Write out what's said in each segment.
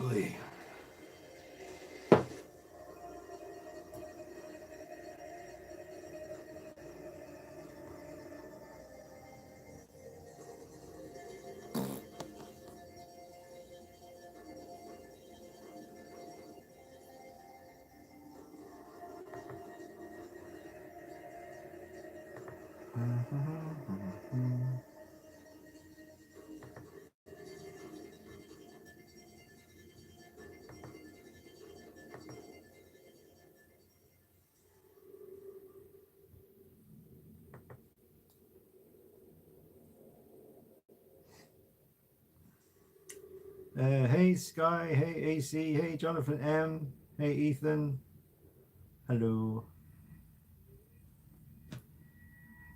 Oy. Hey Sky, hey AC, hey Jonathan M, hey Ethan, hello.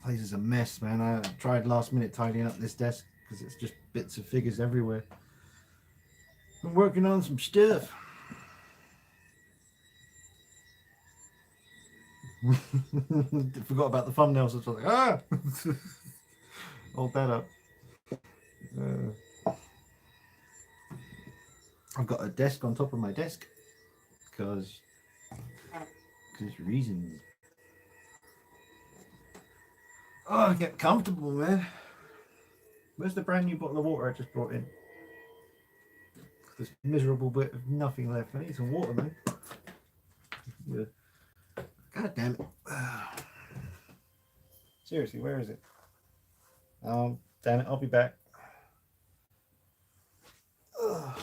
Place is a mess, man. I tried last minute tidying up this desk because it's just bits of figures everywhere. I'm working on some stuff. Forgot about the thumbnails. So I was like, hold that up. I've got a desk on top of my desk because reasons. Oh, get comfortable, man. Where's the brand new bottle of water I just brought in? This miserable bit of nothing left. I need some water, man. Yeah. God damn it. Seriously, where is it? Damn it, I'll be back. Ugh.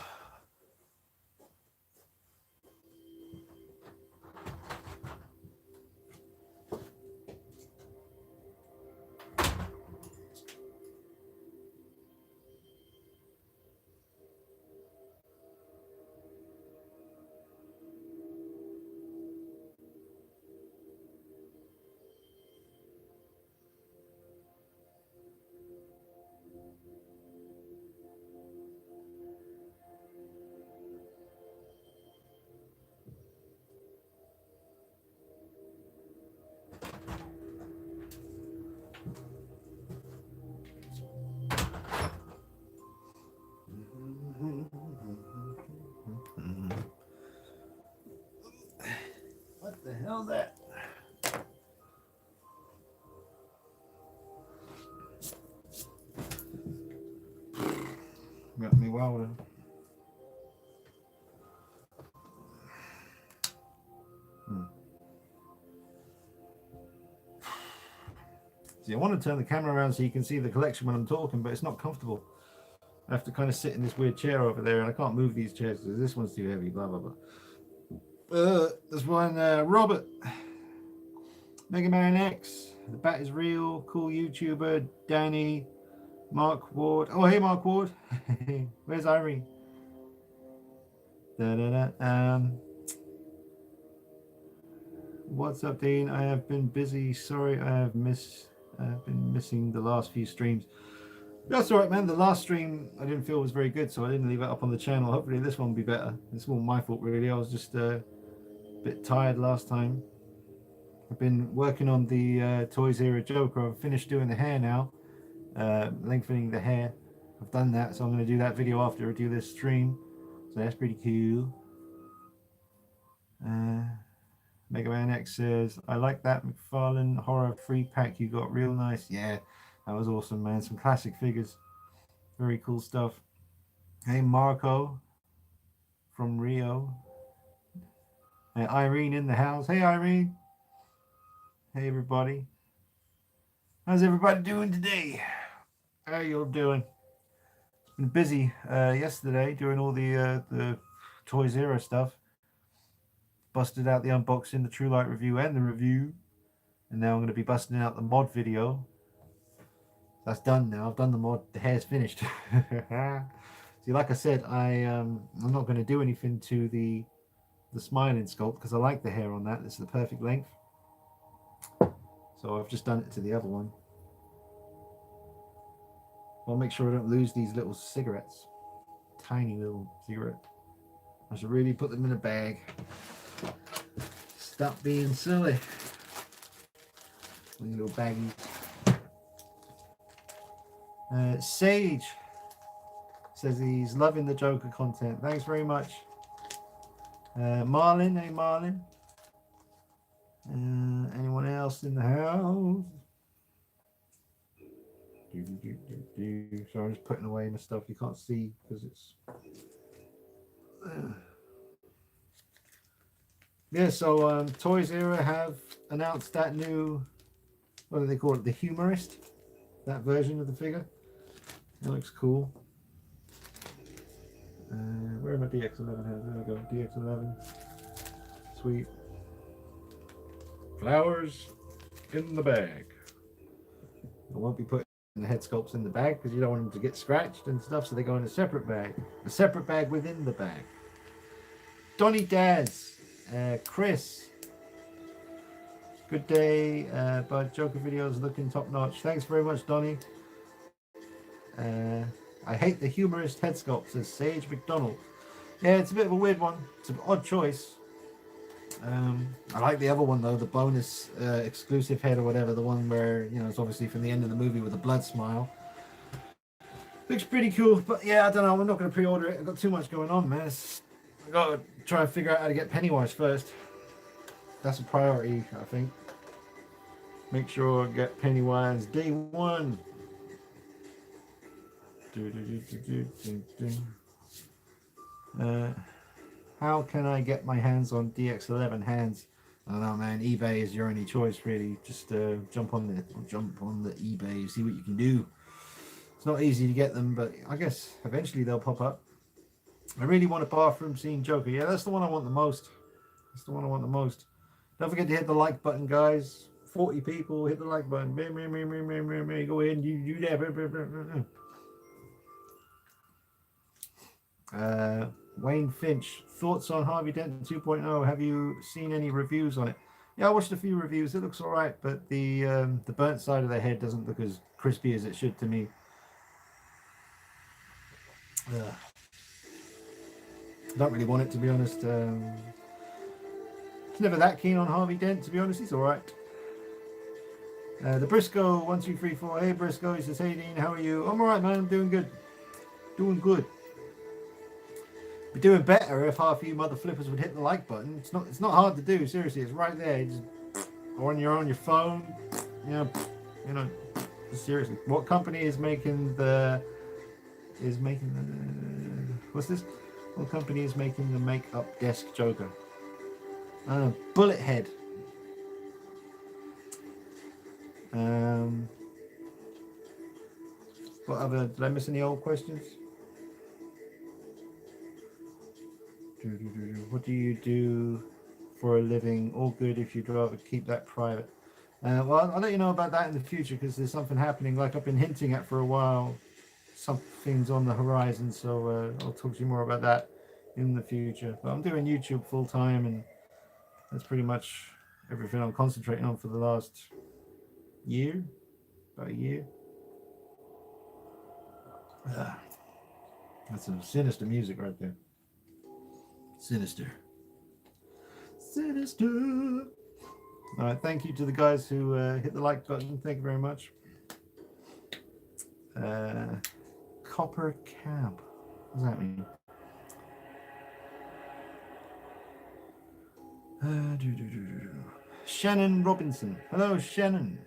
What the hell's that? Got me wild. See, I want to turn the camera around so you can see the collection when I'm talking, but it's not comfortable. I have to kind of sit in this weird chair over there, and I can't move these chairs because this one's too heavy, blah, blah, blah. There's one, Robert. Mega Man X. The Bat is Real. Cool YouTuber. Danny. Mark Ward. Oh, hey, Mark Ward. Where's Irene? What's up, Dean? I have been busy. Sorry, I've been missing the last few streams. That's all right, man. The last stream I didn't feel was very good, so I didn't leave it up on the channel. Hopefully this one will be better. It's more my fault, really. I was just a bit tired last time. I've been working on the Toys Era Joker. I've finished doing the hair now, lengthening the hair. I've done that, so I'm going to do that video after I do this stream. So that's pretty cool. Mega Man X says, I like that McFarlane horror free pack you got. Real nice. Yeah, that was awesome, man. Some classic figures. Very cool stuff. Hey, Marco from Rio. Hey, Irene in the house. Hey, Irene. Hey, everybody. How's everybody doing today? How are you all doing? It's been busy yesterday doing all the Toys Era stuff. Busted out the unboxing, the True Light review, and the review. And now I'm going to be busting out the mod video. That's done now. I've done the mod. The hair's finished. See, like I said, I'm not going to do anything to the smiling sculpt because I like the hair on that. This is the perfect length. So I've just done it to the other one. I'll make sure I don't lose these little cigarettes. Tiny little cigarette. I should really put them in a bag. Stop being silly. Little baggies. Sage. Says he's loving the Joker content. Thanks very much. Marlin, hey Marlin. Anyone else in the house? So I'm just putting away my stuff. You can't see because it's. Yeah, so Toys Era have announced that new. What do they call it? The Humorist. That version of the figure. It looks cool. Where are my DX11 hands? There we go. DX11. Sweet. Flowers in the bag. I won't be putting the head sculpts in the bag because you don't want them to get scratched and stuff, so they go in a separate bag. A separate bag within the bag. Donny Daz. Chris. Good day. But Joker videos looking top notch. Thanks very much, Donny. I hate the humorist head sculpt, says Sage McDonald. Yeah, it's a bit of a weird one. It's an odd choice. I like the other one though, the bonus exclusive head or whatever, the one where, you know, it's obviously from the end of the movie with a blood smile. Looks pretty cool, but yeah, I don't know, I'm not going to pre-order it. I've got too much going on, man. I've got to try and figure out how to get Pennywise first. That's a priority, I think. Make sure I get Pennywise day one. How can I get my hands on DX11 hands? I don't know, man. eBay is your only choice, really. Just jump on the eBay, see what you can do. It's not easy to get them, but I guess eventually they'll pop up. I really want a bathroom scene Joker. Yeah, that's the one I want the most. That's the one I want the most. Don't forget to hit the like button, guys. 40 people, hit the like button. Go ahead and you do that. Wayne Finch, thoughts on Harvey Dent 2.0? Have you seen any reviews on it? Yeah, I watched a few reviews. It looks all right, but the burnt side of the head doesn't look as crispy as it should to me. Don't really want it, to be honest. It's never that keen on Harvey Dent, to be honest. He's all right. The Briscoe 1234. Hey Briscoe, he says, hey Dean, how are you? I'm all right, man. I'm doing good. Doing good. Be doing better if half of you mother flippers would hit the like button. It's not hard to do. Seriously, it's right there. Just, or on your phone. You know. Seriously, what company is making the? What's this? What company is making the makeup desk Joker? Bullet Head. What other? Did I miss any old questions? What do you do for a living? All good if you'd rather keep that private. Well, I'll let you know about that in the future because there's something happening, like I've been hinting at for a while. Something's on the horizon, so I'll talk to you more about that in the future. But I'm doing YouTube full time, and that's pretty much everything I'm concentrating on for the last year, about a year. That's some sinister music right there. Sinister. All right, thank you to the guys who hit the like button. Thank you very much. Copper Cab. What does that mean? Shannon Robinson. Hello, Shannon.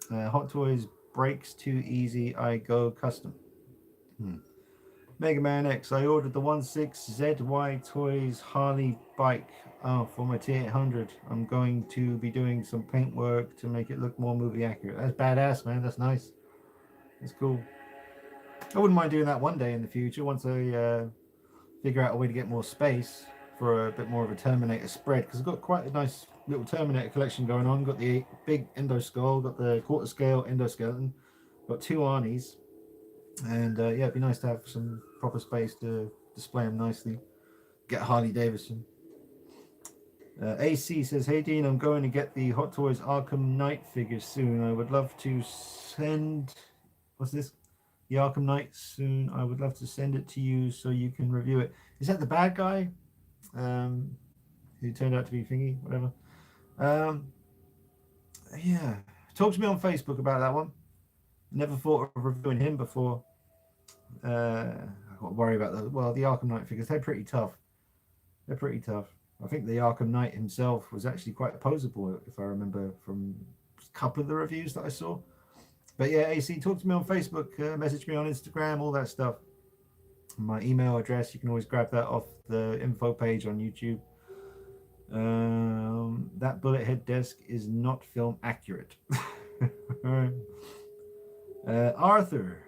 Hot Toys breaks too easy. I go custom. Mega Man X. I ordered the 1.6 ZY Toys Harley bike. Oh, for my T800. I'm going to be doing some paint work to make it look more movie accurate. That's badass, man. That's nice. That's cool. I wouldn't mind doing that one day in the future once I figure out a way to get more space for a bit more of a Terminator spread, because I've got quite a nice little Terminator collection going on. Got the big endo skull, got the quarter scale endoskeleton, got two Arnie's, and yeah, it'd be nice to have some proper space to display them nicely. Get Harley Davidson. AC says, hey Dean, I'm going to get the Hot Toys Arkham Knight figures soon. I would love to send, what's this? The Arkham Knight soon. I would love to send it to you so you can review it. Is that the bad guy? Who turned out to be thingy, whatever. Yeah. Talk to me on Facebook about that one. Never thought of reviewing him before. I got to worry about those. Well, the Arkham Knight figures, they're pretty tough. They're pretty tough. I think the Arkham Knight himself was actually quite poseable, if I remember from a couple of the reviews that I saw. But yeah, AC, talk to me on Facebook, message me on Instagram, all that stuff. My email address, you can always grab that off the info page on YouTube. That bullet head desk is not film accurate. Arthur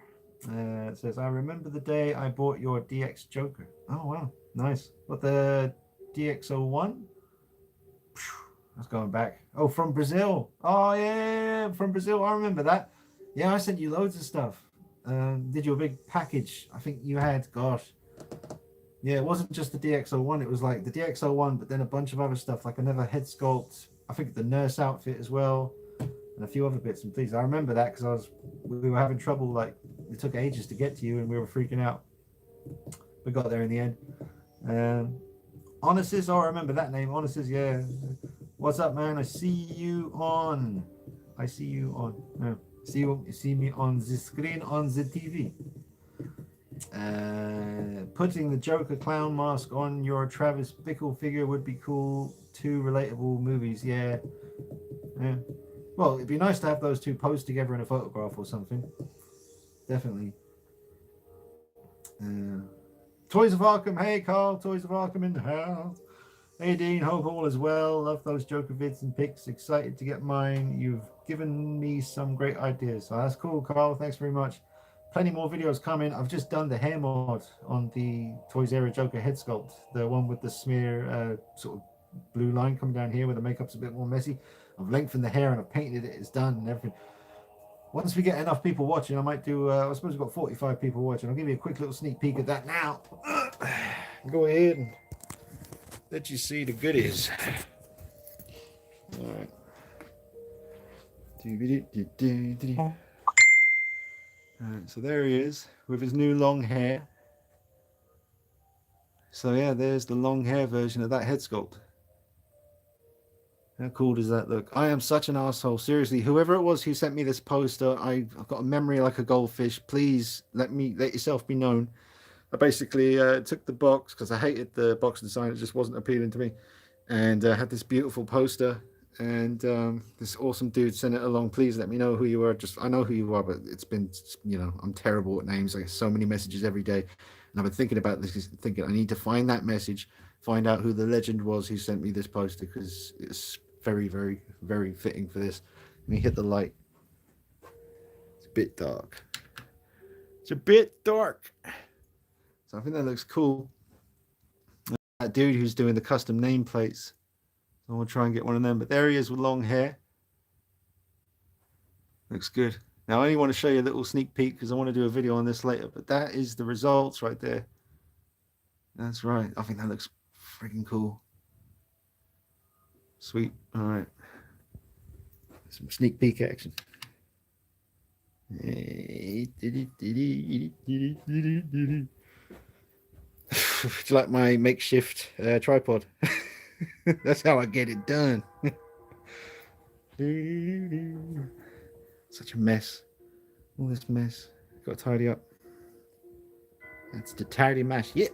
says, I remember the day I bought your DX Joker. Oh, wow. Nice. What, the DX01? That's going back. Oh, from Brazil. Oh, yeah, from Brazil. I remember that. Yeah, I sent you loads of stuff. Did you a big package? I think you had, gosh. Yeah, it wasn't just the DX01. It was like the DX01, but then a bunch of other stuff, like another head sculpt. I think the nurse outfit as well, and a few other bits and pieces. I remember that because we were having trouble. Like it took ages to get to you, and we were freaking out. We got there in the end. Onusis, oh, I remember that name. Onusis, yeah. What's up, man? I see you on. No, see me on the screen on the TV. Putting the Joker clown mask on your Travis Bickle figure would be cool. Two relatable movies, yeah. Well, it'd be nice to have those two posed together in a photograph or something. Definitely. Toys of Arkham, hey Carl, Toys of Arkham in the house. Hey Dean, hope all is well. Love those Joker vids and pics. Excited to get mine. You've given me some great ideas. So that's cool, Carl. Thanks very much. Plenty more videos coming. I've just done the hair mod on the Toys Era Joker head sculpt. The one with the smear sort of blue line coming down here where the makeup's a bit more messy. I've lengthened the hair and I've painted it. It's done and everything. Once we get enough people watching, I might do, I suppose we've got 45 people watching. I'll give you a quick little sneak peek at that now. Go ahead and let you see the goodies. All right. Alright, so there he is with his new long hair. So yeah, there's the long hair version of that head sculpt. How cool does that look? I am such an asshole. Seriously, whoever it was who sent me this poster, I've got a memory like a goldfish. Please let yourself be known. I basically took the box because I hated the box design. It just wasn't appealing to me. And had this beautiful poster. And this awesome dude sent it along. Please let me know who you are. I know who you are, but it's been, I'm terrible at names. I get so many messages every day. And I've been thinking about this, thinking I need to find that message, find out who the legend was who sent me this poster, because it's very, very, very fitting for this. Let me hit the light. It's a bit dark. It's a bit dark. So I think that looks cool. That dude who's doing the custom nameplates. So we'll try and get one of them. But there he is with long hair. Looks good. Now I only want to show you a little sneak peek because I want to do a video on this later. But that is the results right there. That's right. I think that looks freaking cool. Sweet. All right. Some sneak peek action. Do you like my makeshift tripod? That's how I get it done. Such a mess. All this mess. Got to tidy up. That's the tidy mess. Yeah.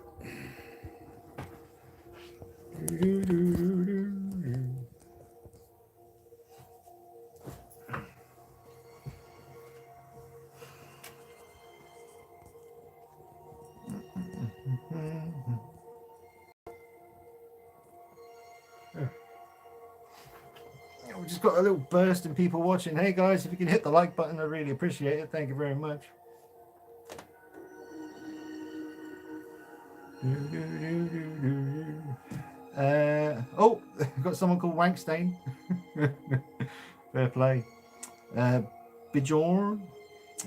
We just got a little burst in people watching. Hey guys, if you can hit the like button, I really appreciate it. Thank you very much. Oh, got someone called Wankstain. Fair play. Bjorn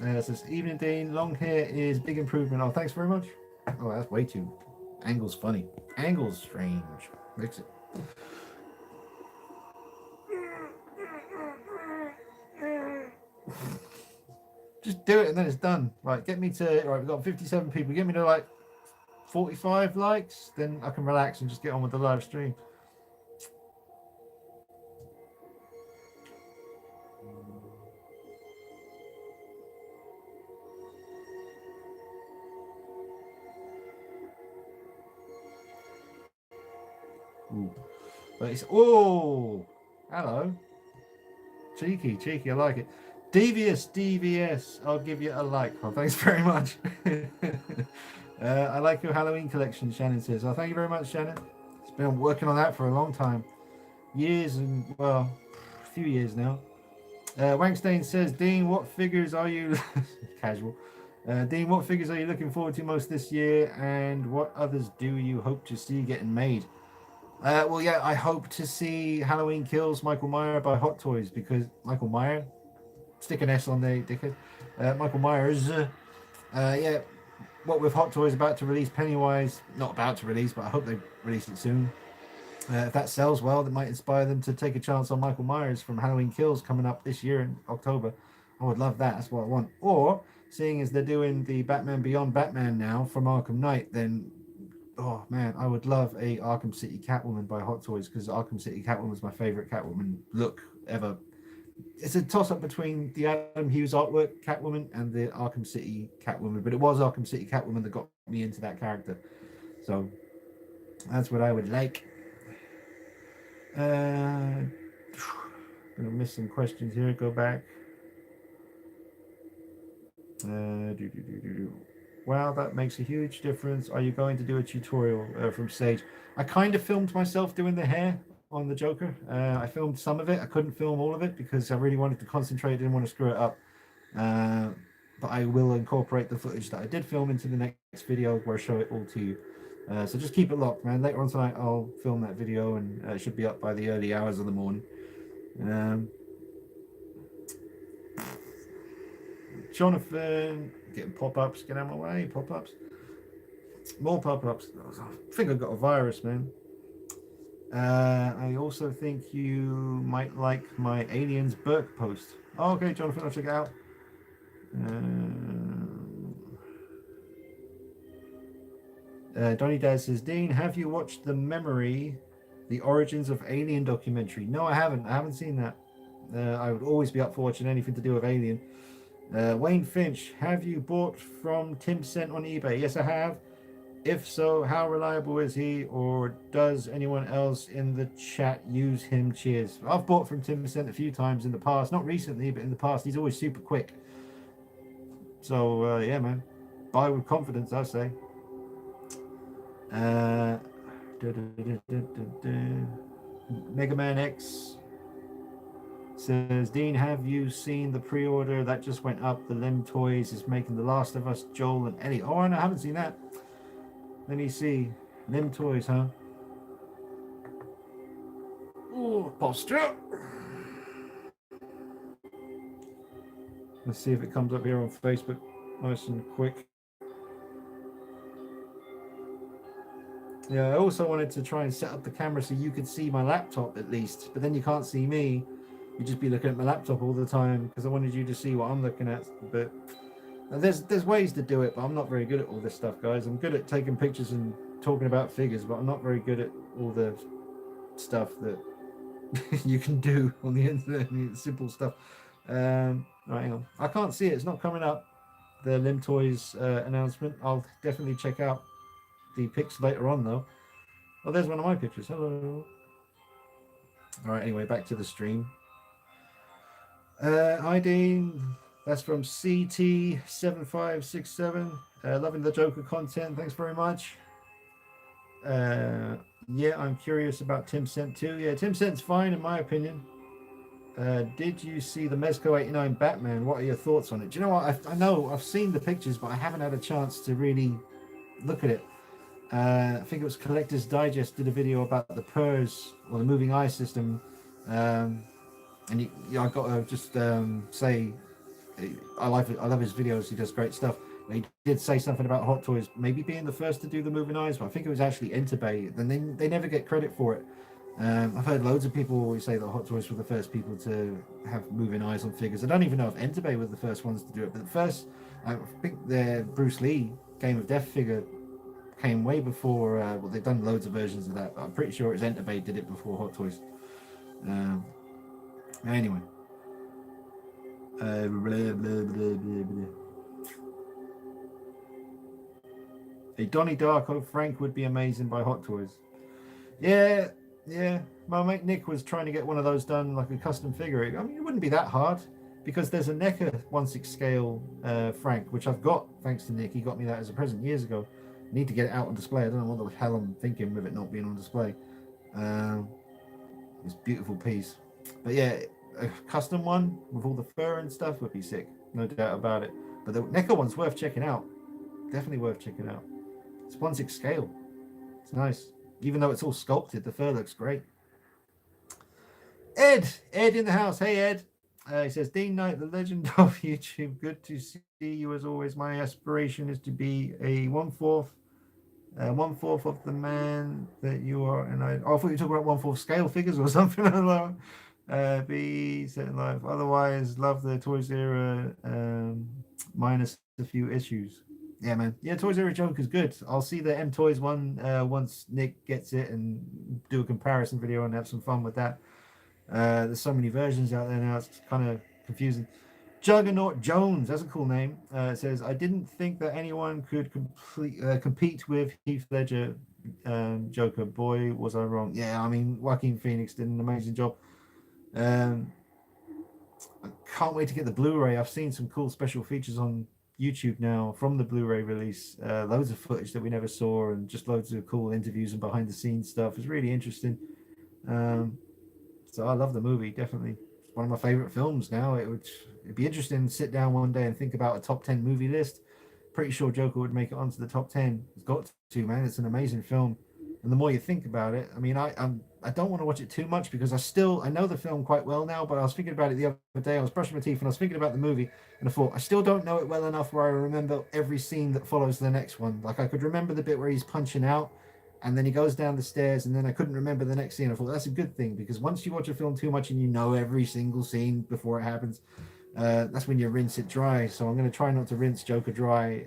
says, evening Dean, long hair is big improvement. Oh, thanks very much. Oh, that's way too. Angle's funny. Angle's strange. Mix it. Just do it and then it's done. Right, get me to, right, we've got 57 people. Get me to like 45 likes, then I can relax and just get on with the live stream. Ooh. But it's, oh, hello. Cheeky, cheeky, I like it. Devious, I'll give you a like. Oh, thanks very much. I like your Halloween collection, Shannon says. Oh, thank you very much, Shannon. It's been working on that for a long time. Years and, well, a few years now. Wankstein says, Dean, what figures are you... Casual. Dean, what figures are you looking forward to most this year, and what others do you hope to see getting made? Well, yeah, I hope to see Halloween Kills Michael Myers by Hot Toys, because Michael Myers, stick an S on the dickhead. Michael Myers, yeah, what with Hot Toys about to release Pennywise, not about to release, but I hope they release it soon. If that sells well, that might inspire them to take a chance on Michael Myers from Halloween Kills coming up this year in October. I would love that. That's what I want. Or, seeing as they're doing the Batman Beyond Batman now from Arkham Knight, then, oh man, I would love a Arkham City Catwoman by Hot Toys, because Arkham City Catwoman is my favorite Catwoman look ever. It's a toss-up between the Adam Hughes artwork Catwoman and the Arkham City Catwoman, but it was Arkham City Catwoman that got me into that character. So, that's what I would like. Gonna miss some questions here. Go back. Wow, that makes a huge difference. Are you going to do a tutorial from Sage? I kind of filmed myself doing the hair on the Joker. I filmed some of it. I couldn't film all of it because I really wanted to concentrate. Didn't want to screw it up. But I will incorporate the footage that I did film into the next video where I show it all to you. So just keep it locked, man. Later on tonight, I'll film that video, and it should be up by the early hours of the morning. Jonathan, getting pop-ups. Get out of my way, pop-ups. More pop-ups. I think I've got a virus, man. I also think you might like my Aliens Burke post. Oh, okay, Jonathan, I'll check it out. Donny Dad says, Dean, have you watched The Memory, The Origins of Alien documentary? No, I haven't. I haven't seen that. I would always be up for watching anything to do with Alien. Wayne Finch, have you bought from Tim Cent on eBay? Yes, I have. If so, how reliable is he, or does anyone else in the chat use him? Cheers. I've bought from Tim Cent a few times in the past. Not recently, but in the past. He's always super quick. So, yeah, man. Buy with confidence, I say. Mega Man X says, Dean, have you seen the pre-order that just went up? The Lim Toys is making The Last of Us, Joel and Ellie. Oh, I haven't seen that. Let me see. Lim Toys, huh? Oh, posture. Let's see if it comes up here on Facebook nice and quick. Yeah, I also wanted to try and set up the camera so you could see my laptop at least, but then you can't see me. You'd just be looking at my laptop all the time because I wanted you to see what I'm looking at. But there's ways to do it, but I'm not very good at all this stuff, guys. I'm good at taking pictures and talking about figures, but I'm not very good at all the stuff that you can do on the internet. Simple stuff. Right, hang on. I can't see it. It's not coming up. The Lim Toys announcement. I'll definitely check out the pics later on, though. Oh, there's one of my pictures. Hello. All right. Anyway, back to the stream. Hi, Dean. That's from CT7567. Loving the Joker content. Thanks very much. Yeah, I'm curious about Tim Cent too. Yeah, Tim Cent's fine in my opinion. Did you see the Mezco 89 Batman? What are your thoughts on it? Do you know what? I know I've seen the pictures, but I haven't had a chance to really look at it. I think it was Collector's Digest did a video about the PERS, or the moving eye system. And I got to just say, I love his videos. He does great stuff. He did say something about Hot Toys maybe being the first to do the moving eyes, but I think it was actually Interbay. Then they never get credit for it. I've heard loads of people always say that Hot Toys were the first people to have moving eyes on figures. I don't even know if Interbay were the first ones to do it, but the first, I think the Bruce Lee Game of Death figure came way before. Well, they've done loads of versions of that, but I'm pretty sure it's Interbay did it before Hot Toys. Anyway. Blah, blah, blah, blah. A Donnie Darko Frank would be amazing by Hot Toys. Yeah, Yeah, my mate Nick was trying to get one of those done, like a custom figure. I mean, it wouldn't be that hard because there's a NECA 1/6 scale Frank, which I've got thanks to Nick. He got me that as a present years ago. I need to get it out on display. I don't know what the hell I'm thinking with it not being on display. Um, it's a beautiful piece. But yeah, a custom one with all the fur and stuff would be sick. No doubt about it. But the NECA one's worth checking out. Definitely worth checking out. It's 1/6 scale. It's nice. Even though it's all sculpted, the fur looks great. Ed in the house. Hey, Ed. He says, Dean Knight, the legend of YouTube. Good to see you as always. My aspiration is to be a one fourth of the man that you are. And I thought you were talking about one fourth scale figures or something like that. Be set in life. Otherwise, love the Toys era, minus a few issues. Yeah, man. Yeah, Toys era joke is good. I'll see the M Toys one once Nick gets it and do a comparison video and have some fun with that. There's so many versions out there now, it's kind of confusing. Juggernaut Jones, that's a cool name. Says, I didn't think that anyone could compete with Heath Ledger Joker. Boy, was I wrong. Yeah, I mean, Joaquin Phoenix did an amazing job. Um, I can't wait to get the Blu-ray. I've seen some cool special features on YouTube now from the Blu-ray release. Loads of footage that we never saw, and just loads of cool interviews and behind-the-scenes stuff. It's really interesting. Um, So I love the movie. Definitely, it's one of my favorite films now. It'd be interesting to sit down one day and think about a top 10 movie list. Pretty sure Joker would make it onto the top 10. It's got to, man. It's an amazing film. And the more you think about it, I mean, I don't want to watch it too much because I know the film quite well now. But I was thinking about it the other day. I was brushing my teeth and I was thinking about the movie, and I thought I still don't know it well enough where I remember every scene that follows the next one. Like I could remember the bit where he's punching out, and then he goes down the stairs, and then I couldn't remember the next scene. I thought that's a good thing because once you watch a film too much and you know every single scene before it happens, that's when you rinse it dry. So I'm going to try not to rinse Joker dry.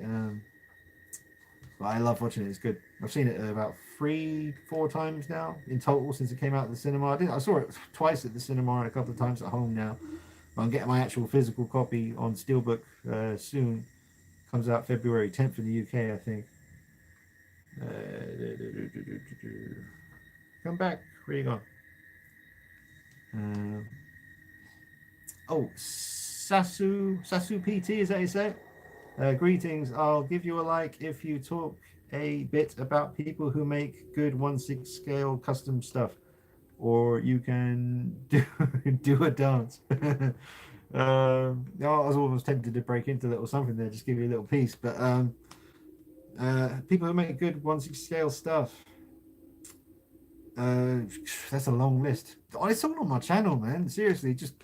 But I love watching it. It's good. I've seen it about 3-4 times now in total since it came out of the cinema. I saw it twice at the cinema and a couple of times at home now. But I'm getting my actual physical copy on Steelbook soon. Comes out February 10th in the UK, I think. Come back. Where you gone? Uh, Sasu PT, is that you say? Greetings. I'll give you a like if you talk a bit about people who make good 1/6 scale custom stuff, or you can do a dance. I was almost tempted to break into a little something there, just give you a little piece, but people who make good 1/6 scale stuff. That's a long list. It's all on my channel, man. Seriously, just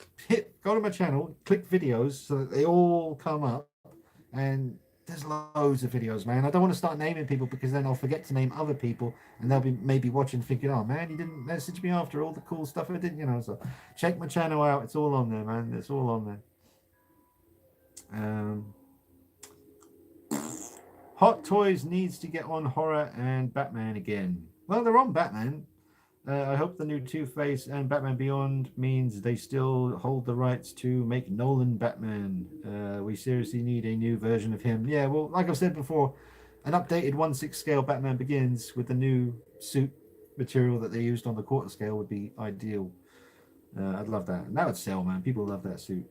go to my channel, click videos so that they all come up, and there's loads of videos, man. I don't want to start naming people because then I'll forget to name other people, and they'll be maybe watching thinking, "Oh man, you didn't message me after all the cool stuff I did," you know. So check my channel out. It's all on there, man. It's all on there. Um, Hot Toys needs to get on horror and Batman again. Well, they're on Batman. I hope the new Two-Face and Batman Beyond means they still hold the rights to make Nolan Batman. We seriously need a new version of him. Yeah, well, like I've said before, an updated 1/6 scale Batman Begins with the new suit material that they used on the quarter scale would be ideal. I'd love that. And that would sell, man. People love that suit.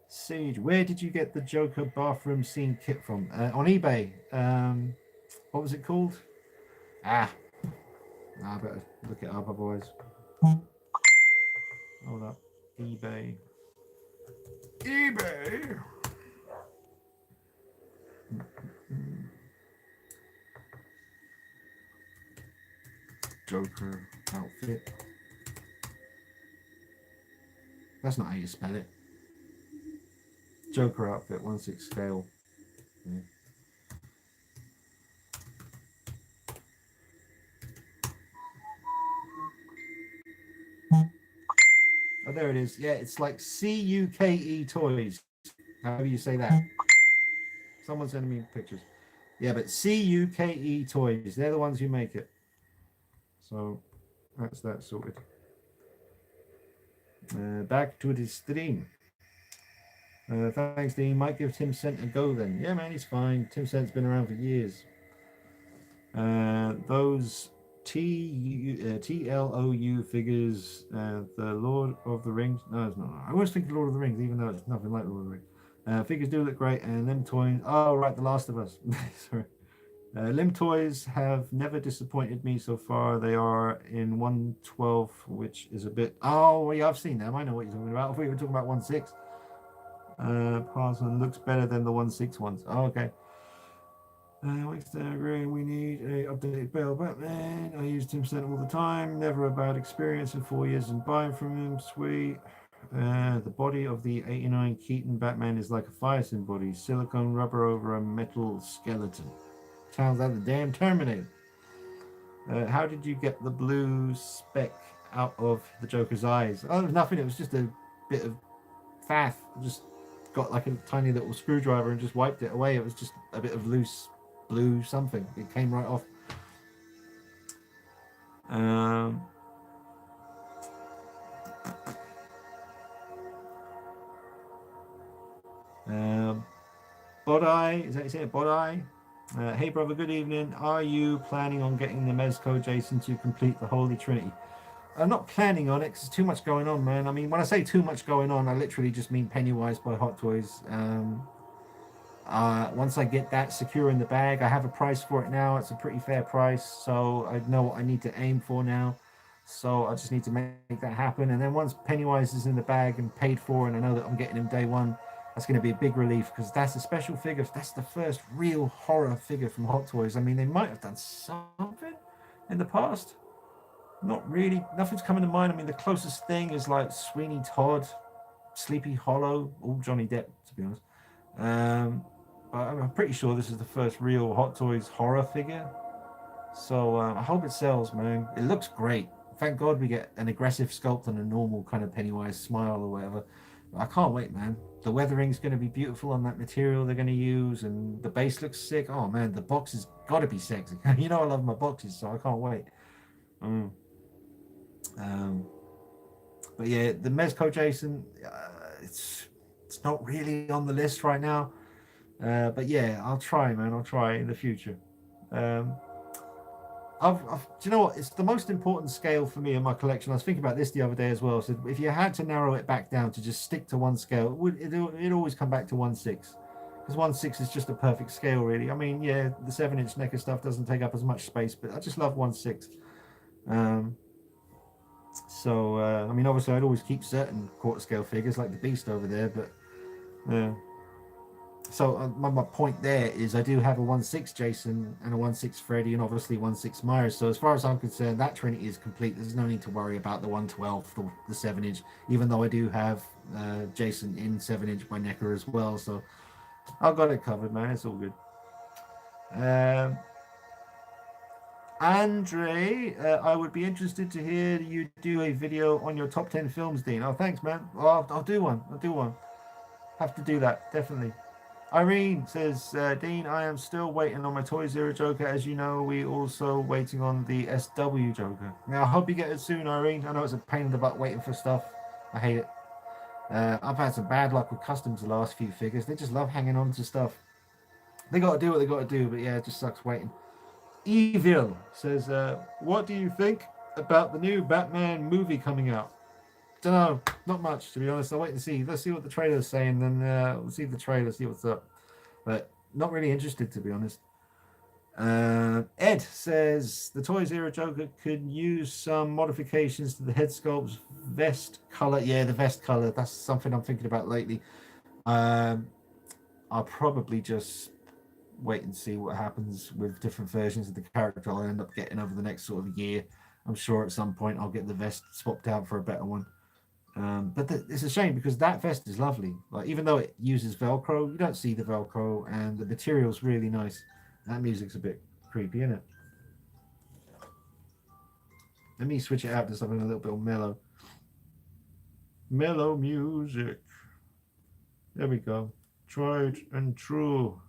Siege, where did you get the Joker bathroom scene kit from? On eBay. What was it called? I better look it up otherwise. Hold up. eBay. Joker outfit. That's not how you spell it. Joker outfit, 1/6 scale. Yeah. Oh, there it is. Yeah, it's like CUKE Toys. However you say that. Someone's sending me pictures. Yeah, but CUKE Toys. They're the ones who make it. So that's that sorted. Back to the stream. Thanks, Dean. Might give Tim Cent a go then. Yeah, man, he's fine. Tim Cent's been around for years. Those TLOU figures, the Lord of the Rings. No, it's not. I always think Lord of the Rings, even though it's nothing like Lord of the Rings. Figures do look great, and them toys. Oh, right, The Last of Us. Sorry. Limb toys have never disappointed me so far. They are in 112, which is a bit. Oh, yeah, I've seen them. I know what you're talking about. I thought you were talking about 1/6. Parson looks better than the 1/6 ones. Oh, okay. What's the agree? We need a updated Bale Batman. I used him center all the time. Never a bad experience in 4 years and buying from him. Sweet. The body of the 89 Keaton Batman is like a Fireson body. Silicone rubber over a metal skeleton. Sounds like the damn Terminator. How did you get the blue speck out of the Joker's eyes? Oh, nothing. It was just a bit of faff. Just got like a tiny little screwdriver and just wiped it away. It was just a bit of loose blue something. It came right off. Um, um, Bodai, is that you say it? Bodai? Hey brother, good evening. Are you planning on getting the Mezco Jason to complete the Holy Trinity? I'm not planning on it because there's too much going on, man. I mean, when I say too much going on, I literally just mean Pennywise by Hot Toys. Once I get that secure in the bag, I have a price for it now. It's a pretty fair price, so I know what I need to aim for now. So I just need to make that happen. And then once Pennywise is in the bag and paid for, and I know that I'm getting him day one, that's going to be a big relief because that's a special figure. That's the first real horror figure from Hot Toys. I mean, they might have done something in the past. Not really. Nothing's coming to mind. I mean, the closest thing is like Sweeney Todd, Sleepy Hollow, all Johnny Depp, to be honest. Um, I'm pretty sure this is the first real Hot Toys horror figure. So I hope it sells, man. It looks great. Thank God we get an aggressive sculpt and a normal kind of Pennywise smile or whatever. I can't wait, man. The weathering's going to be beautiful on that material they're going to use, and the base looks sick. Oh man, the box has got to be sexy. You know I love my boxes, so I can't wait. Mm. Um, but yeah, the Mezco Jason, it's not really on the list right now. But yeah, I'll try, man. I'll try in the future. Um, do you know what? It's the most important scale for me in my collection. I was thinking about this the other day as well. So if you had to narrow it back down to just stick to one scale, it'd always come back to 1/6, because 1/6 is just a perfect scale, really. I mean, yeah, the 7-inch NECA stuff doesn't take up as much space, but I just love 1/6. Um, I mean, obviously, I'd always keep certain quarter scale figures like the Beast over there, but yeah. So my point there is I do have a 1/6 Jason and a 1/6 Freddy and obviously 1/6 Myers. So as far as I'm concerned, that Trinity is complete. There's no need to worry about the 112, the 7-inch, even though I do have Jason in 7-inch by NECA as well. So I've got it covered, man. It's all good. Um, Andre, I would be interested to hear you do a video on your top 10 films, Dean. Oh, thanks, man. I'll do one. I'll do one. Have to do that, definitely. Irene says, Dean, I am still waiting on my Toy Zero Joker. As you know, we also waiting on the SW Joker. Now, I hope you get it soon, Irene. I know it's a pain in the butt waiting for stuff. I hate it. I've had some bad luck with customs the last few figures. They just love hanging on to stuff. They got to do what they got to do, but yeah, it just sucks waiting. Evil says, what do you think about the new Batman movie coming out? Don't know, not much to be honest. I'll wait and see. Let's see what the trailer's saying, then we'll see the trailer, see what's up. But not really interested to be honest. Ed says the Toy Zero Joker could use some modifications to the head sculpt's vest color. Yeah, the vest color. That's something I'm thinking about lately. Um, I'll probably just wait and see what happens with different versions of the character I'll end up getting over the next sort of year. I'm sure at some point I'll get the vest swapped out for a better one. But it's a shame because that vest is lovely. Like even though it uses Velcro, you don't see the Velcro, and the material's really nice. That music's a bit creepy, isn't it? Let me switch it out to something a little bit mellow. Mellow music. There we go. Tried and true.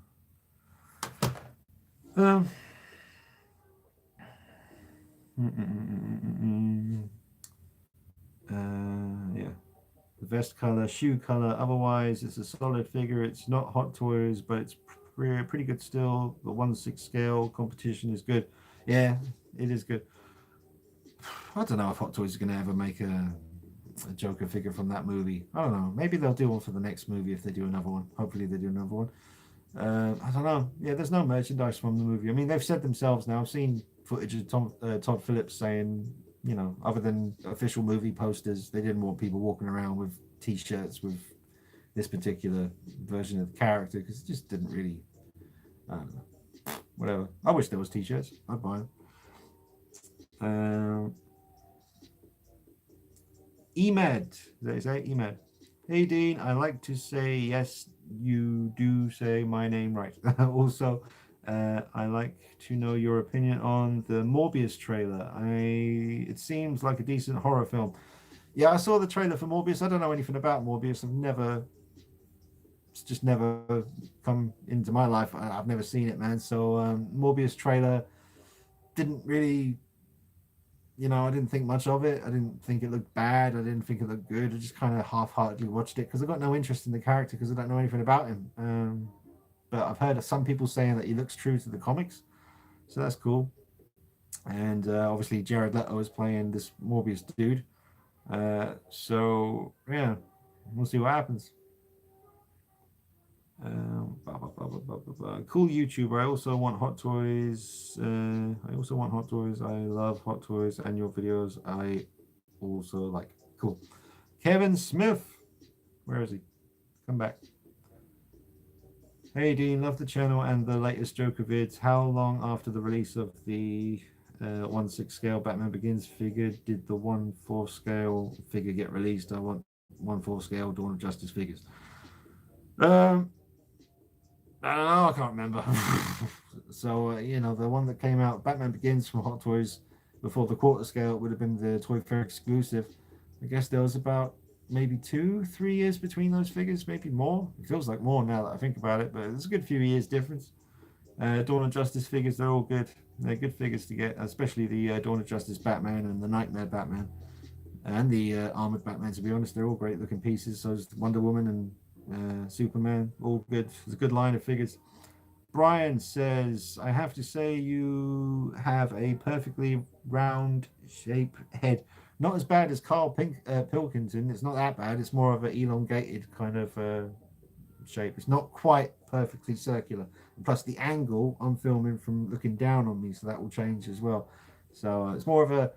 Um. Yeah. The vest color, shoe color. Otherwise, it's a solid figure. It's not Hot Toys, but it's pretty good still. The 1/6 scale competition is good. Yeah, it is good. I don't know if Hot Toys is going to ever make a Joker figure from that movie. I don't know. Maybe they'll do one for the next movie if they do another one. Hopefully they do another one. I don't know. Yeah, there's no merchandise from the movie. I mean, they've said themselves now. I've seen footage of Todd Phillips saying, other than official movie posters, they didn't want people walking around with T-shirts with this particular version of the character because it just didn't really. I don't know. Whatever. I wish there was T-shirts. I'd buy them. Emed. Is that you say? Emed. Hey Dean, I like to say yes, you do say my name right. Also, I like to know your opinion on the Morbius trailer. It seems like a decent horror film. Yeah, I saw the trailer for Morbius. I don't know anything about Morbius. It's just never come into my life. I've never seen it, man. So Morbius trailer didn't really, I didn't think much of it. I didn't think it looked bad. I didn't think it looked good. I just kind of half-heartedly watched it because I got no interest in the character because I don't know anything about him. But I've heard of some people saying that he looks true to the comics, so that's cool. And obviously Jared Leto is playing this Morbius dude. So yeah, we'll see what happens. Cool YouTuber. I also want Hot Toys. I love Hot Toys and your videos. I also like. Cool. Kevin Smith. Where is he? Come back. Hey Dean, love the channel and the latest Joker vids. How long after the release of the 1/6 scale Batman Begins figure did the 1/4 scale figure get released? I want 1/4 scale Dawn of Justice figures. I don't know, I can't remember. So, the one that came out, Batman Begins from Hot Toys, before the quarter scale would have been the Toy Fair exclusive. I guess there was about maybe 2-3 years between those figures, maybe more. It feels like more now that I think about it, but there's a good few years difference. Dawn of Justice figures, they're all good. They're good figures to get, especially the Dawn of Justice Batman and the Nightmare Batman. And the Armored Batman, to be honest, they're all great looking pieces. So is Wonder Woman and Superman, all good. It's a good line of figures. Brian says, I have to say you have a perfectly round shape head. Not as bad as Pilkington. It's not that bad. It's more of an elongated kind of shape. It's not quite perfectly circular. And plus the angle I'm filming from looking down on me, so that will change as well. So it's more of a,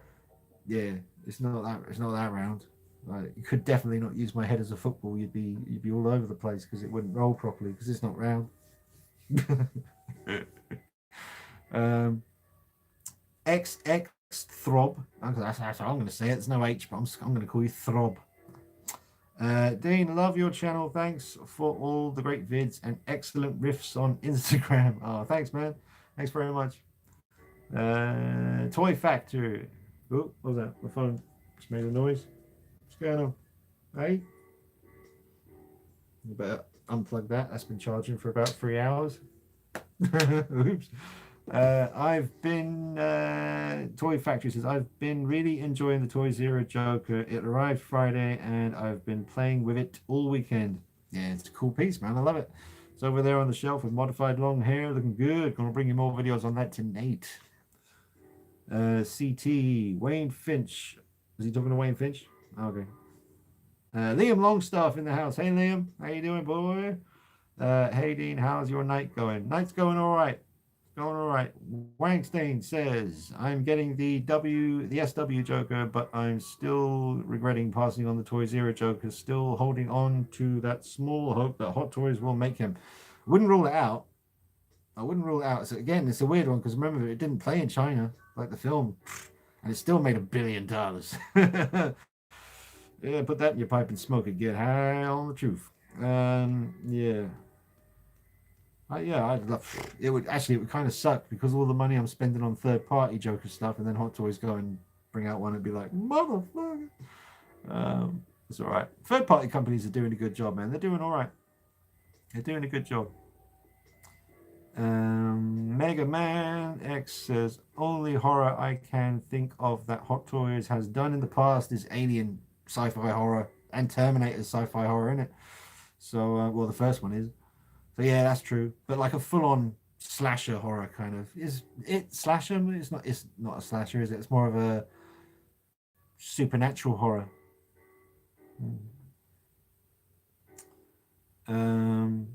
it's not that round. You could definitely not use my head as a football. You'd be all over the place because it wouldn't roll properly because it's not round. XX Throb. That's how I'm going to say it. There's no H, but I'm going to call you Throb. Dean, love your channel. Thanks for all the great vids and excellent riffs on Instagram. Oh, thanks, man. Thanks very much. Toy Factory. Oh, what was that? My phone just made a noise. What's going on? Hey? You better unplug that. That's been charging for about 3 hours. Oops. I've been Toy Factory says I've been really enjoying the Toy Zero Joker. It arrived Friday and I've been playing with it all weekend. Yeah, it's a cool piece, man. I love it. It's over there on the shelf with modified long hair, looking good. Gonna bring you more videos on that tonight. CT Wayne Finch. Is he talking to Wayne Finch? Okay. Liam Longstaff in the house. Hey Liam, how you doing, boy? Hey Dean, how's your night going? Night's going all right. Going all right. Wangstein says, I'm getting the SW Joker, but I'm still regretting passing on the Toy Zero Joker, still holding on to that small hope that Hot Toys will make him. Wouldn't rule it out. I wouldn't rule it out. So again, it's a weird one because remember, it didn't play in China like the film, and it still made $1 billion. Yeah, put that in your pipe and smoke it. Get high on the truth. Yeah. I'd love it. Would kind of suck because all the money I'm spending on third-party Joker stuff, and then Hot Toys go and bring out one and be like, motherfucker. It's all right. Third-party companies are doing a good job, man. They're doing all right. They're doing a good job. Mega Man X says, only horror I can think of that Hot Toys has done in the past is Alien sci-fi horror and Terminator sci-fi horror, in it. So, well, the first one is. So yeah, that's true. But like a full-on slasher horror kind of is it slasher? It's not. It's not a slasher, is it? It's more of a supernatural horror. Hmm. Um,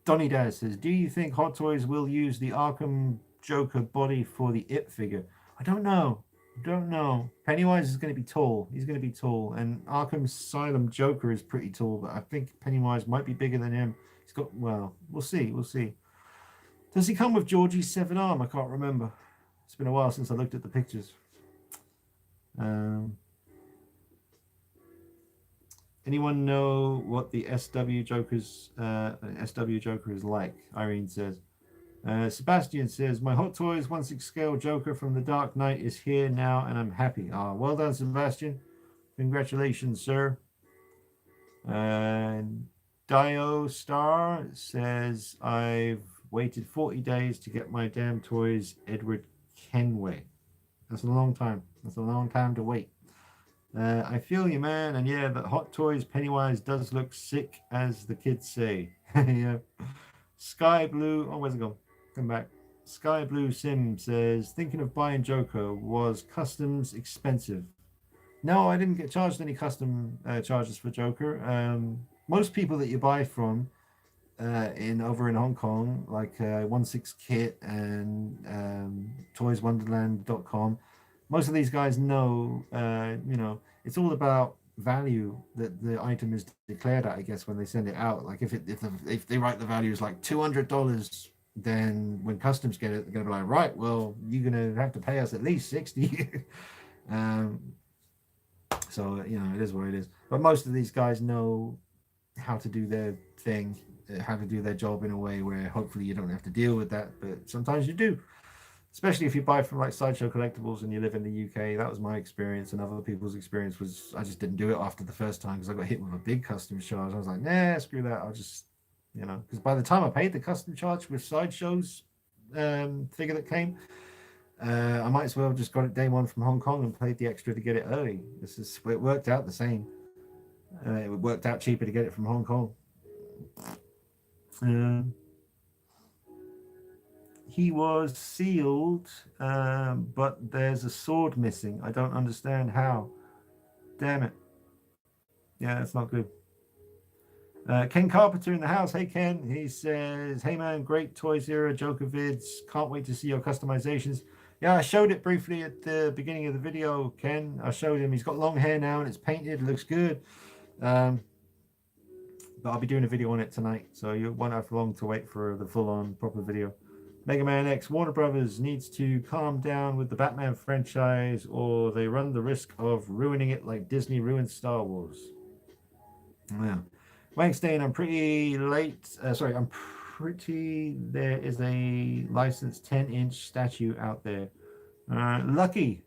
Donny Daz says, "Do you think Hot Toys will use the Arkham Joker body for the It figure?" I don't know. Don't know. Pennywise is going to be tall. He's going to be tall, and Arkham Asylum Joker is pretty tall, but I think Pennywise might be bigger than him. He's got well. We'll see. We'll see. Does he come with Georgie's seven arm? I can't remember. It's been a while since I looked at the pictures. Um, Anyone know what the SW Joker is like? Irene says. Sebastian says, "My Hot Toys 1/6 scale Joker from the Dark Knight is here now, and I'm happy." Ah, well done, Sebastian. Congratulations, sir. And Dio Star says, "I've waited 40 days to get my damn toys, Edward Kenway." That's a long time. That's a long time to wait. I feel you, man. And yeah, but Hot Toys Pennywise does look sick, as the kids say. Yeah. Sky Blue. Oh, where's it gone? Come back. Sky Blue Sim says, "Thinking of buying Joker. Was customs expensive?" No, I didn't get charged any custom charges for Joker. Most people that you buy from in over in Hong Kong, like 1/6 Kit and toyswonderland.com, most of these guys know, it's all about value that the item is declared at, I guess, when they send it out. Like if they write the value is like $200, then when customs get it, they're gonna be like, right, well, you're gonna have to pay us at least 60. um, so it is what it is. But most of these guys know how to do their thing, how to do their job in a way where hopefully you don't have to deal with that. But sometimes you do, especially if you buy from like Sideshow Collectibles and you live in the UK. That was my experience, and other people's experience was I just didn't do it after the first time because I got hit with a big customs charge. I was like, nah, screw that. I'll just, because by the time I paid the custom charge with Sideshow's figure that came, I might as well just got it day one from Hong Kong and paid the extra to get it early. It worked out the same. It worked out cheaper to get it from Hong Kong. Um, he was sealed, but there's a sword missing. I don't understand how. Damn it. Yeah, that's not good. Ken Carpenter in the house. Hey, Ken. He says, "Hey, man, great Toys Era Joker vids. Can't wait to see your customizations." Yeah, I showed it briefly at the beginning of the video, Ken. I showed him. He's got long hair now and it's painted. Looks good. But I'll be doing a video on it tonight, so you won't have long to wait for the full-on proper video. Mega Man X, Warner Brothers needs to calm down with the Batman franchise, or they run the risk of ruining it like Disney ruined Star Wars. Yeah. Wangstein, I'm pretty late. I'm pretty. There is a licensed 10-inch statue out there. Lucky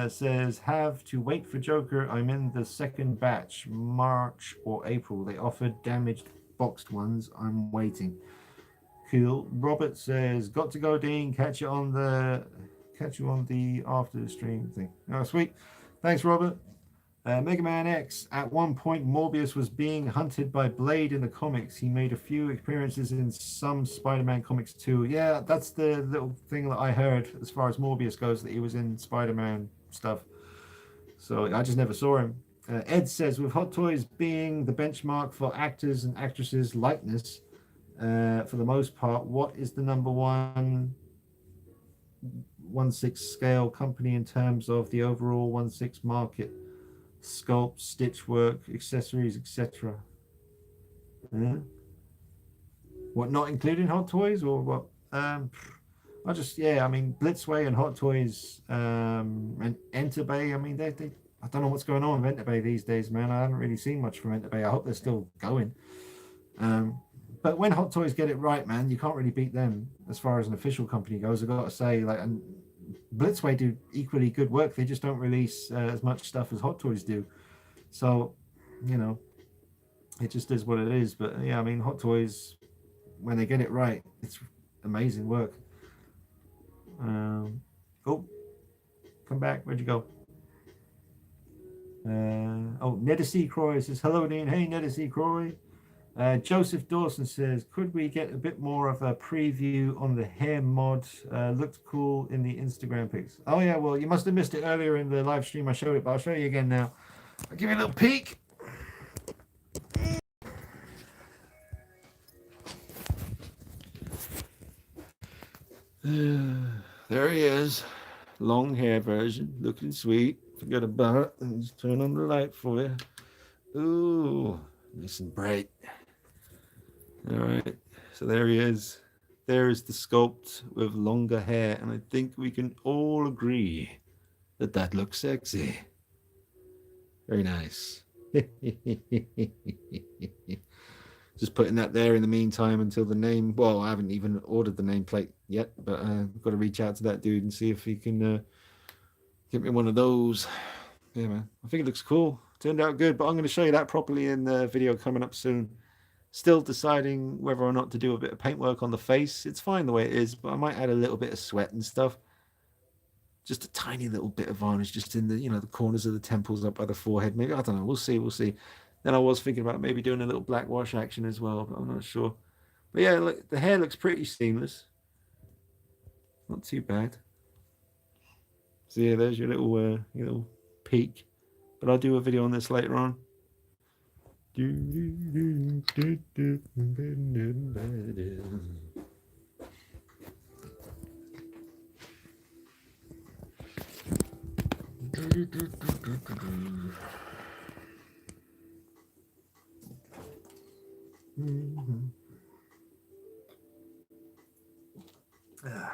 says, "Have to wait for Joker. I'm in the second batch, March or April. They offered damaged boxed ones. I'm waiting." Cool. Robert says, "Got to go, Dean. Catch you on the after the stream thing." Oh, sweet. Thanks, Robert. Mega Man X. At one point, Morbius was being hunted by Blade in the comics. He made a few appearances in some Spider-Man comics too. Yeah, that's the little thing that I heard as far as Morbius goes, that he was in Spider-Man stuff. So I just never saw him. Ed says, "With Hot Toys being the benchmark for actors and actresses' likeness, for the most part, what is the number 1/6 scale company in terms of the overall 1/6 market? Sculpt, stitch work, accessories, etc." What, not including Hot Toys or what? I mean, Blitzway and Hot Toys and Enterbay. I mean, they I don't know what's going on with Enterbay these days, man. I haven't really seen much from Enterbay. I hope they're still going. But when Hot Toys get it right, man, you can't really beat them as far as an official company goes. I've got to say, like, and Blitzway do equally good work. They just don't release as much stuff as Hot Toys do. So, it just is what it is. But yeah, I mean, Hot Toys, when they get it right, it's amazing work. Oh, come back. Where'd you go? Nedda C. Croy says, "Hello, Dean." Hey, Nedda C. Croy. Joseph Dawson says, could we get a bit more of a preview on the hair mod? Looked cool in the Instagram pics. Oh yeah, well, you must have missed it earlier in the live stream. I showed it, but I'll show you again now. I'll give you a little peek. There he is. Long hair version, looking sweet. Forget about it. And just turn on the light for you. Ooh, nice and bright. All right, so there he is. There is the sculpt with longer hair, and I think we can all agree that that looks sexy. Very nice. Just putting that there in the meantime until the name. Well, I haven't even ordered the nameplate yet, but I've got to reach out to that dude and see if he can get me one of those. Yeah, man. I think it looks cool. Turned out good, but I'm going to show you that properly in the video coming up soon. Still deciding whether or not to do a bit of paintwork on the face. It's fine the way it is, but I might add a little bit of sweat and stuff. Just a tiny little bit of varnish just in the, the corners of the temples up by the forehead. Maybe, I don't know. We'll see. Then I was thinking about maybe doing a little black wash action as well, but I'm not sure. But yeah, look, the hair looks pretty seamless. Not too bad. So yeah, there's your little peek. But I'll do a video on this later on. Yeah.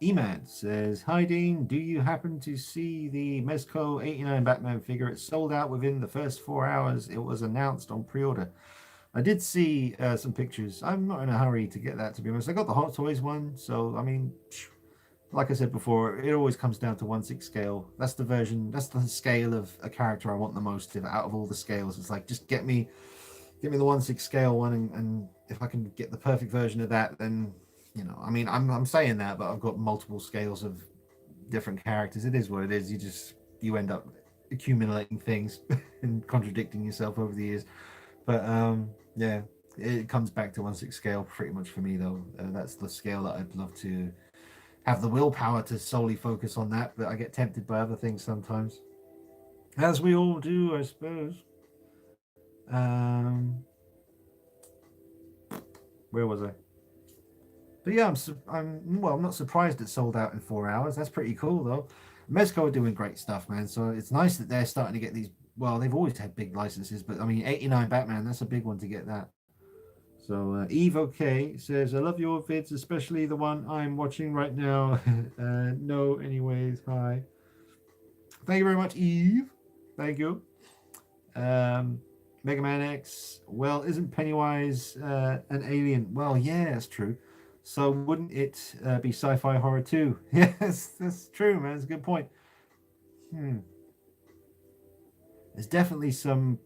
Emad says, hi Dean, do you happen to see the Mezco 89 Batman figure? It sold out within the first 4 hours. It was announced on pre-order. I did see some pictures. I'm not in a hurry to get that, to be honest. I got the Hot Toys one, so I mean, like I said before, it always comes down to 1/6 scale. That's the version, that's the scale of a character I want the most out of all the scales. It's like, just get me the 1/6 scale one, and if I can get the perfect version of that, then I mean, I'm saying that, but I've got multiple scales of different characters. It is what it is. You end up accumulating things and contradicting yourself over the years. But yeah, it comes back to 1/6 scale pretty much for me, though. That's the scale that I'd love to have the willpower to solely focus on that, but I get tempted by other things sometimes, as we all do, I suppose. Where was I? But yeah, I'm not surprised it sold out in 4 hours. That's pretty cool, though. Mezco are doing great stuff, man. So it's nice that they're starting to get these. Well, they've always had big licenses, but I mean, 89 Batman, that's a big one to get that. So Eve OK says, I love your vids, especially the one I'm watching right now. No, anyways, hi. Thank you very much, Eve. Thank you. Mega Man X. Well, isn't Pennywise an alien? Well, yeah, that's true. So wouldn't it be sci-fi horror too? Yes, that's true, man. It's a good point. There's definitely some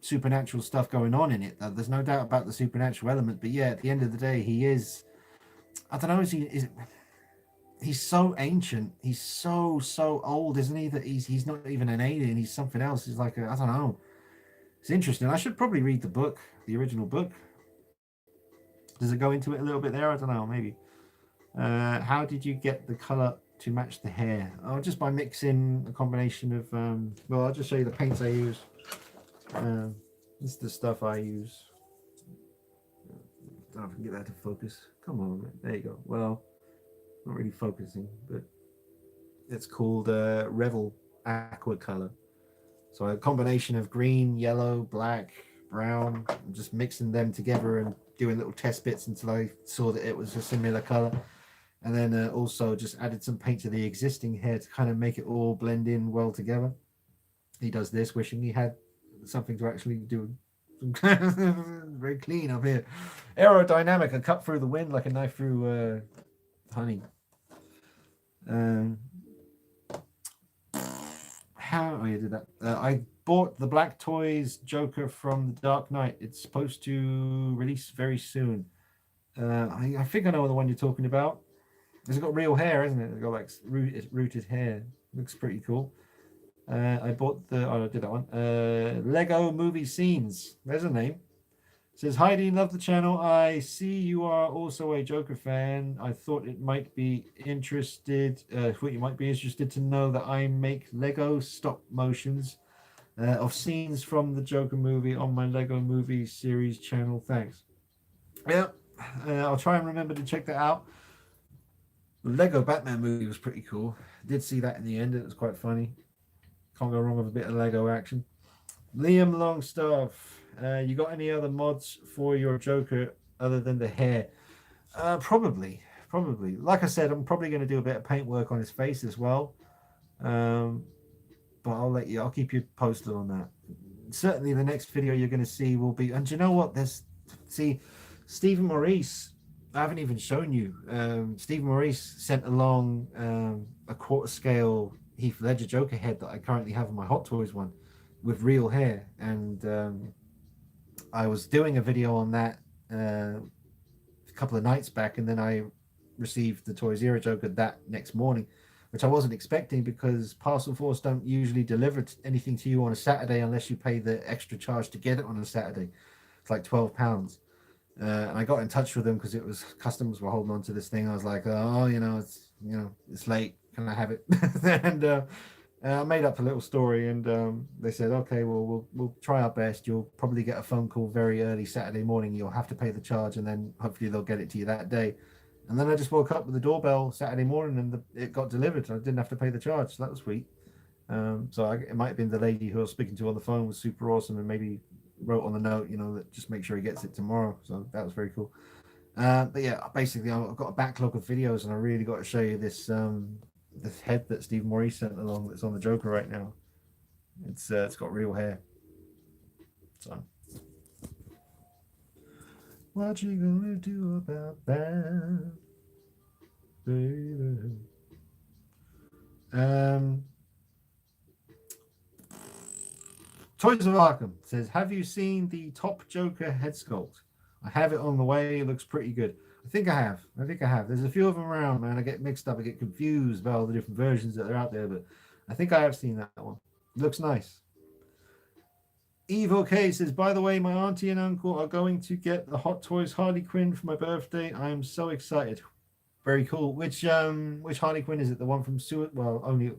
supernatural stuff going on in it. There's no doubt about the supernatural element. But yeah, at the end of the day, he is. I don't know. He's so ancient. He's so old, isn't he? That he's not even an alien. He's something else. He's like I don't know. It's interesting. I should probably read the book, the original book. Does it go into it a little bit there? I don't know, maybe. How did you get the color to match the hair? Oh, just by mixing a combination of, well, I'll just show you the paints I use. This is the stuff I use. I don't know if I can get that to focus. Come on, man. There you go. Well, not really focusing, but it's called Revel Aqua Color. So a combination of green, yellow, black, brown. I'm just mixing them together and doing little test bits until I saw that it was a similar color, and then also just added some paint to the existing hair to kind of make it all blend in well together. He does this, wishing he had something to actually do. Very clean up here. Aerodynamic, a cut through the wind like a knife through honey. How? Oh, you did that. I bought the Black Toys Joker from the Dark Knight. It's supposed to release very soon. I think I know the one you're talking about. It's got real hair, isn't it? It's got like rooted hair. Looks pretty cool. I bought the. Oh, I did that one. Lego movie scenes. There's a name. It says Heidi, love the channel. I see you are also a Joker fan. I thought it might be interested. Thought you might be interested to know that I make Lego stop motions of scenes from the Joker movie on my Lego movie series channel. Thanks. Yeah, I'll try and remember to check that out. The Lego Batman movie was pretty cool. I did see that in the end. It was quite funny. Can't go wrong with a bit of Lego action. Liam Longstaff, you got any other mods for your Joker other than the hair? Probably. Like I said, I'm probably going to do a bit of paint work on his face as well. But I'll keep you posted on that. Certainly the next video you're going to see will be, and do you know what? Stephen Maurice, I haven't even shown you. Stephen Maurice sent along a quarter scale Heath Ledger Joker head that I currently have on my Hot Toys one with real hair. And I was doing a video on that a couple of nights back, and then I received the Toy Zero Joker that next morning, which I wasn't expecting because Parcel Force don't usually deliver anything to you on a Saturday unless you pay the extra charge to get it on a Saturday. It's like £12. And I got in touch with them because it was customers were holding on to this thing. I was like, oh, it's late. Can I have it? And I made up a little story, and they said, okay, well, we'll try our best. You'll probably get a phone call very early Saturday morning. You'll have to pay the charge, and then hopefully they'll get it to you that day. And then I just woke up with the doorbell Saturday morning, and it got delivered. I didn't have to pay the charge. So that was sweet. It might have been the lady who I was speaking to on the phone was super awesome, and maybe wrote on the note, that just make sure he gets it tomorrow. So that was very cool. But yeah, basically I've got a backlog of videos, and I really got to show you this head that Steve Maurice sent along that's on the Joker right now. It's got real hair. So what you gonna do about that, baby? Toys of Arkham says, have you seen the top Joker head sculpt? I have it on the way. It looks pretty good. I think I have. There's a few of them around, man. I get mixed up. I get confused about all the different versions that are out there, but I think I have seen that one. It looks nice. Evo K says, by the way, my auntie and uncle are going to get the Hot Toys Harley Quinn for my birthday. I am so excited. Very cool. Which Harley Quinn is it? The one from only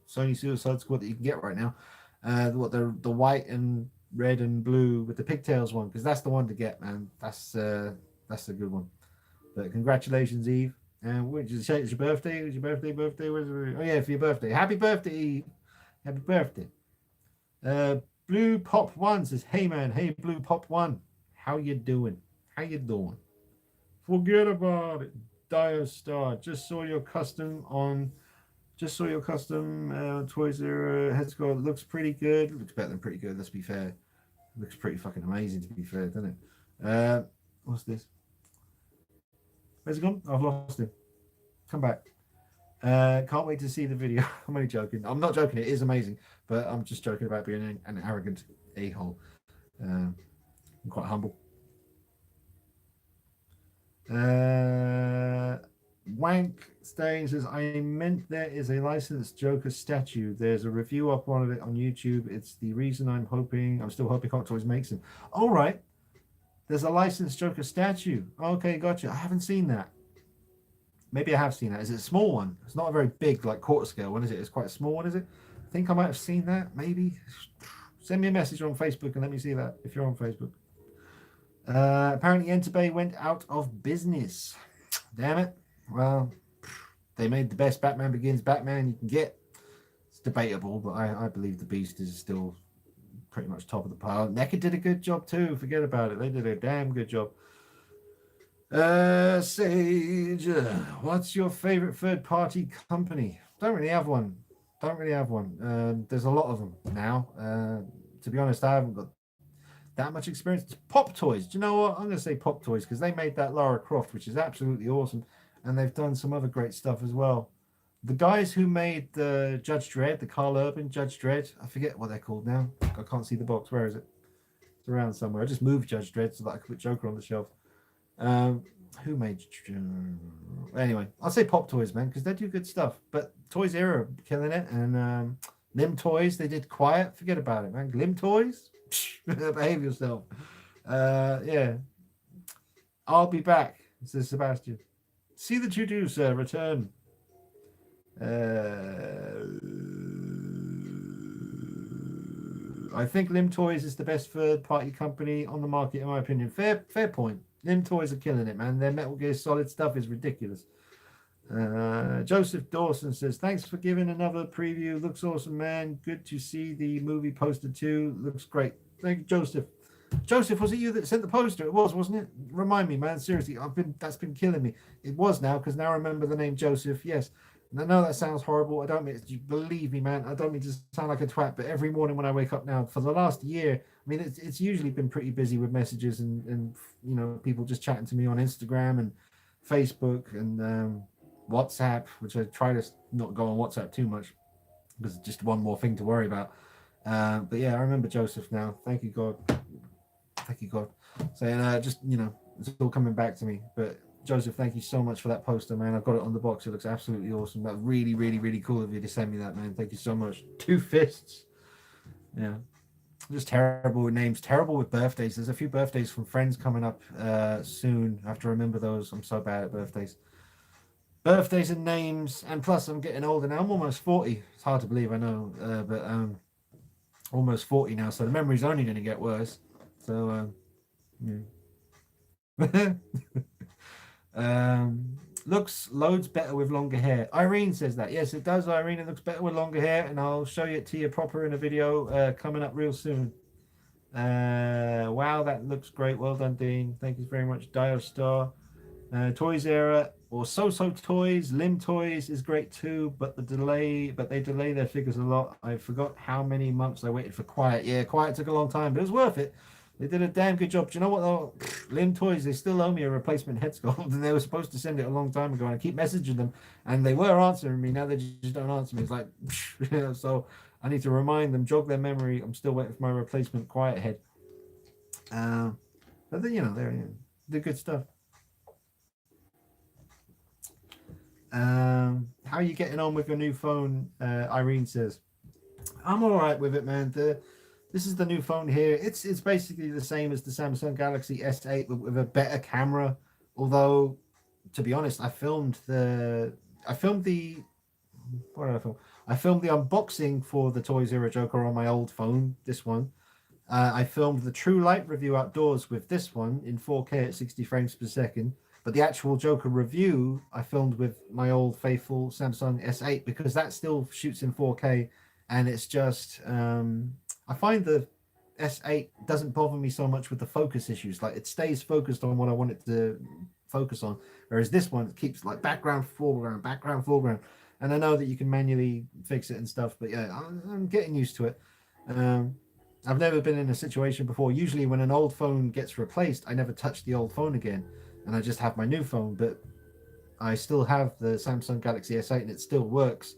Sony Suicide Squad that you can get right now. The white and red and blue with the pigtails one, because that's the one to get, man. That's a good one. But congratulations, Eve. And which is it's your birthday? It's your birthday? Oh yeah, for your birthday. Happy birthday, Eve. Happy birthday. Blue Pop One says, hey man, hey Blue Pop One. How you doing? Forget about it. Dio Star. Just saw your custom Toys head sculpt. Looks pretty good. Looks better than pretty good, let's be fair. Looks pretty fucking amazing, to be fair, doesn't it? What's this? Where's it gone? I've lost him. Come back. Can't wait to see the video. I'm only joking. I'm not joking. It is amazing, but I'm just joking about being an arrogant a-hole. I'm quite humble. Wank Stain says, I meant there is a licensed Joker statue. There's a review up on it on YouTube. It's the reason I'm still hoping Hot Toys makes them. All right. There's a licensed Joker statue. Okay, gotcha. I haven't seen that. Maybe I have seen that. Is it a small one? It's not a very big, like quarter scale one, is it? It's quite a small one, is it? I think I might have seen that, maybe. Send me a message on Facebook and let me see that if you're on Facebook. Apparently Enterbay went out of business. Damn it. Well, they made the best Batman Begins Batman you can get. It's debatable, but I believe the Beast is still pretty much top of the pile. NECA did a good job too. Forget about it. They did a damn good job. Sage, what's your favorite third-party company? Don't really have one. There's a lot of them now. To be honest, I haven't got that much experience. Pop Toys. Do you know what? I'm going to say Pop Toys because they made that Lara Croft, which is absolutely awesome. And they've done some other great stuff as well. The guys who made the Judge Dredd, the Carl Urban Judge Dredd, I forget what they're called now. I can't see the box. Where is it? It's around somewhere. I just moved Judge Dredd so that I could put Joker on the shelf. Um, who made? Anyway, I'll say Pop Toys, man, because they do good stuff. But Toys Era killing it, and Lim Toys, they did Quiet. Forget about it, man. Lim Toys, behave yourself. Yeah, I'll be back, says Sebastian. See that you do, sir. Return. I think Lim Toys is the best third-party company on the market, in my opinion. Fair point. Lim Toys are killing it, man. Their Metal Gear Solid stuff is ridiculous. Joseph Dawson says, thanks for giving another preview. Looks awesome, man. Good to see the movie poster too. Looks great. Thank you, Joseph. Joseph, was it you that sent the poster? It was, wasn't it? Remind me, man. Seriously, that's been killing me. It was now, because now I remember the name Joseph. Yes. And I know that sounds horrible. I don't mean you believe me, man. I don't mean to sound like a twat, but every morning when I wake up now, for the last year, I mean, it's usually been pretty busy with messages and you know, people just chatting to me on Instagram and Facebook and WhatsApp, which I try to not go on WhatsApp too much because it's just one more thing to worry about. But yeah, I remember Joseph now. Thank you, God. Thank you, God. Saying, just, you know, it's all coming back to me. But Joseph, thank you so much for that poster, man. I've got it on the box. It looks absolutely awesome. That's really, really, really cool of you to send me that, man. Thank you so much. 2 fists. Yeah. Just terrible with names. Terrible with birthdays. There's a few birthdays from friends coming up soon. I have to remember those. I'm so bad at birthdays. Birthdays and names. And plus, I'm getting older now. I'm almost 40. It's hard to believe, I know. But almost 40 now. So the memory's only going to get worse. So, yeah. Looks loads better with longer hair. Irene says that. Yes, it does, Irene. It looks better with longer hair, and I'll show it to you proper in a video coming up real soon. Wow, that looks great. Well done, Dean. Thank you very much, Diostar. Toys Era or So Toys, Lim Toys is great too, but they delay their figures a lot. I forgot how many months I waited for Quiet. Yeah, Quiet took a long time, but it was worth it. They did a damn good job. Do you know what though? Lim Toys, they still owe me a replacement head sculpt, and they were supposed to send it a long time ago. And I keep messaging them, and they were answering me. Now they just don't answer me. It's like, so I need to remind them, jog their memory. I'm still waiting for my replacement Quiet head. But then, you know, they're good stuff. How are you getting on with your new phone? Irene says, I'm all right with it, man. This is the new phone here. It's basically the same as the Samsung Galaxy S8 with a better camera. Although, to be honest, I filmed the unboxing for the Toy Zero Joker on my old phone. This one. I filmed the True Light review outdoors with this one in 4K at 60 frames per second. But the actual Joker review I filmed with my old faithful Samsung S8 because that still shoots in 4K, and it's just I find the S8 doesn't bother me so much with the focus issues. Like it stays focused on what I want it to focus on, whereas this one keeps like background, foreground, and I know that you can manually fix it and stuff. But yeah, I'm getting used to it. I've never been in a situation before. Usually when an old phone gets replaced, I never touch the old phone again, and I just have my new phone. But I still have the Samsung Galaxy S8 and it still works.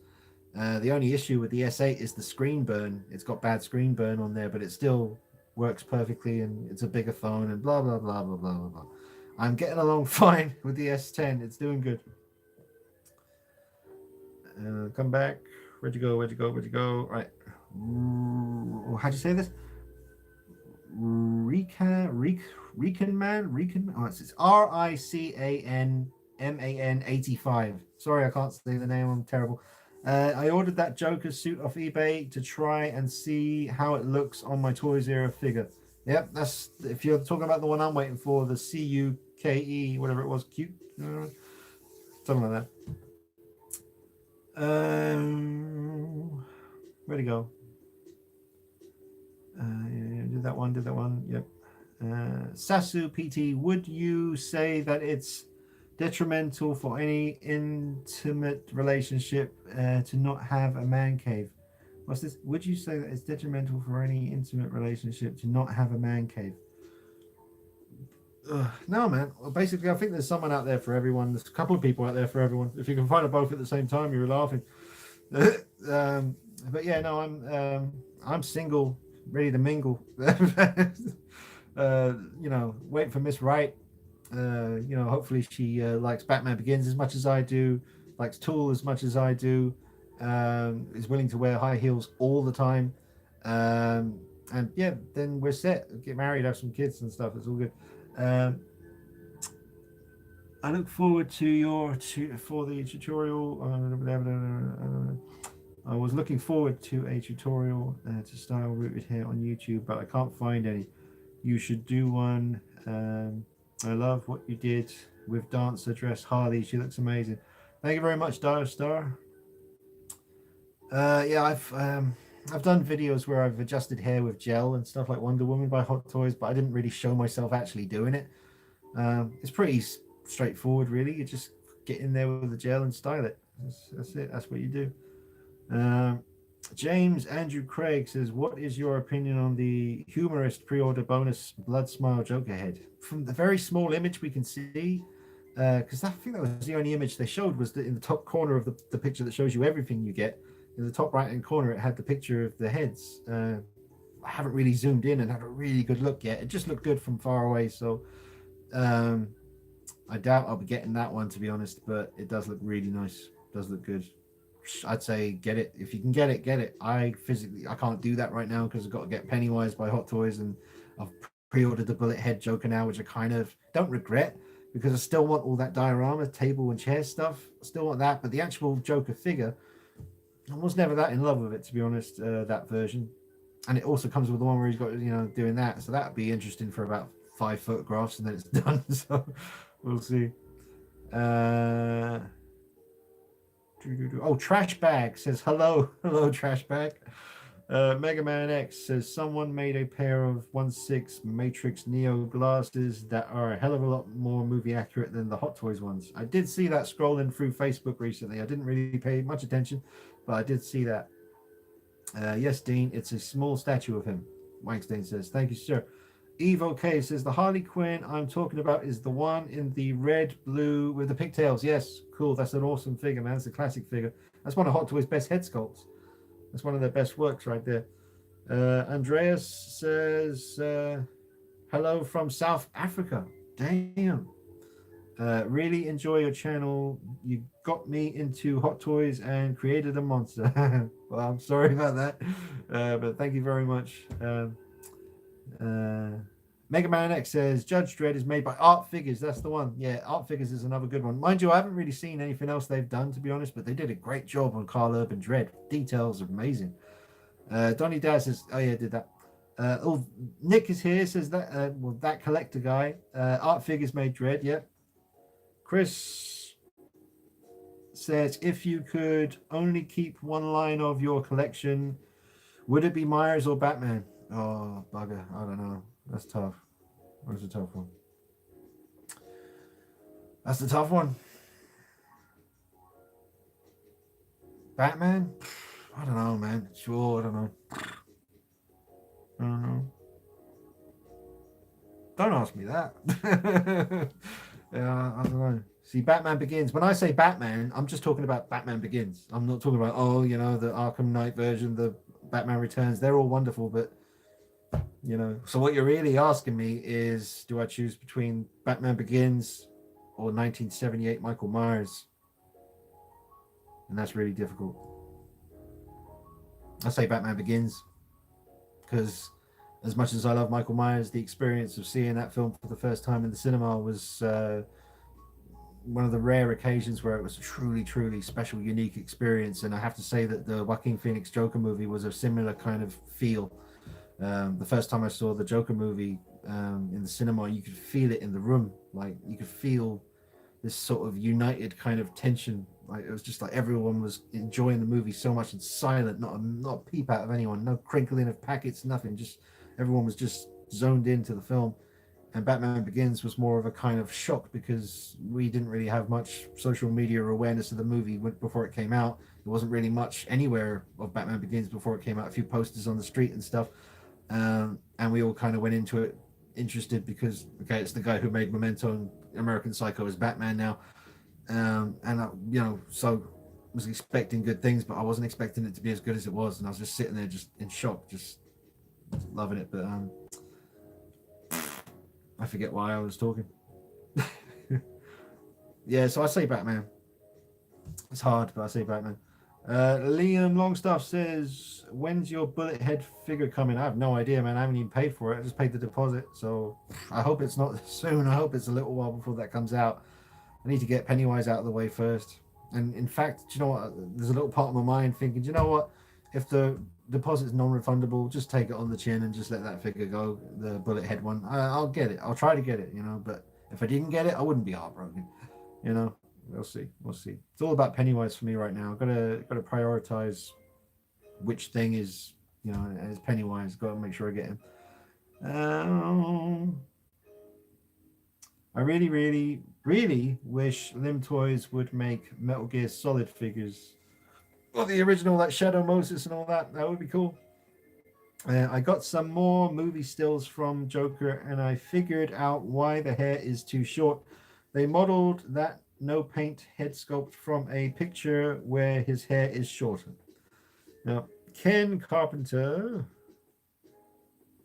The only issue with the S8 is the screen burn. It's got bad screen burn on there, but it still works perfectly, and it's a bigger phone and blah, blah, blah, blah, blah, blah, blah. I'm getting along fine with the S10. It's doing good. Come back. Where'd you go? Right. How'd you say this? Rican Man? Oh, it's RICANMAN 85. Sorry, I can't say the name. I'm terrible. I ordered that Joker suit off eBay to try and see how it looks on my Toy Zero figure. Yep, that's if you're talking about the one I'm waiting for, the CUKE, whatever it was, cute, something like that. Where'd it go? Did that one? Yep. Sasu PT, would you say that it's detrimental for any intimate relationship to not have a man cave? What's this? Would you say that it's detrimental for any intimate relationship to not have a man cave? No, man. Well, basically, I think there's someone out there for everyone. There's a couple of people out there for everyone. If you can find them both at the same time, you're laughing. But yeah, no, I'm single, ready to mingle. Wait for Miss Right. Hopefully she likes Batman Begins as much as I do, likes Tool as much as I do, is willing to wear high heels all the time. And yeah, then we're set. Get married, have some kids and stuff. It's all good. Um, I look forward to for the tutorial. I was looking forward to a tutorial to style rooted hair on YouTube, but I can't find any. You should do one. I love what you did with Dancer dress Harley. She looks amazing. Thank you very much, Dire Star. Yeah, I've done videos where I've adjusted hair with gel and stuff like Wonder Woman by Hot Toys, but I didn't really show myself actually doing it. It's pretty straightforward, really. You just get in there with the gel and style it. That's it. That's what you do. Um, James Andrew Craig says, "What is your opinion on the humorist pre-order bonus Blood Smile Joker head?" From the very small image we can see, because I think that was the only image they showed, was in the top corner of the picture that shows you everything you get. In the top right hand corner, it had the picture of the heads. I haven't really zoomed in and had a really good look yet. It just looked good from far away, so um, I doubt I'll be getting that one, to be honest. But it does look really nice. It does look good. I'd say get it if you can get it. Get it. I can't do that right now because I've got to get Pennywise by Hot Toys, and I've pre-ordered the Bullet Head Joker now, which I kind of don't regret because I still want all that diorama table and chair stuff. I still want that, but the actual Joker figure, I was never that in love with it, to be honest. That version, and it also comes with the one where he's got doing that, so that'd be interesting for about 5 photographs and then it's done. So we'll see. Uh, Oh, Trash Bag says hello, hello, Trash Bag. Mega Man X says someone made a pair of 1/6 Matrix Neo glasses that are a hell of a lot more movie accurate than the Hot Toys ones. I did see that scrolling through Facebook recently. I didn't really pay much attention, but I did see that. Yes, Dean, it's a small statue of him. Wankstein says, thank you, sir. Evo K says the Harley Quinn I'm talking about is the one in the red, blue with the pigtails. Yes, cool. That's an awesome figure, man. It's a classic figure. That's one of Hot Toys' best head sculpts. That's one of their best works right there. Andreas says hello from South Africa. Damn. Really enjoy your channel. You got me into Hot Toys and created a monster. Well, I'm sorry about that, but thank you very much. Mega Man X says Judge Dredd is made by Art Figures. That's the one. Yeah, Art Figures is another good one. Mind you, I haven't really seen anything else they've done, to be honest, but they did a great job on Carl Urban Dredd. Details are amazing. Donny Dad says, oh yeah, did that. Nick is here, says that, that collector guy. Art Figures made Dredd, yep. Chris says, if you could only keep one line of your collection, would it be Myers or Batman? Oh, bugger. I don't know. That's tough. That's a tough one. That's the tough one. Batman? I don't know, man. Sure, I don't know. I don't know. Don't ask me that. Yeah, I don't know. See, Batman Begins. When I say Batman, I'm just talking about Batman Begins. I'm not talking about, the Arkham Knight version, the Batman Returns. They're all wonderful, but so what you're really asking me is, do I choose between Batman Begins or 1978 Michael Myers? And that's really difficult. I say Batman Begins because as much as I love Michael Myers, the experience of seeing that film for the first time in the cinema was one of the rare occasions where it was a truly, truly special, unique experience. And I have to say that the Joaquin Phoenix Joker movie was a similar kind of feel. The first time I saw the Joker movie in the cinema, you could feel it in the room. Like you could feel this sort of united kind of tension. Like it was just like everyone was enjoying the movie so much and silent, not a peep out of anyone, no crinkling of packets, nothing. Just everyone was just zoned into the film. And Batman Begins was more of a kind of shock because we didn't really have much social media awareness of the movie before it came out. There wasn't really much anywhere of Batman Begins before it came out. A few posters on the street and stuff. And we all kind of went into it interested because okay, it's the guy who made Memento and American Psycho as Batman now, and so was expecting good things, but I wasn't expecting it to be as good as it was, and I was just sitting there just in shock, just loving it. But I forget why I was talking. Yeah, so I say Batman. It's hard, but I say Batman. Liam Longstaff says, "When's your bullet head figure coming?" I have no idea, man. I haven't even paid for it. I just paid the deposit, so I hope it's not soon. I hope it's a little while before that comes out. I need to get Pennywise out of the way first. And in fact, do you know what? There's a little part of my mind thinking, do you know what? If the deposit's non-refundable, just take it on the chin and just let that figure go. The bullet head one, I'll get it. I'll try to get it, But if I didn't get it, I wouldn't be heartbroken, you know. We'll see. We'll see. It's all about Pennywise for me right now. I've got to prioritize which thing is, and it's Pennywise. Got to make sure I get him. I really, really, really wish Lim Toys would make Metal Gear Solid figures. Well, the original, like Shadow Moses and all that. That would be cool. I got some more movie stills from Joker, and I figured out why the hair is too short. They modeled that no paint head sculpt from a picture where his hair is shorter. Now, Ken Carpenter,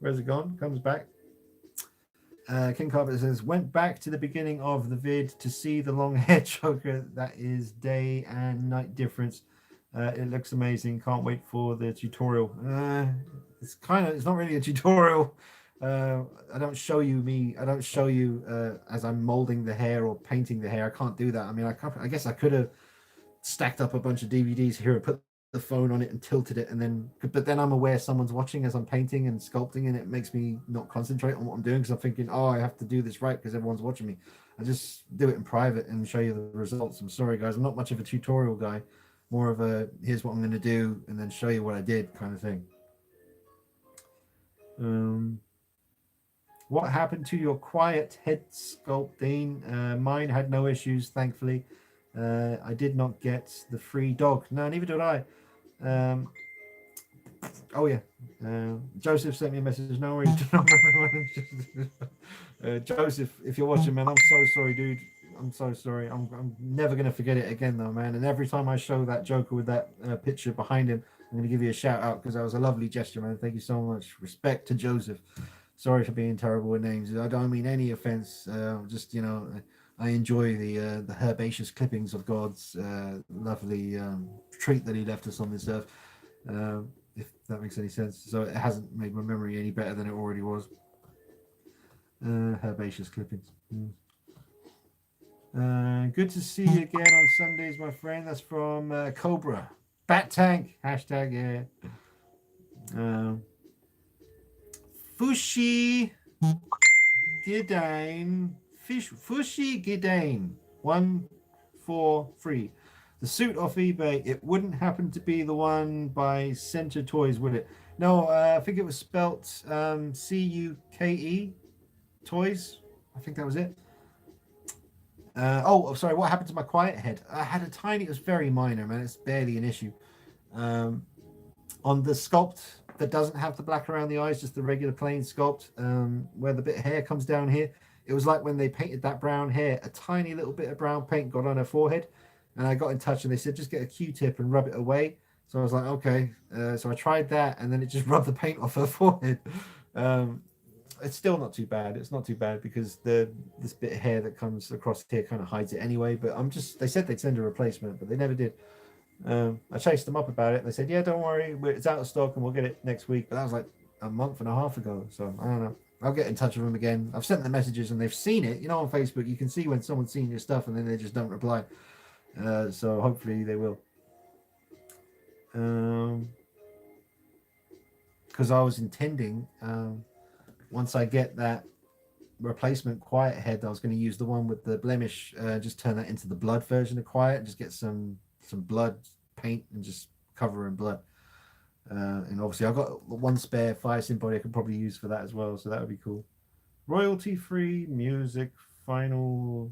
where's it gone? Comes back. Ken Carpenter says, went back to the beginning of the vid to see the long hair Joker. That is day and night difference. It looks amazing. Can't wait for the tutorial. It's not really a tutorial. I don't show you as I'm molding the hair or painting the hair. I can't do that. I mean, I guess I could have stacked up a bunch of DVDs here and put the phone on it and tilted it, but then I'm aware someone's watching as I'm painting and sculpting, and it makes me not concentrate on what I'm doing because I'm thinking, oh, I have to do this right because everyone's watching me. I just do it in private and show you the results. I'm sorry, guys. I'm not much of a tutorial guy. More of a here's what I'm going to do and then show you what I did kind of thing. What happened to your quiet head sculpt, Dean? Mine had no issues, thankfully. I did not get the free dog. No, neither did I. Oh yeah, Joseph sent me a message. No worries. Joseph, if you're watching, man, I'm so sorry, dude. I'm so sorry. I'm never gonna forget it again, though, man. And every time I show that Joker with that picture behind him, I'm gonna give you a shout out because that was a lovely gesture, man. Thank you so much. Respect to Joseph. Sorry for being terrible with names. I don't mean any offense. Just I enjoy the herbaceous clippings of God's lovely treat that He left us on this earth. If that makes any sense. So it hasn't made my memory any better than it already was. Herbaceous clippings. Good to see you again on Sundays, my friend. That's from Cobra. Bat Tank. Hashtag, yeah. Fushi Gidane. Fushi Gidane. 143. The suit off eBay. It wouldn't happen to be the one by Center Toys, would it? No, I think it was spelt Cuke Toys. I think that was it. Sorry. What happened to my quiet head? I had a tiny. It was very minor, man. It's barely an issue. On the sculpt that doesn't have the black around the eyes, just the regular plain sculpt, where the bit of hair comes down here. It was like when they painted that brown hair, a tiny little bit of brown paint got on her forehead. And I got in touch and they said, just get a Q-tip and rub it away. So I was like, okay. So I tried that and then it just rubbed the paint off her forehead. It's still not too bad. It's not too bad because this bit of hair that comes across here kind of hides it anyway. But they said they'd send a replacement, but they never did. I chased them up about it. They said, yeah, don't worry. It's out of stock and we'll get it next week. But that was like a month and a half ago. So I don't know. I'll get in touch with them again. I've sent them messages and they've seen it. On Facebook, you can see when someone's seen your stuff and then they just don't reply. So hopefully they will. Because I was intending, once I get that replacement quiet head, I was going to use the one with the blemish, just turn that into the blood version of quiet, just get some blood paint and just cover in blood. And obviously I've got one spare fire sim body I could probably use for that as well, so that would be cool. Royalty free music, final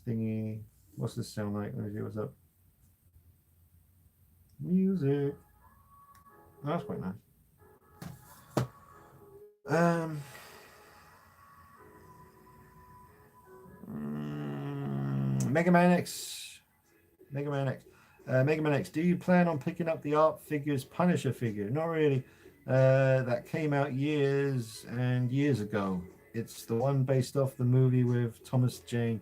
thingy. What's this sound like? Let me see what's up. Music. Oh, that's quite nice. Mega Man X. Mega Man X. Mega Man X. Do you plan on picking up the Art Figures Punisher figure? Not really. That came out years and years ago. It's the one based off the movie with Thomas Jane.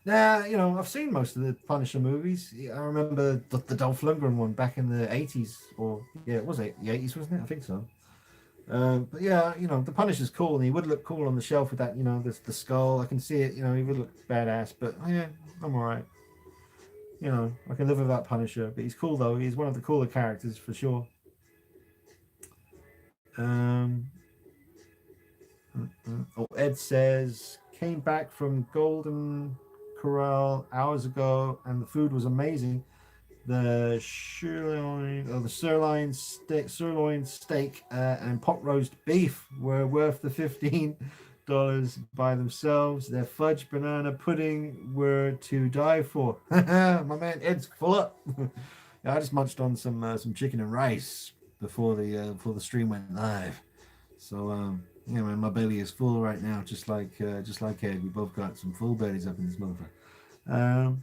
Now, I've seen most of the Punisher movies. I remember the Dolph Lundgren one back in the 80s, or yeah, it was the 80s, wasn't it? I think so. But yeah, the Punisher's cool, and he would look cool on the shelf with that, the skull. I can see it, he would look badass. But yeah, I'm alright. I can live with that Punisher. But he's cool though. He's one of the cooler characters for sure. Um, oh, Ed says came back from Golden Corral hours ago, and the food was amazing. The sirloin steak and pot roast beef were worth the $15 by themselves. Their fudge banana pudding were to die for. My man Ed's full up. Yeah, I just munched on some chicken and rice before the stream went live. So yeah, man, my belly is full right now, just like Ed. We both got some full bellies up in this motherfucker.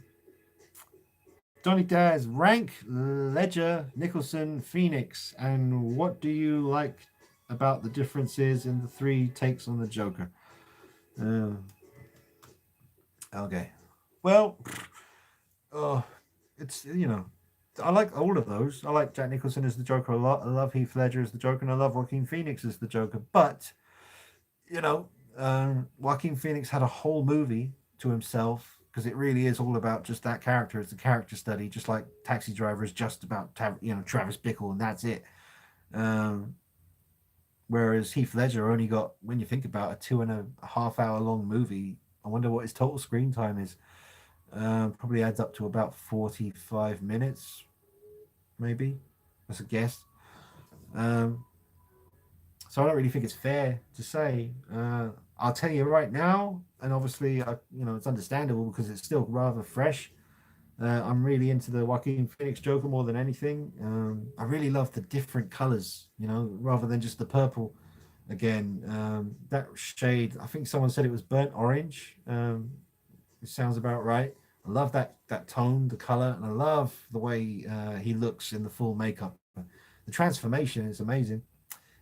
Donny Daz, rank Ledger, Nicholson, Phoenix, and what do you like about the differences in the three takes on the Joker? Okay, well, it's I like all of those. I like Jack Nicholson as the Joker a lot. I love Heath Ledger as the Joker, and I love Joaquin Phoenix as the Joker. But Joaquin Phoenix had a whole movie to himself because it really is all about just that character. It's a character study, just like Taxi Driver is just about Travis Bickle, and that's it. Um, Whereas Heath Ledger only got, when you think about a 2.5 hour long movie, I wonder what his total screen time is. Probably adds up to about 45 minutes, maybe. That's a guess. Um, so I don't really think it's fair to say. I'll tell you right now, and obviously, it's understandable because it's still rather fresh. I'm really into the Joaquin Phoenix Joker more than anything. I really love the different colors, rather than just the purple. Again, that shade, I think someone said it was burnt orange. It sounds about right. I love that tone, the color, and I love the way he looks in the full makeup. The transformation is amazing.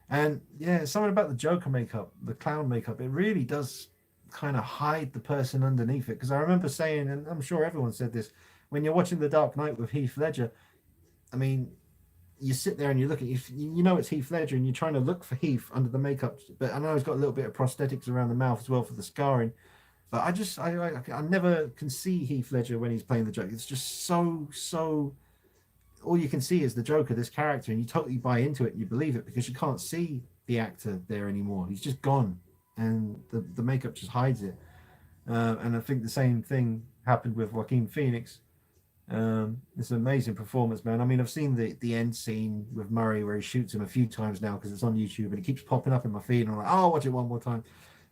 And yeah, something about the Joker makeup, the clown makeup, it really does kind of hide the person underneath it. Because I remember saying, and I'm sure everyone said this, when you're watching The Dark Knight with Heath Ledger, I mean, you sit there and you look at it's Heath Ledger, and you're trying to look for Heath under the makeup. But I know he's got a little bit of prosthetics around the mouth as well for the scarring. But I never can see Heath Ledger when he's playing the Joker. It's just so. All you can see is the Joker, this character, and you totally buy into it and you believe it because you can't see the actor there anymore. He's just gone, and the makeup just hides it. And I think the same thing happened with Joaquin Phoenix. It's an amazing performance, man. I mean, I've seen the end scene with Murray where he shoots him a few times now because it's on YouTube and it keeps popping up in my feed, and I'm like, oh, I'll watch it one more time.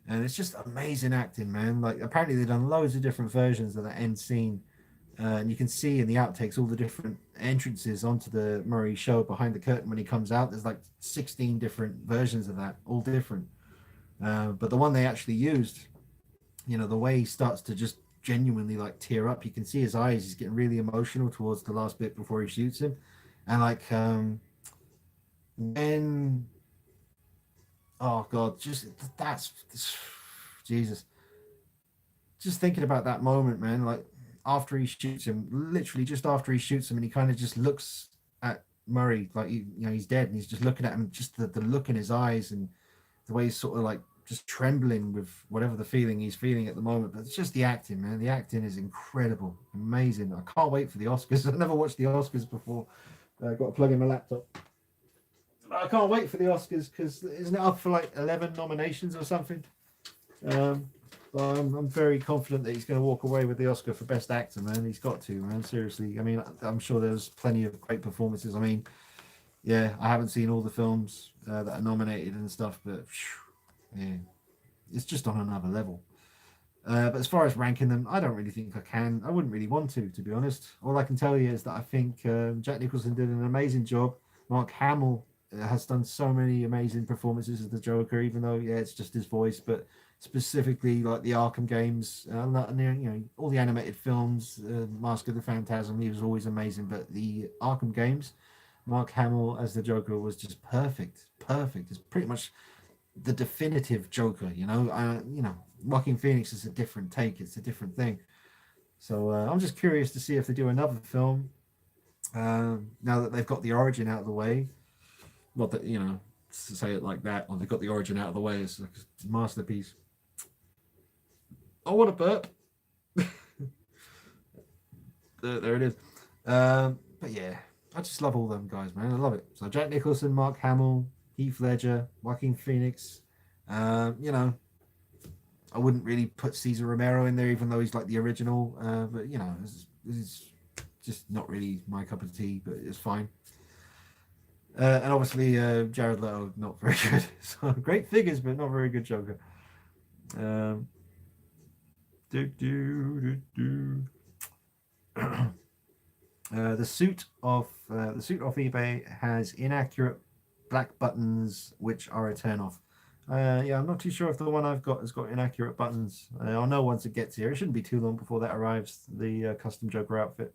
And it's just amazing acting, man. Like, apparently they've done loads of different versions of that end scene. And you can see in the outtakes all the different entrances onto the Murray show behind the curtain when he comes out. There's like 16 different versions of that, all different. But the one they actually used, the way he starts to just genuinely like tear up, you can see his eyes. He's getting really emotional towards the last bit before he shoots him. And like, when, oh God, that's, Jesus. Just thinking about that moment, man, like, after he shoots him, literally just after he shoots him, and he kind of just looks at Murray like he's dead, and he's just looking at him, just the look in his eyes and the way he's sort of like just trembling with whatever the feeling he's feeling at the moment. But it's just the acting, man. The acting is incredible, amazing. I can't wait for the Oscars. I've never watched the Oscars before. I've got to plug in my laptop. I can't wait for the Oscars because isn't it up for like 11 nominations or something? I'm very confident that he's going to walk away with the Oscar for Best Actor, man. He's got to, man. Seriously. I mean, I'm sure there's plenty of great performances. I mean, yeah, I haven't seen all the films that are nominated and stuff, but yeah, it's just on another level. But as far as ranking them, I don't really think I can. I wouldn't really want to be honest. All I can tell you is that I think Jack Nicholson did an amazing job. Mark Hamill has done so many amazing performances as the Joker, even though, yeah, it's just his voice, but specifically like the Arkham games, all the animated films, Mask of the Phantasm. He was always amazing, but the Arkham games, Mark Hamill as the Joker was just perfect, perfect. It's pretty much the definitive Joker. Joaquin Phoenix is a different take. It's a different thing. So I'm just curious to see if they do another film. Now that they've got the origin out of the way, not that to say it like that, or they've got the origin out of the way, it's like a masterpiece. Oh, what a burp! there it is. But yeah, I just love all them guys, man. I love it. So Jack Nicholson, Mark Hamill, Heath Ledger, Joaquin Phoenix. I wouldn't really put Cesar Romero in there, even though he's like the original. But it's just not really my cup of tea, but it's fine. And obviously, Jared Leto, not very good. So great figures, but not very good Joker. The suit off eBay has inaccurate black buttons, which are a turn off. Yeah, I'm not too sure if the one I've got has got inaccurate buttons. I'll know once it gets here. It shouldn't be too long before that arrives. The custom Joker outfit.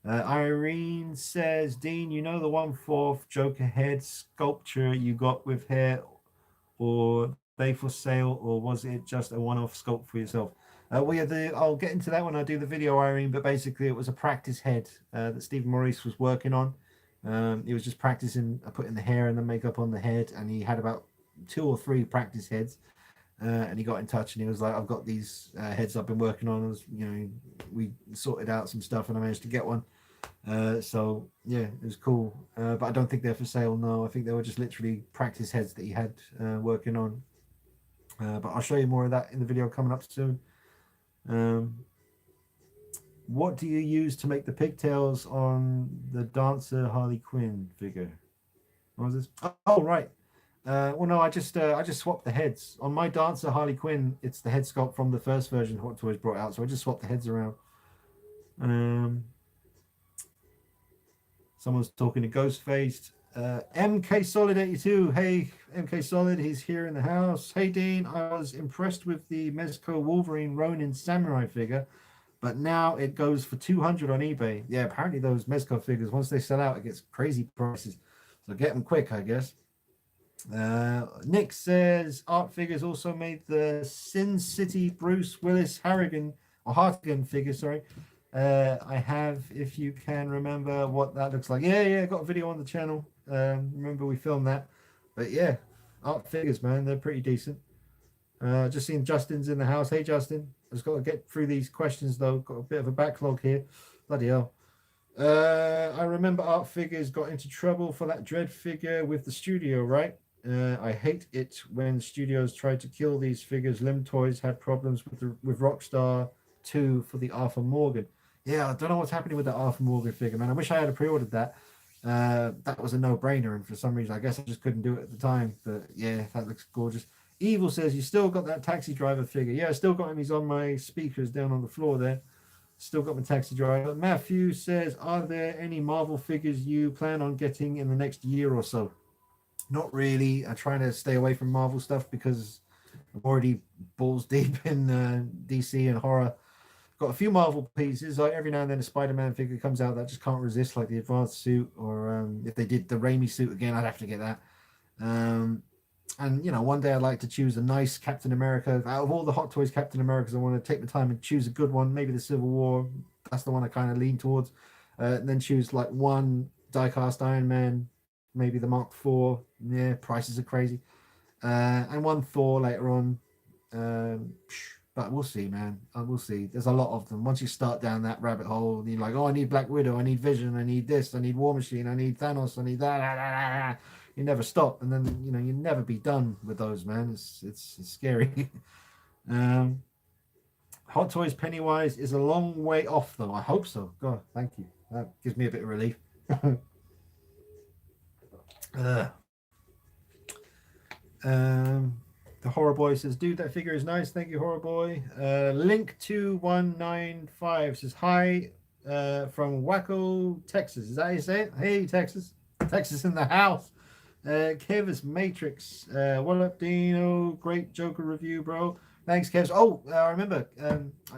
Irene says, Dean, you know the 1/4 Joker head sculpture you got with hair, or they for sale, or was it just a one-off sculpt for yourself? I'll get into that when I do the video, Irene. But basically, it was a practice head that Stephen Maurice was working on. He was just practicing putting the hair and the makeup on the head, and he had about 2 or 3 practice heads. And he got in touch and he was like, I've got these heads I've been working on. We sorted out some stuff and I managed to get one. So yeah, it was cool. But I don't think they're for sale. No, I think they were just literally practice heads that he had working on. But I'll show you more of that in the video coming up soon. What do you use to make the pigtails on the dancer Harley Quinn figure? What was this? Oh, right. Well, no, I just swapped the heads on my dancer Harley Quinn. It's the head sculpt from the first version Hot Toys brought out, so I just swapped the heads around. Someone's talking to Ghostface. MK Solid 82. Hey, MK Solid, he's here in the house. Hey, Dean, I was impressed with the Mezco Wolverine Ronin Samurai figure, but now it goes for 200 on eBay. Yeah, apparently those Mezco figures, once they sell out, it gets crazy prices. So get them quick, I guess. Nick says Art Figures also made the Sin City Bruce Willis Hartigan figure. Sorry, I have, if you can remember what that looks like. Yeah, got a video on the channel. Remember we filmed that, but yeah, Art Figures, man, they're pretty decent. Just seen Justin's in the house. Hey, Justin, I just got to get through these questions though. Got a bit of a backlog here. Bloody hell. I remember Art Figures got into trouble for that Dread figure with the studio, right? I hate it when studios tried to kill these figures. Lim Toys had problems with Rockstar 2 for the Arthur Morgan. Yeah, I don't know what's happening with the Arthur Morgan figure, man. I wish I had pre-ordered that. That was a no-brainer, and for some reason, I guess I just couldn't do it at the time. But yeah, that looks gorgeous. Evil says, you still got that taxi driver figure. Yeah, I still got him. He's on my speakers down on the floor there. Still got my taxi driver. Matthew says, are there any Marvel figures you plan on getting in the next year or so? Not really. I'm trying to stay away from Marvel stuff because I'm already balls deep in DC and horror. Got a few Marvel pieces. Like every now and then a Spider-Man figure comes out that I just can't resist, like the advanced suit, or if they did the Raimi suit again, I'd have to get that. And one day I'd like to choose a nice Captain America. Out of all the Hot Toys Captain Americas, I want to take the time and choose a good one. Maybe the Civil War. That's the one I kind of lean towards. And then choose like one die-cast Iron Man, maybe the Mark IV. Yeah, prices are crazy. And one Thor later on. But we'll see, man. We'll see. There's a lot of them. Once you start down that rabbit hole, you're like, oh, I need Black Widow, I need Vision, I need this, I need War Machine, I need Thanos, I need that. You never stop, and then you never be done with those, man. It's scary. Hot Toys Pennywise is a long way off, though. I hope so. God, thank you. That gives me a bit of relief. The Horror Boy says, dude, that figure is nice. Thank you, Horror Boy. Link2195 says, hi from Waco, Texas. Is that how you say it? Hey, Texas. Texas in the house. Kevis Matrix. What up, Dino? Great Joker review, bro. Thanks, Kev. Oh, I remember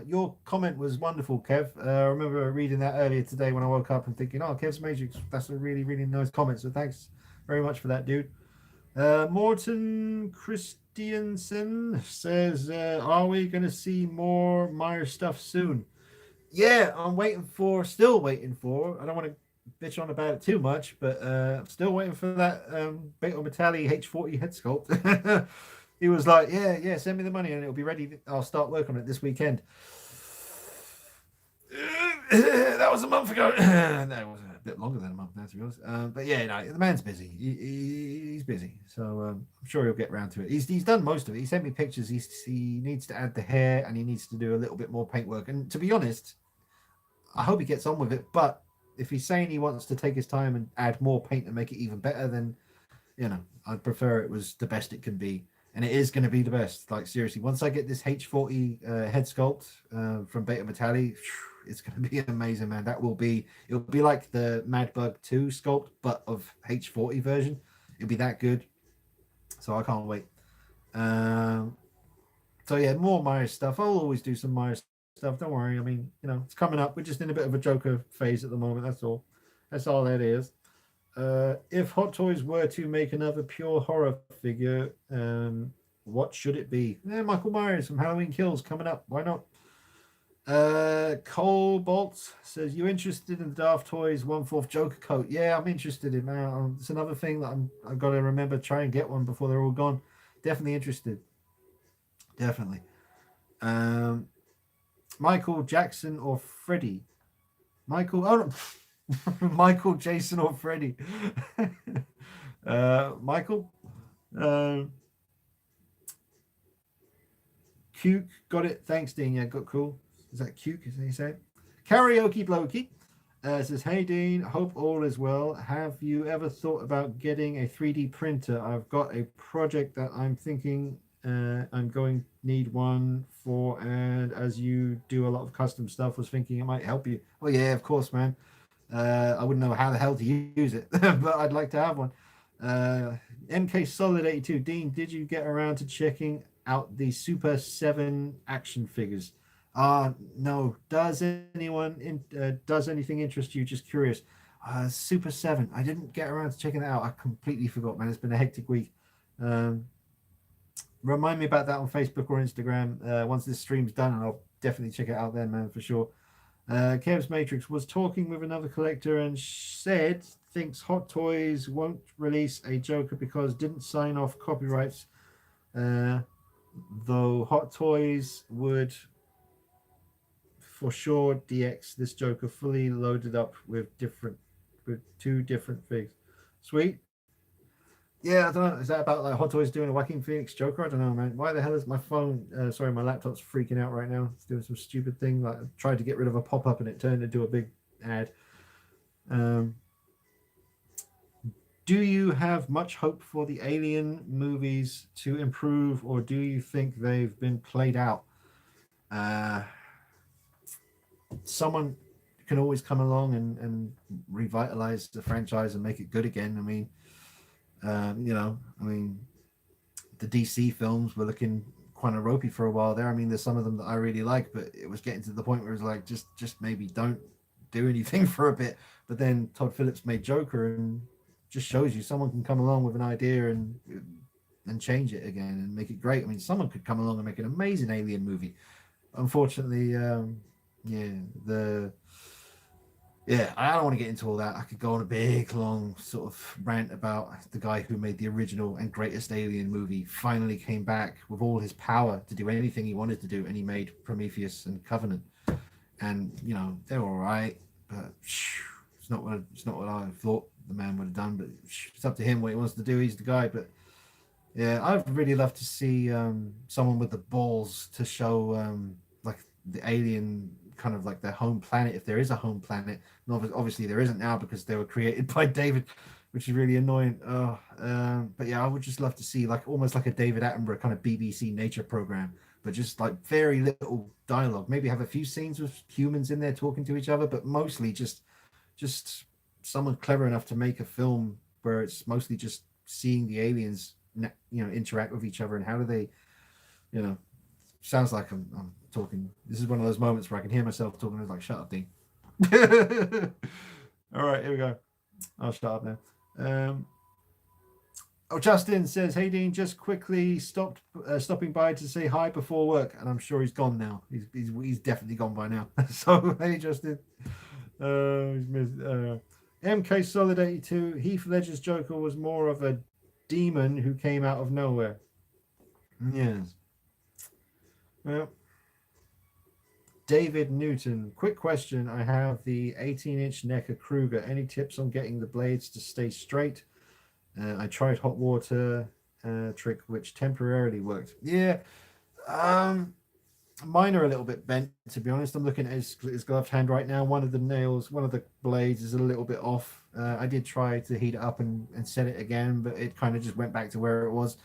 your comment was wonderful, Kev. I remember reading that earlier today when I woke up and thinking, oh, Kev's Matrix, that's a really, really nice comment. So thanks very much for that, dude. Morton Christiansen says, are we going to see more Meyer stuff soon? Yeah, I'm waiting for, still waiting for. I don't want to bitch on about it too much, but I'm still waiting for that Beta Metalli H40 head sculpt. He was like, yeah, yeah, send me the money and it'll be ready. I'll start working on it this weekend. That was a month ago. That was a bit longer than a month now, to be honest. But yeah, no, the man's busy. He's busy, so I'm sure he'll get around to it. He's done most of it. He sent me pictures. He needs to add the hair and he needs to do a little bit more paintwork. And to be honest, I hope he gets on with it. But if he's saying he wants to take his time and add more paint and make it even better, then I'd prefer it was the best it can be. And it is going to be the best. Like, seriously, once I get this H40 head sculpt from Beta Metalli, it's going to be amazing, man. It'll be like the Mad Bug 2 sculpt, but of H40 version. It'll be that good. So I can't wait. Um, so yeah, more Myers stuff. I'll always do some Myers stuff. Don't worry. I mean, it's coming up. We're just in a bit of a Joker phase at the moment. That's all. That's all that is. If Hot Toys were to make another pure horror figure, what should it be? Michael Myers from Halloween Kills coming up. Why not? Cobalt says, you interested in the Daft Toys 1/4 Joker coat? Yeah, I'm interested in, man. It's another thing that I've got to remember, try and get one before they're all gone. Definitely interested. Definitely. Um, Michael Jackson or Freddy? Michael, oh no, Michael, Jason or Freddy? Michael? Um, Cuke, got it. Thanks, Dean. Yeah, got cool. Is that Cuke? Is that you say? Karaoke Blokey says, hey, Dean, hope all is well. Have you ever thought about getting a 3D printer? I've got a project that I'm thinking I'm going to need one for, and as you do a lot of custom stuff, was thinking it might help you. Well, yeah, of course, man. I wouldn't know how the hell to use it, but I'd like to have one. MK Solid 82. Dean, did you get around to checking out the Super 7 action figures? No. Does anything interest you? Just curious. Super 7. I didn't get around to checking it out. I completely forgot, man. It's been a hectic week. Remind me about that on Facebook or Instagram once this stream's done, and I'll definitely check it out then, man, for sure. Kev's Matrix was talking with another collector and said thinks Hot Toys won't release a Joker because didn't sign off copyrights. Though Hot Toys would for sure DX this Joker fully loaded up with two different figs. Sweet. Yeah, I don't know. Is that about like Hot Toys doing a Joaquin Phoenix Joker? I don't know, man. Why the hell is my phone? Sorry, my laptop's freaking out right now. It's doing some stupid thing. Like I tried to get rid of a pop up and it turned into a big ad. Um, do you have much hope for the Alien movies to improve, or do you think they've been played out? Uh, Someone can always come along and revitalize the franchise and make it good again. I mean, I mean, the DC films were looking kind of ropey for a while there. I mean, there's some of them that I really like, but it was getting to the point where it was like, just maybe don't do anything for a bit. But then Todd Phillips made Joker, and just shows you someone can come along with an idea and change it again and make it great. I mean, someone could come along and make an amazing Alien movie. Unfortunately, yeah, I don't want to get into all that. I could go on a big, long sort of rant about the guy who made the original and greatest Alien movie finally came back with all his power to do anything he wanted to do, and he made Prometheus and Covenant. And they're all right, but it's not what I thought the man would have done. But it's up to him what he wants to do. He's the guy. But yeah, I'd really love to see someone with the balls to show like the alien kind of like their home planet, if there is a home planet. And obviously there isn't now because they were created by David, which is really annoying. But yeah, I would just love to see like almost like a David Attenborough kind of BBC nature program, but just like very little dialogue. Maybe have a few scenes with humans in there talking to each other, but mostly just someone clever enough to make a film where it's mostly just seeing the aliens interact with each other and how do they sounds like I'm talking. This is one of those moments where I can hear myself talking. I was like, shut up, Dean. All right, here we go. I'll shut up now. Justin says, "Hey Dean, just quickly stopping by to say hi before work," and I'm sure he's gone now. He's definitely gone by now. So hey Justin, MK Solid 82. Heath Ledger's Joker was more of a demon who came out of nowhere. Yes. Well, David Newton. Quick question. I have the 18-inch Necker Kruger. Any tips on getting the blades to stay straight? I tried hot water trick, which temporarily worked. Yeah, mine are a little bit bent, to be honest. I'm looking at his gloved hand right now. One of the nails, one of the blades is a little bit off. I did try to heat it up and set it again, but it kind of just went back to where it was.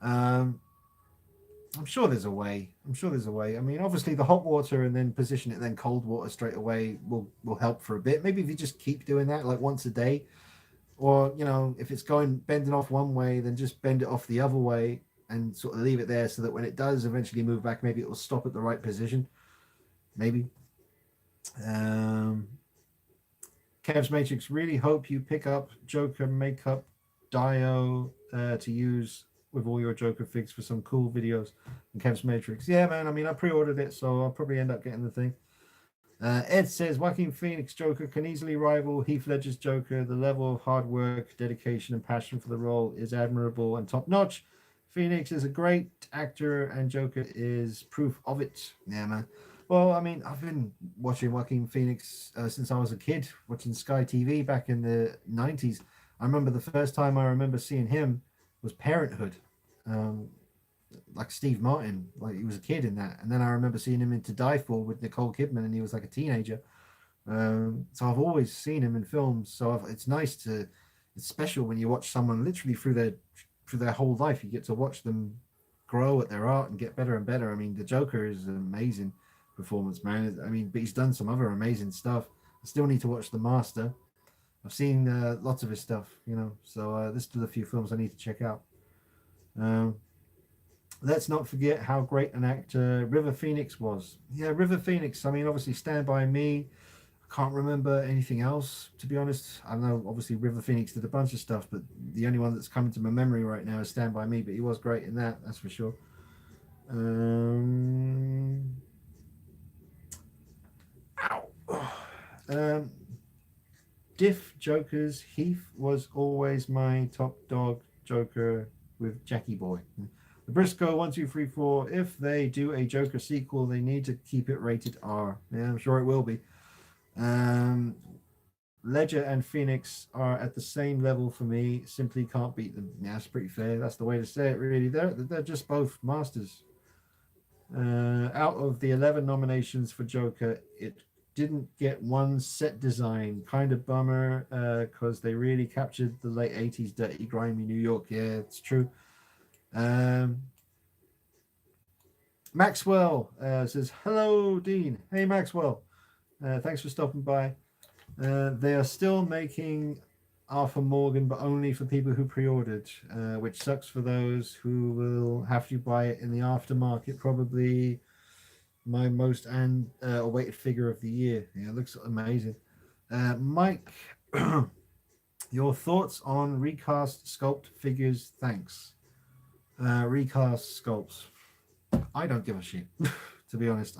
I'm sure there's a way. I mean, obviously the hot water and then position it, then cold water straight away will help for a bit. Maybe if you just keep doing that like once a day, or if it's going bending off one way, then just bend it off the other way and sort of leave it there so that when it does eventually move back, maybe it will stop at the right position. Maybe. Kev's Matrix, really hope you pick up Joker makeup Dio to use with all your Joker figs for some cool videos. And Kev's Matrix, yeah, man. I mean, I pre-ordered it, so I'll probably end up getting the thing. Ed says, Joaquin Phoenix Joker can easily rival Heath Ledger's Joker. The level of hard work, dedication, and passion for the role is admirable and top-notch. Phoenix is a great actor, and Joker is proof of it. Yeah, man. Well, I mean, I've been watching Joaquin Phoenix since I was a kid, watching Sky TV back in the 90s. I remember the first time I remember seeing him was Parenthood. Like Steve Martin, like he was a kid in that, and then I remember seeing him in To Die For with Nicole Kidman, and he was like a teenager. So I've always seen him in films. So it's it's special when you watch someone literally through their whole life. You get to watch them grow at their art and get better and better. I mean, the Joker is an amazing performance, man. I mean, but he's done some other amazing stuff. I still need to watch The Master. I've seen lots of his stuff, So there's still a few films I need to check out. Let's not forget how great an actor River Phoenix was. Yeah, River Phoenix. I mean, obviously, Stand By Me. I can't remember anything else, to be honest. I know, obviously, River Phoenix did a bunch of stuff, but the only one that's coming to my memory right now is Stand By Me. But he was great in that, that's for sure. Diff Jokers. Heath was always my top dog Joker with Jackie Boy. The Briscoe 1234. If they do a Joker sequel, they need to keep it rated R. Yeah, I'm sure it will be. Ledger and Phoenix are at the same level for me. Simply can't beat them. Yeah, that's pretty fair. That's the way to say it, really. They're just both masters. Out of the 11 nominations for Joker, it didn't get one set design. Kind of bummer, because they really captured the late 80s dirty, grimy New York. Yeah, it's true. Maxwell says, hello, Dean. Hey, Maxwell. Thanks for stopping by. They are still making Arthur Morgan, but only for people who pre-ordered, which sucks for those who will have to buy it in the aftermarket. Probably my most awaited figure of the year. Yeah, it looks amazing. Mike, your thoughts on recast sculpt figures? Thanks. Recast sculpts. I don't give a shit, to be honest.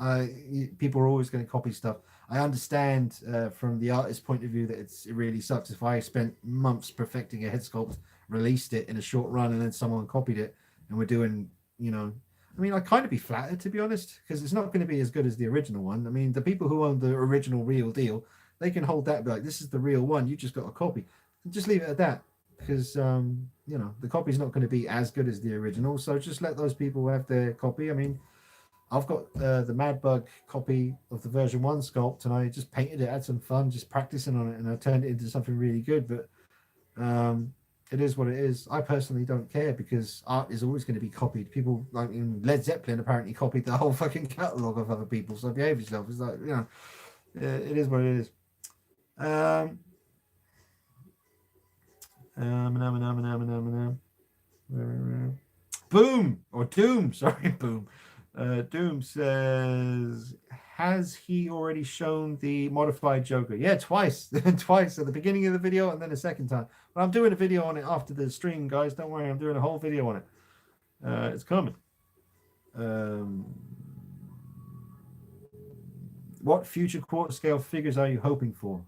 People are always going to copy stuff. I understand from the artist's point of view that it really sucks. If I spent months perfecting a head sculpt, released it in a short run, and then someone copied it, and we're doing, I mean, I'd kind of be flattered, to be honest, because it's not going to be as good as the original one. I mean, the people who own the original real deal, they can hold that and be like, this is the real one. You just got a copy. Just leave it at that, because, the copy's not going to be as good as the original. So just let those people have their copy. I mean, I've got the Mad Bug copy of the version 1 sculpt, and I just painted it, had some fun, just practicing on it, and I turned it into something really good. But it is what it is. I personally don't care, because art is always going to be copied. People, like in Led Zeppelin, apparently copied the whole fucking catalogue of other people. So behave yourself. It's like, it is what it is. Boom or Doom. Sorry, Boom. Doom says, has he already shown the modified Joker? Yeah, twice. Twice at the beginning of the video and then a second time. But I'm doing a video on it after the stream, guys. Don't worry, I'm doing a whole video on it. It's coming. Um, what future quarter scale figures are you hoping for?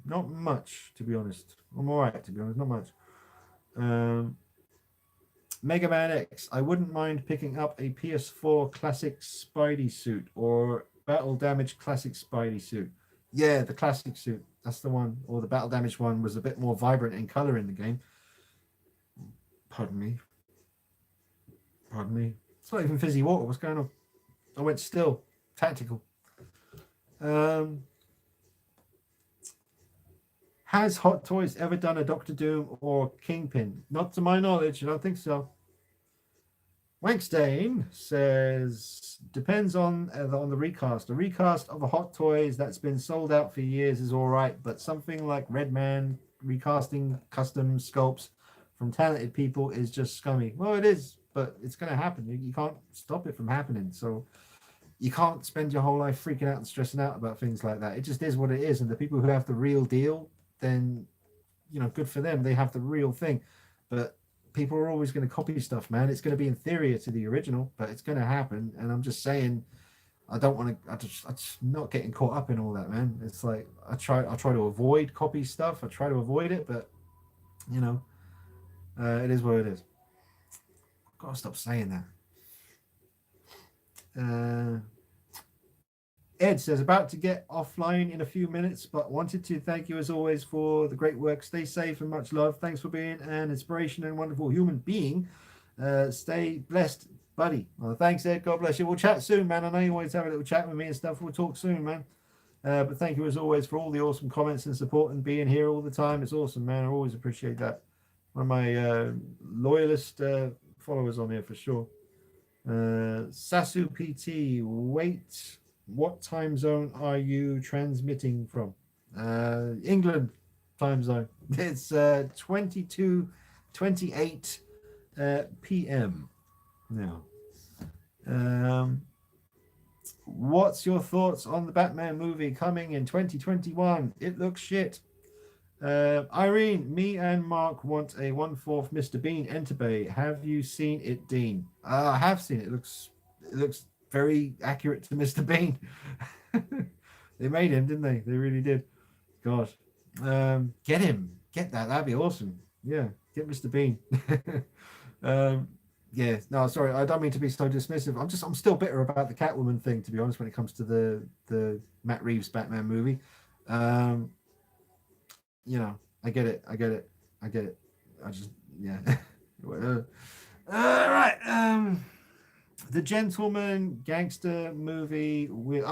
Not much, to be honest. I'm all right, to be honest. Not much. Um, Mega Man X. I wouldn't mind picking up a PS4 classic Spidey suit or Battle Damage classic Spidey suit. Yeah, the classic suit. That's the one. Or the Battle Damage one was a bit more vibrant in color in the game. Pardon me. Pardon me. It's not even fizzy water. What's going on? I went still. Tactical. Um, has Hot Toys ever done a Doctor Doom or Kingpin? Not to my knowledge. I don't think so. Wankstein says depends on the recast. A recast of a Hot Toys that's been sold out for years is all right, but something like Redman recasting custom sculpts from talented people is just scummy. Well, it is, but it's going to happen. You can't stop it from happening. So you can't spend your whole life freaking out and stressing out about things like that. It just is what it is. And the people who have the real deal, then good for them. They have the real thing. But people are always going to copy stuff, man. It's going to be inferior to the original, but it's going to happen. And I'm just saying, I don't want to. I'm just not getting caught up in all that, man. It's like I try to avoid copy stuff. I try to avoid it, but it is what it is. I've got to stop saying that. Ed says, about to get offline in a few minutes, but wanted to thank you as always for the great work. Stay safe and much love. Thanks for being an inspiration and wonderful human being. Stay blessed, buddy. Well, thanks, Ed. God bless you. We'll chat soon, man. I know you always have a little chat with me and stuff. We'll talk soon, man. But thank you as always for all the awesome comments and support and being here all the time. It's awesome, man. I always appreciate that. One of my loyalist followers on here for sure. Sasu PT, wait. What time zone are you transmitting from? England time zone. It's 22:28 p.m. now. What's your thoughts on the Batman movie coming in 2021? It looks shit. Irene, me and Mark want a 1/4 Mr. Bean Enter Bay. Have you seen it, Dean? I have seen it. It looks very accurate to Mr. Bean. They made him, didn't they? They really did. Gosh. Get him. Get that. That'd be awesome. Yeah. Get Mr. Bean. Yeah. No, sorry. I don't mean to be so dismissive. I'm still bitter about the Catwoman thing, to be honest, when it comes to the Matt Reeves Batman movie. I get it. I just, yeah. Right. The Gentleman Gangster movie with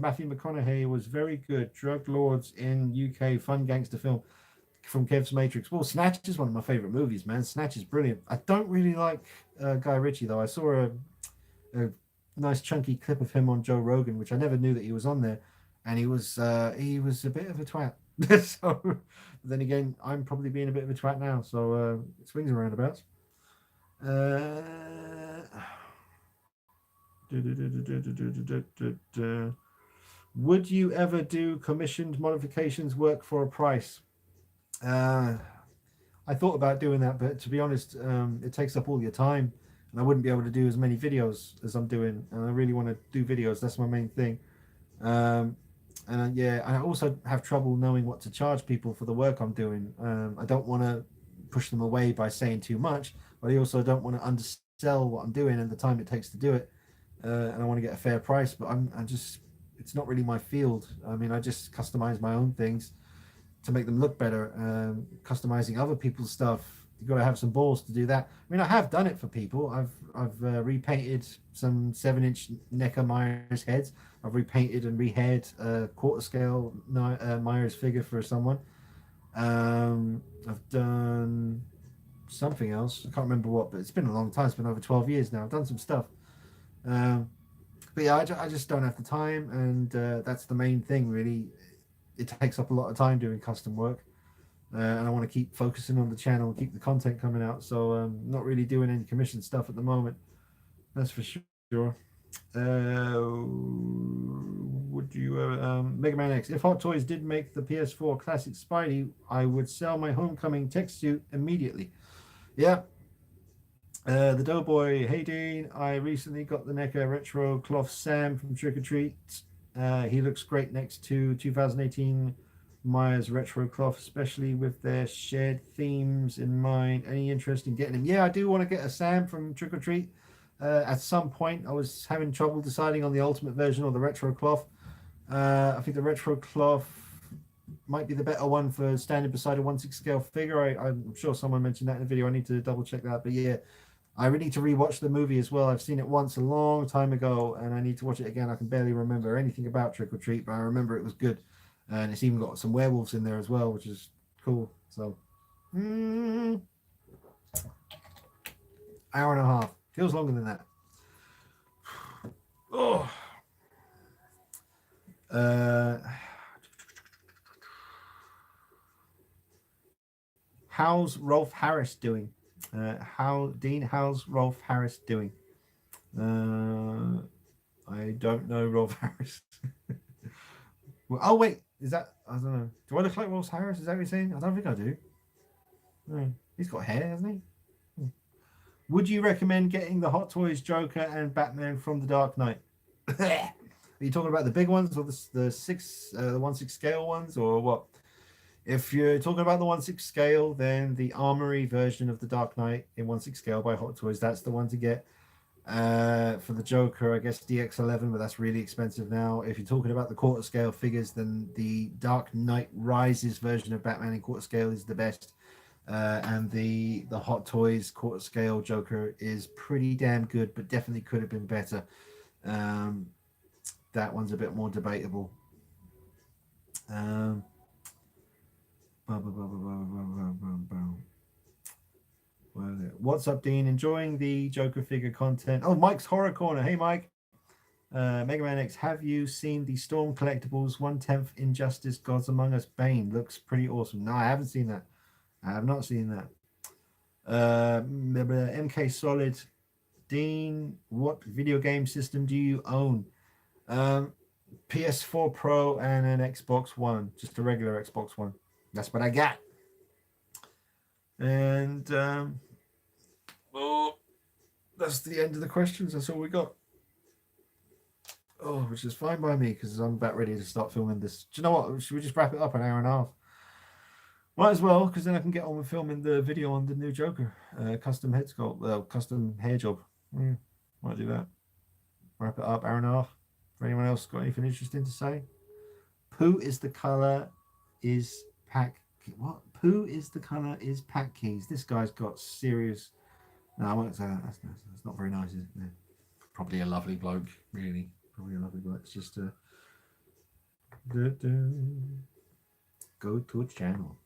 Matthew McConaughey was very good. Drug Lords in UK, fun gangster film from Kev's Matrix. Well, Snatch is one of my favorite movies, man. Snatch is brilliant. I don't really like Guy Ritchie though. I saw a nice chunky clip of him on Joe Rogan, which I never knew that he was on there, and he was a bit of a twat. So then again, I'm probably being a bit of a twat now. So it swings and roundabouts. Would you ever do commissioned modifications work for a price? I thought about doing that, but to be honest, it takes up all your time, and I wouldn't be able to do as many videos as I'm doing. And I really want to do videos. That's my main thing. I also have trouble knowing what to charge people for the work I'm doing. I don't want to push them away by saying too much, but I also don't want to undersell what I'm doing and the time it takes to do it. And I want to get a fair price, but it's not really my field. I mean, I just customize my own things to make them look better. Customizing other people's stuff, you've got to have some balls to do that. I mean, I have done it for people. I've repainted some 7-inch NECA Myers heads. I've repainted and rehaired a quarter scale Myers figure for someone. I've done something else. I can't remember what, but it's been a long time. It's been over 12 years now. I've done some stuff. But yeah, I just don't have the time, and that's the main thing, really. It takes up a lot of time doing custom work, and I want to keep focusing on the channel, keep the content coming out. So not really doing any commission stuff at the moment. That's for sure. Sure. Would you Mega Man X? If Hot Toys did make the PS4 classic Spidey, I would sell my Homecoming tech suit immediately. Yeah. The Doughboy. Hey Dean, I recently got the NECA retro cloth Sam from Trick or Treat. He looks great next to 2018 Myers retro cloth, especially with their shared themes in mind. Any interest in getting him? Yeah, I do want to get a Sam from Trick or Treat. At some point, I was having trouble deciding on the ultimate version or the retro cloth. I think the retro cloth might be the better one for standing beside a 1/6 scale figure. I'm sure someone mentioned that in the video. I need to double check that. But yeah, I really need to rewatch the movie as well. I've seen it once a long time ago, and I need to watch it again. I can barely remember anything about Trick or Treat, but I remember it was good, and it's even got some werewolves in there as well, which is cool. So, hour and a half feels longer than that. Oh, how's Rolf Harris doing? How's Rolf Harris doing? I don't know Rolf Harris. Well, oh wait, is that I don't know. Do I look like Rolf Harris? Is that what you're saying? I don't think I do. No, he's got hair, hasn't he? Hmm. Would you recommend getting the Hot Toys Joker and Batman from the Dark Knight? Are you talking about the big ones or the 1/6 scale ones, or what? If you're talking about the 1/6 scale, then the Armory version of the Dark Knight in 1/6 scale by Hot Toys, that's the one to get. For the Joker, I guess DX11, but that's really expensive now. If you're talking about the quarter scale figures, then the Dark Knight Rises version of Batman in quarter scale is the best. And the Hot Toys quarter scale Joker is pretty damn good, but definitely could have been better. That one's a bit more debatable. What's up, Dean? Enjoying the Joker figure content? Oh, Mike's Horror Corner. Hey, Mike. Mega Man X, have you seen the Storm Collectibles 1/10 Injustice Gods Among Us Bane? Looks pretty awesome. No, I haven't seen that. I have not seen that. MK Solid. Dean, what video game system do you own? PS4 Pro and an Xbox One, just a regular Xbox One. That's what I got. And that's the end of the questions. That's all we got. Oh, which is fine by me because I'm about ready to start filming this. Do you know what? Should we just wrap it up an hour and a half? Might as well, because then I can get on with filming the video on the new Joker, custom head sculpt, custom hair job. Yeah, might do that. Wrap it up, hour and a half. For anyone else got anything interesting to say? Poo is the color is pack. What? Poo is the color is pack keys. This guy's got serious. No, I won't say that. That's not very nice, is it? Yeah. Probably a lovely bloke, really. Probably a lovely bloke. It's just a go to a channel.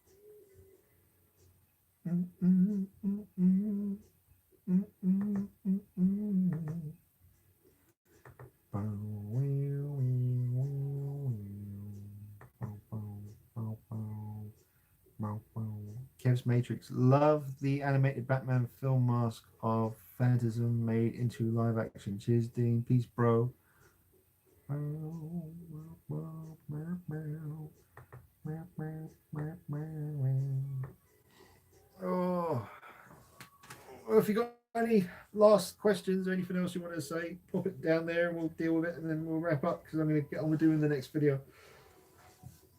Kev's Matrix. Love the animated Batman film mask of Phantasm made into live action. Cheers, Dean. Peace, bro. Oh, well, if you got any last questions or anything else you want to say, pop it down there and we'll deal with it, and then we'll wrap up because I'm going to get on with doing the next video.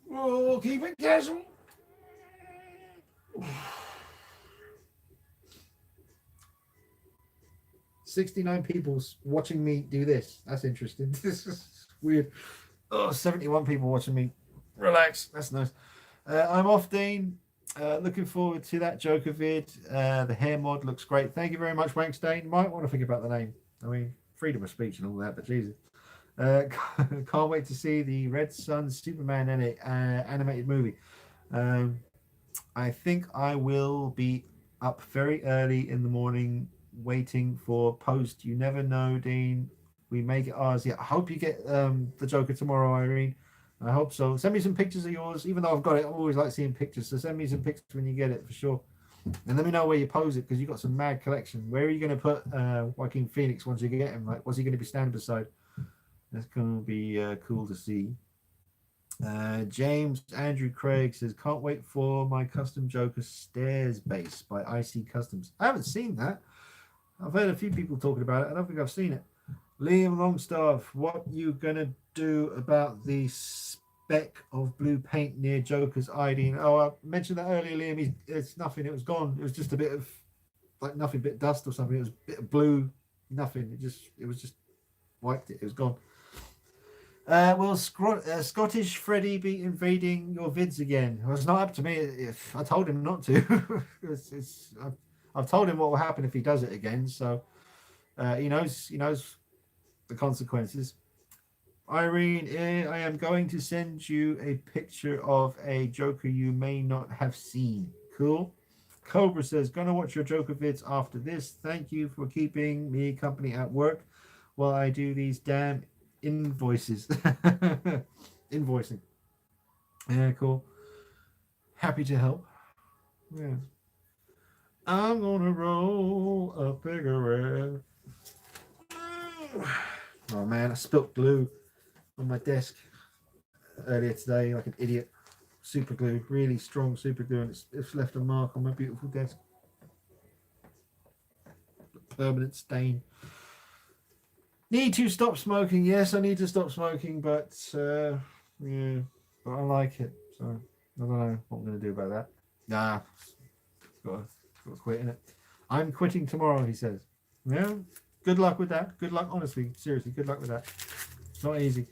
We'll keep it casual. 69 people watching me do this. That's interesting. This is weird. Oh, 71 people watching me. Relax. That's nice. I'm off, Dean. Looking forward to that Joker vid. The hair mod looks great. Thank you very much, Wankstein. Might want to think about the name. I mean, freedom of speech and all that, but Jesus. Can't wait to see the Red Sun Superman animated movie. I think I will be up very early in the morning waiting for post. You never know, Dean. We make it ours. Yeah, I hope you get the Joker tomorrow, Irene. I hope so. Send me some pictures of yours. Even though I've got it, I always like seeing pictures. So send me some pictures when you get it for sure. And let me know where you pose it, because you've got some mad collection. Where are you going to put Joaquin Phoenix once you get him? Like, what's he going to be standing beside? That's going to be cool to see. James Andrew Craig says, can't wait for my custom Joker stairs base by IC Customs. I haven't seen that. I've heard a few people talking about it. I don't think I've seen it. Liam Longstaff, what you gonna do about the speck of blue paint near Joker's ID? Oh, I mentioned that earlier, Liam. It's nothing. It was gone. It was just a bit of like nothing, bit of dust or something. It was a bit of blue, nothing. It was just wiped it. It was gone. Will Scottish Freddy be invading your vids again? Well, it's not up to me. If I told him not to, I've told him what will happen if he does it again. So he knows the consequences. Irene, I am going to send you a picture of a Joker you may not have seen. Cool. Cobra says, gonna watch your Joker vids after this. Thank you for keeping me company at work while I do these damn invoices. Invoicing. Yeah, cool. Happy to help. Yeah. I'm gonna roll a cigarette. Oh man, I spilt glue on my desk earlier today like an idiot. Super glue, really strong super glue, and it's left a mark on my beautiful desk. Permanent stain. Need to stop smoking. Yes, I need to stop smoking, but yeah, but I like it, so I don't know what I'm going to do about that. Nah, got to quit in it. I'm quitting tomorrow, he says. Yeah, good luck with that. Good luck, honestly, seriously, good luck with that. It's not easy.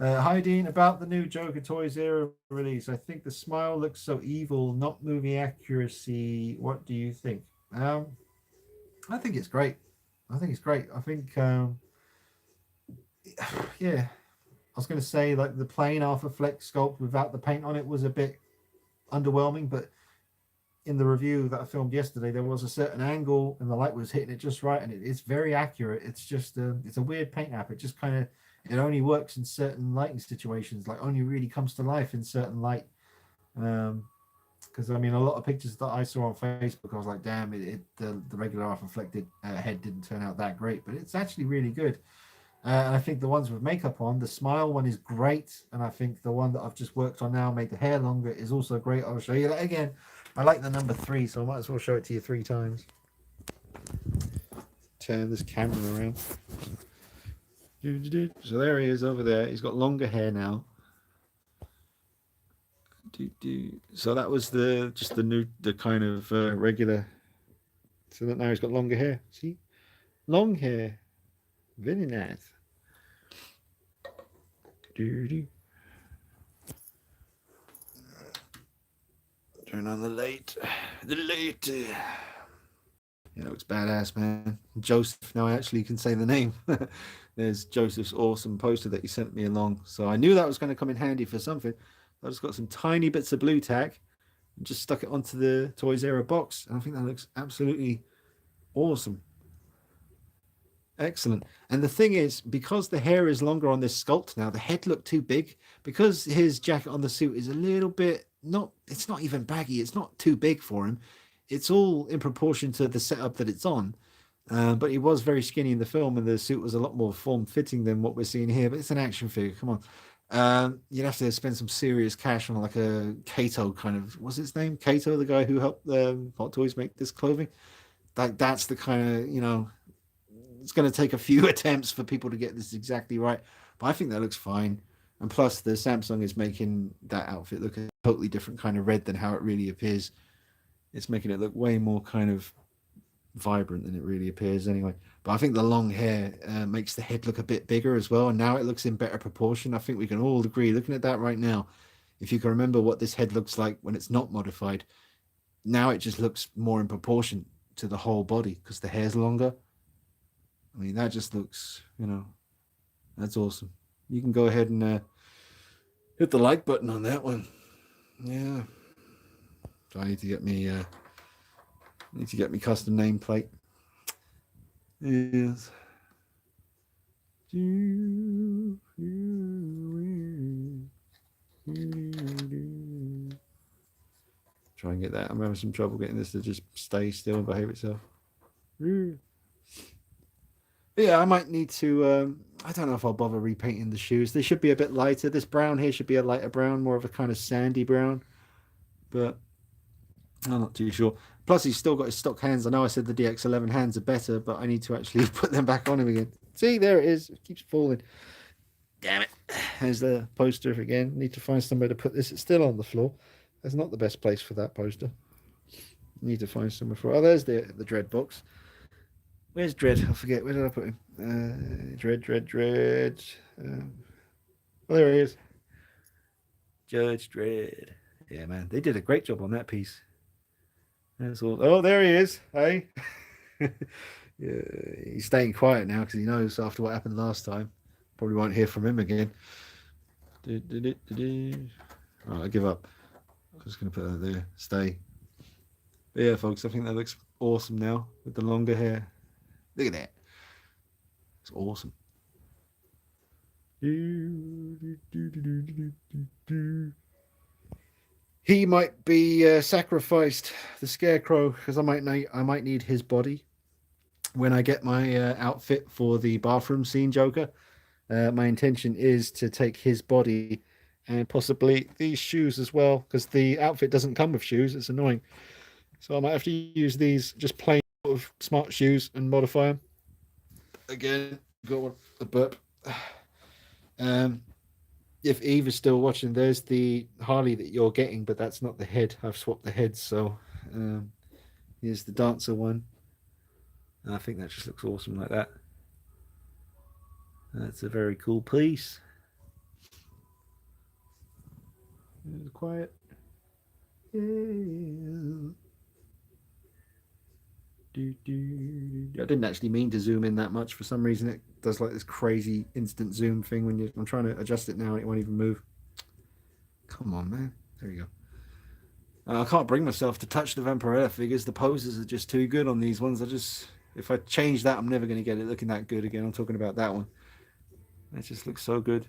Hi Dean, about the new Joker Toys Era release. I think the smile looks so evil, not movie accuracy. What do you think? I think it's great. I think it's great. I think yeah, I was going to say like the plain Alpha Flex sculpt without the paint on it was a bit underwhelming, but in the review that I filmed yesterday, there was a certain angle and the light was hitting it just right, and it's very accurate. It's just it's a weird paint app. It just kind of it only works in certain lighting situations, like only really comes to life in certain light. Because I mean, a lot of pictures that I saw on Facebook, I was like, damn, the regular Alpha Reflected head didn't turn out that great, but it's actually really good. And I think the ones with makeup on, the smile one is great. And I think the one that I've just worked on now, made the hair longer, is also great. I'll show you that again. I like the number 3, so I might as well show it to you 3 times. Turn this camera around. So there he is over there. He's got longer hair now. So that was the kind of regular. So that now he's got longer hair. See, long hair. Very nice. Turn on the light. The light. Yeah, it looks badass, man. Joseph. Now I actually can say the name. There's Joseph's awesome poster that he sent me along. So I knew that was going to come in handy for something. I just got some tiny bits of blue tack and just stuck it onto the Toys Era box. And I think that looks absolutely awesome. Excellent. And the thing is, because the hair is longer on this sculpt now, the head looked too big. Because his jacket on the suit is a little bit it's not even baggy. It's not too big for him. It's all in proportion to the setup that it's on. But he was very skinny in the film, and the suit was a lot more form-fitting than what we're seeing here. But it's an action figure. Come on. You'd have to spend some serious cash on like a Kato kind of, what's his name? Kato, the guy who helped Hot Toys make this clothing. That's the kind of, it's going to take a few attempts for people to get this exactly right. But I think that looks fine. And plus, the Samsung is making that outfit look a totally different kind of red than how it really appears. It's making it look way more kind of vibrant than it really appears anyway. But I think the long hair makes the head look a bit bigger as well. And now it looks in better proportion. I think we can all agree, looking at that right now, if you can remember what this head looks like when it's not modified, now it just looks more in proportion to the whole body because the hair's longer. I mean, that just looks, that's awesome. You can go ahead and hit the like button on that one. Yeah. So I need to get me custom nameplate. Yes. Try and get that. I'm having some trouble getting this to just stay still and behave itself. Yeah, I might need to. I don't know if I'll bother repainting the shoes. They should be a bit lighter. This brown here should be a lighter brown, more of a kind of sandy brown. But I'm not too sure. Plus, he's still got his stock hands. I know I said the DX11 hands are better, but I need to actually put them back on him again. See, there it is. It keeps falling. Damn it. There's the poster again. Need to find somewhere to put this. It's still on the floor. That's not the best place for that poster. Need to find somewhere for. Oh, there's the Dread box. Where's Dread? I forget. Where did I put him? Dread. Oh, there he is. Judge Dredd. Yeah, man. They did a great job on that piece. That's all. Oh, there he is. Hey. Yeah, he's staying quiet now because he knows after what happened last time. Probably won't hear from him again. Right, I give up. I'm just going to put that there. Stay. But yeah, folks, I think that looks awesome now with the longer hair. Look at that. It's awesome. He might be sacrificed, the Scarecrow, because I might need his body when I get my outfit for the bathroom scene Joker. My intention is to take his body and possibly these shoes as well, because the outfit doesn't come with shoes. It's annoying. So I might have to use these just plain sort of smart shoes and modify them. Again, got a burp. If Eve is still watching, there's the Harley that you're getting, but that's not the head. I've swapped the heads, so here's the dancer one. And I think that just looks awesome like that. That's a very cool piece. Quiet. Yeah. I didn't actually mean to zoom in that much. For some reason, it does like this crazy instant zoom thing when I'm trying to adjust it now and it won't even move. Come on, man. There you go. I can't bring myself to touch the Vampirella figures. The poses are just too good on these ones. If I change that, I'm never going to get it looking that good again. I'm talking about that one. It just looks so good.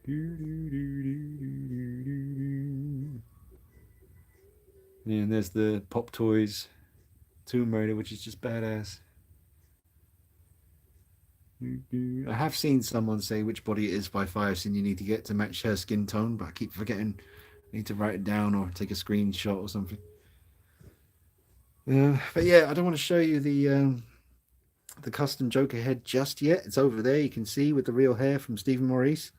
And there's the Pop Toys Tomb Raider, which is just badass. I have seen someone say which body it is by Firesin you need to get to match her skin tone, but I keep forgetting. I need to write it down or take a screenshot or something. But yeah, I don't want to show you the custom Joker head just yet. It's over there. You can see with the real hair from Stephen Maurice.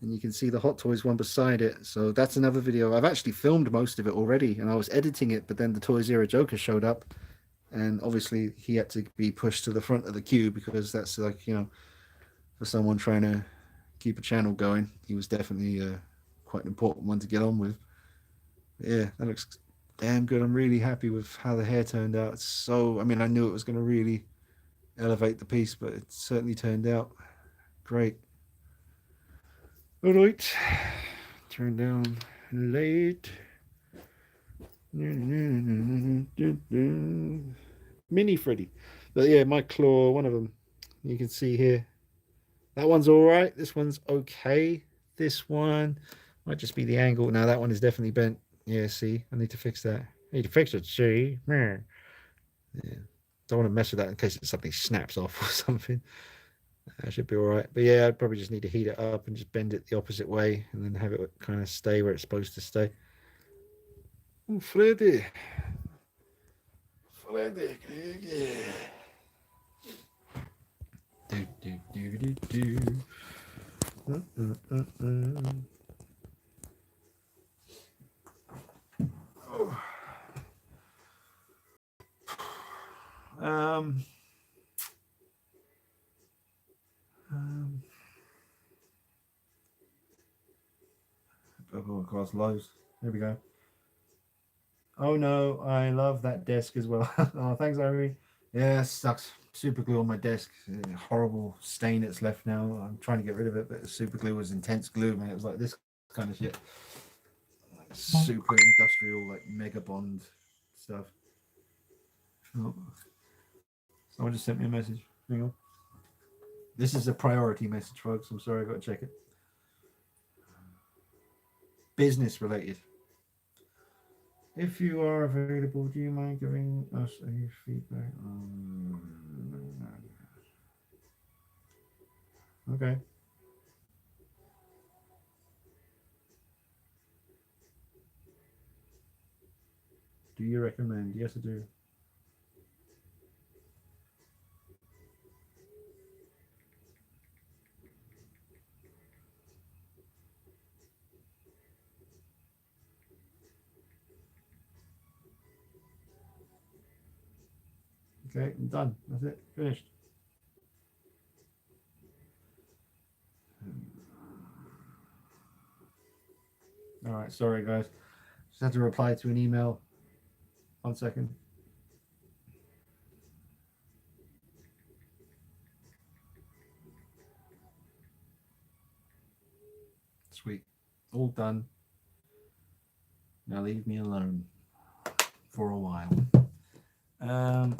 And you can see the Hot Toys one beside it. So that's another video. I've actually filmed most of it already, and I was editing it, but then the Toys Era Joker showed up, and obviously he had to be pushed to the front of the queue because that's like, you know, for someone trying to keep a channel going, he was definitely quite an important one to get on with. But yeah, that looks damn good. I'm really happy with how the hair turned out. It's so, I mean, I knew it was going to really elevate the piece, but it certainly turned out great. All right, turn down late. Mini Freddy. But yeah, my claw, one of them, you can see here. That one's all right. This one's okay. This one might just be the angle. Now that one is definitely bent. Yeah, see, I need to fix that. I need to fix it, see? Yeah. Don't want to mess with that in case something snaps off or something. That should be all right. But yeah, I'd probably just need to heat it up and just bend it the opposite way and then have it kind of stay where it's supposed to stay. Oh, Freddy. Freddy. Yeah. Across lows. There we go. Oh no, I love that desk as well. Oh, thanks, Irene. Yeah, it sucks. Super glue on my desk. Horrible stain that's left now. I'm trying to get rid of it, but super glue was intense glue, man. It was like this kind of shit. Like super industrial, like mega bond stuff. Oh. Someone just sent me a message. Hang on. This is a priority message, folks. I'm sorry, I've got to check it. Business related. If you are available, do you mind giving us a feedback? Okay. Do you recommend? Yes, I do. Okay, I'm done. That's it. Finished. All right. Sorry, guys. Just had to reply to an email. 1 second. Sweet. All done. Now leave me alone for a while. Um,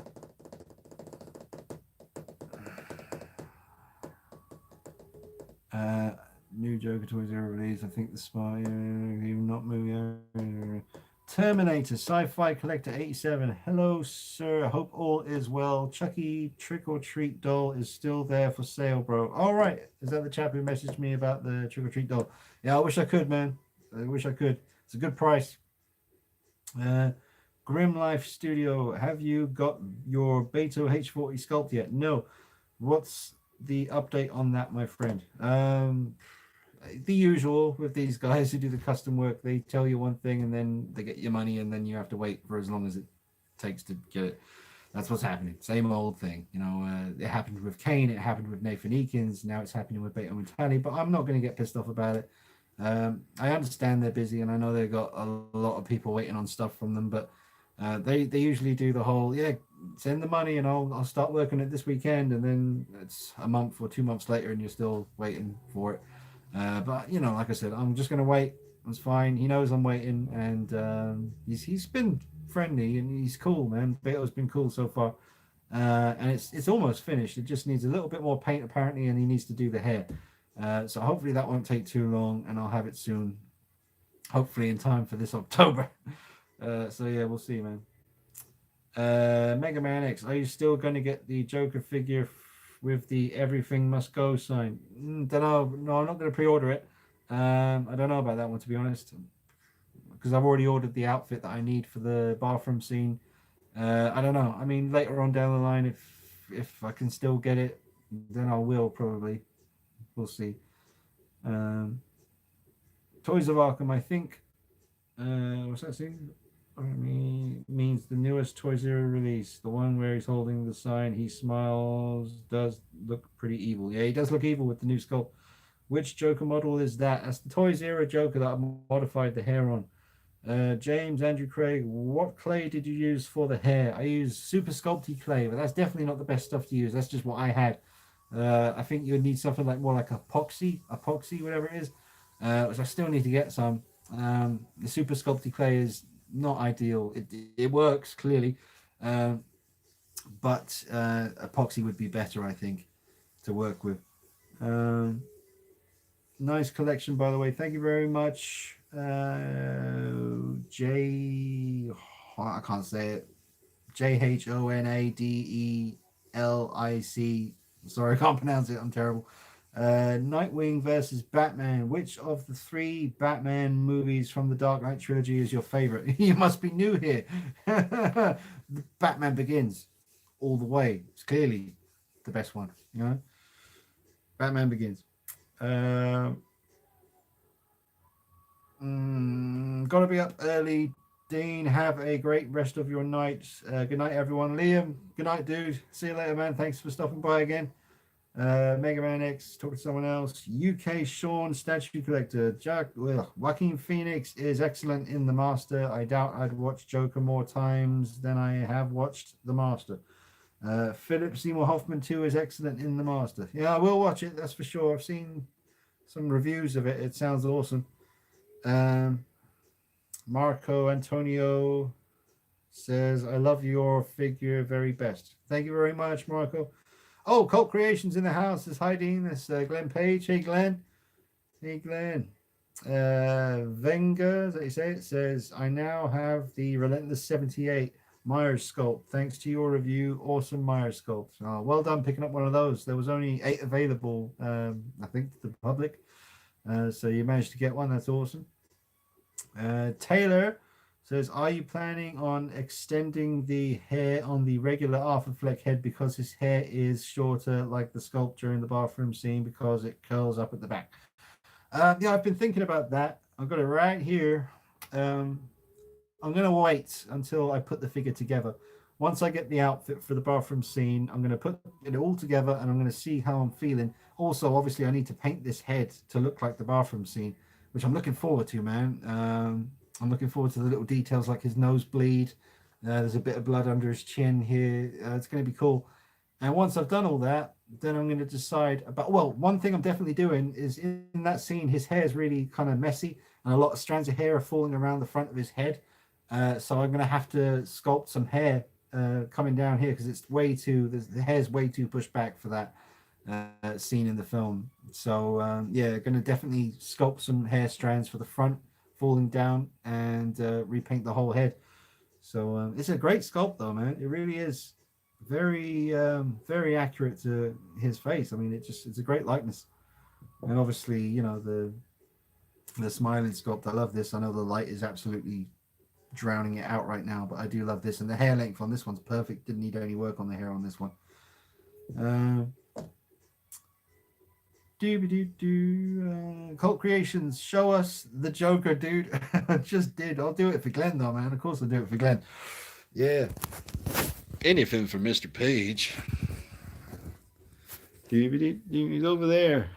uh, New Joker Toy Zero release. I think the spy, even not movie. Terminator Sci-Fi Collector 87. Hello, sir. Hope all is well. Chucky Trick or Treat doll is still there for sale, bro. All right. Is that the chap who messaged me about the Trick or Treat doll? Yeah, I wish I could, man. I wish I could. It's a good price. Uh, Grim Life Studio. Have you got your Beto H40 sculpt yet? No. What's the update on that, my friend? The usual with these guys who do the custom work. They tell you one thing and then they get your money and then you have to wait for as long as it takes to get it. That's what's happening. Same old thing. It happened with Kane. It happened with Nathan Eakins. Now it's happening with Beto and Tally. But I'm not going to get pissed off about it. I understand they're busy and I know they've got a lot of people waiting on stuff from them. But they usually do the whole, yeah, send the money and I'll start working it this weekend. And then it's a month or 2 months later and you're still waiting for it. But like I said, I'm just gonna wait. It's fine. He knows I'm waiting, and he's been friendly and he's cool, man. Beto's been cool so far, and it's almost finished. It just needs a little bit more paint apparently, and he needs to do the hair. So hopefully that won't take too long, and I'll have it soon. Hopefully in time for this October. So yeah, we'll see, man. Mega Man X, are you still going to get the Joker figure with the everything must go sign? Don't know. No, I'm not going to pre-order it. I don't know about that one, to be honest, because I've already ordered the outfit that I need for the bathroom scene. I don't know. I mean, later on down the line, if I can still get it, then I will probably. We'll see. Um, Toys of Arkham, I think. What's that scene? Means the newest Toy Zero release, the one where he's holding the sign, he smiles, does look pretty evil. Yeah, he does look evil with the new sculpt. Which Joker model is that? That's the Toy Zero Joker that I modified the hair on. James Andrew Craig, what clay did you use for the hair? I used Super Sculpty clay, but that's definitely not the best stuff to use. That's just what I had. I think you would need something like more like epoxy, whatever it is, which I still need to get some. The Super Sculpty clay is not ideal. It works clearly, but epoxy would be better, I think, to work with. Um, nice collection, by the way. Thank you very much, J. I can't say it. JHONADELIC. Sorry, I can't pronounce it. I'm terrible. Nightwing versus Batman. Which of the three Batman movies from the Dark Knight trilogy is your favorite? You must be new here. Batman Begins, all the way. It's clearly the best one. Batman Begins. Gotta be up early. Dean, have a great rest of your night. Good night, everyone. Liam, good night, dude. See you later, man. Thanks for stopping by again. Mega Man X, talk to someone else. UK Sean, statue collector. Joaquin Phoenix is excellent in The Master. I doubt I'd watch Joker more times than I have watched The Master. Philip Seymour Hoffman too is excellent in The Master. Yeah, I will watch it, that's for sure. I've seen some reviews of it. It sounds awesome. Marco Antonio says, I love your figure very best. Thank you very much, Marco. Oh, Cult Creations in the house is hiding. This Glenn Page. Hey, Glenn. Hey, Glenn. Venga, as they say, it says, I now have the Relentless 78 Myers sculpt. Thanks to your review, awesome Myers sculpt. Oh, well done picking up one of those. There was only 8 available, I think, to the public. So you managed to get one. That's awesome. Taylor says, are you planning on extending the hair on the regular Arthur Fleck head because his hair is shorter, like the sculpture in the bathroom scene, because it curls up at the back? Yeah, I've been thinking about that. I've got it right here. Um, I'm going to wait until I put the figure together. Once I get the outfit for the bathroom scene, I'm going to put it all together and I'm going to see how I'm feeling. Also, obviously, I need to paint this head to look like the bathroom scene, which I'm looking forward to, man. I'm looking forward to the little details like his nosebleed. There's a bit of blood under his chin here. It's going to be cool. And once I've done all that, then I'm going to decide about. Well, one thing I'm definitely doing is in that scene, his hair is really kind of messy, and a lot of strands of hair are falling around the front of his head. So I'm going to have to sculpt some hair coming down here because it's way too. The hair's way too pushed back for that scene in the film. So yeah, going to definitely sculpt some hair strands for the front falling down and repaint the whole head. So it's a great sculpt though, man. It really is very accurate to his face. I mean, it's a great likeness. And obviously, you know, the smiling sculpt. I love this. I know the light is absolutely drowning it out right now, but I do love this. And the hair length on this one's perfect. Didn't need any work on the hair on this one. Cult Creations, show us the Joker, dude. I just did. I'll do it for Glenn, though, man. Of course, I'll do it for Glenn. Yeah. Anything for Mr. Page. He's over there.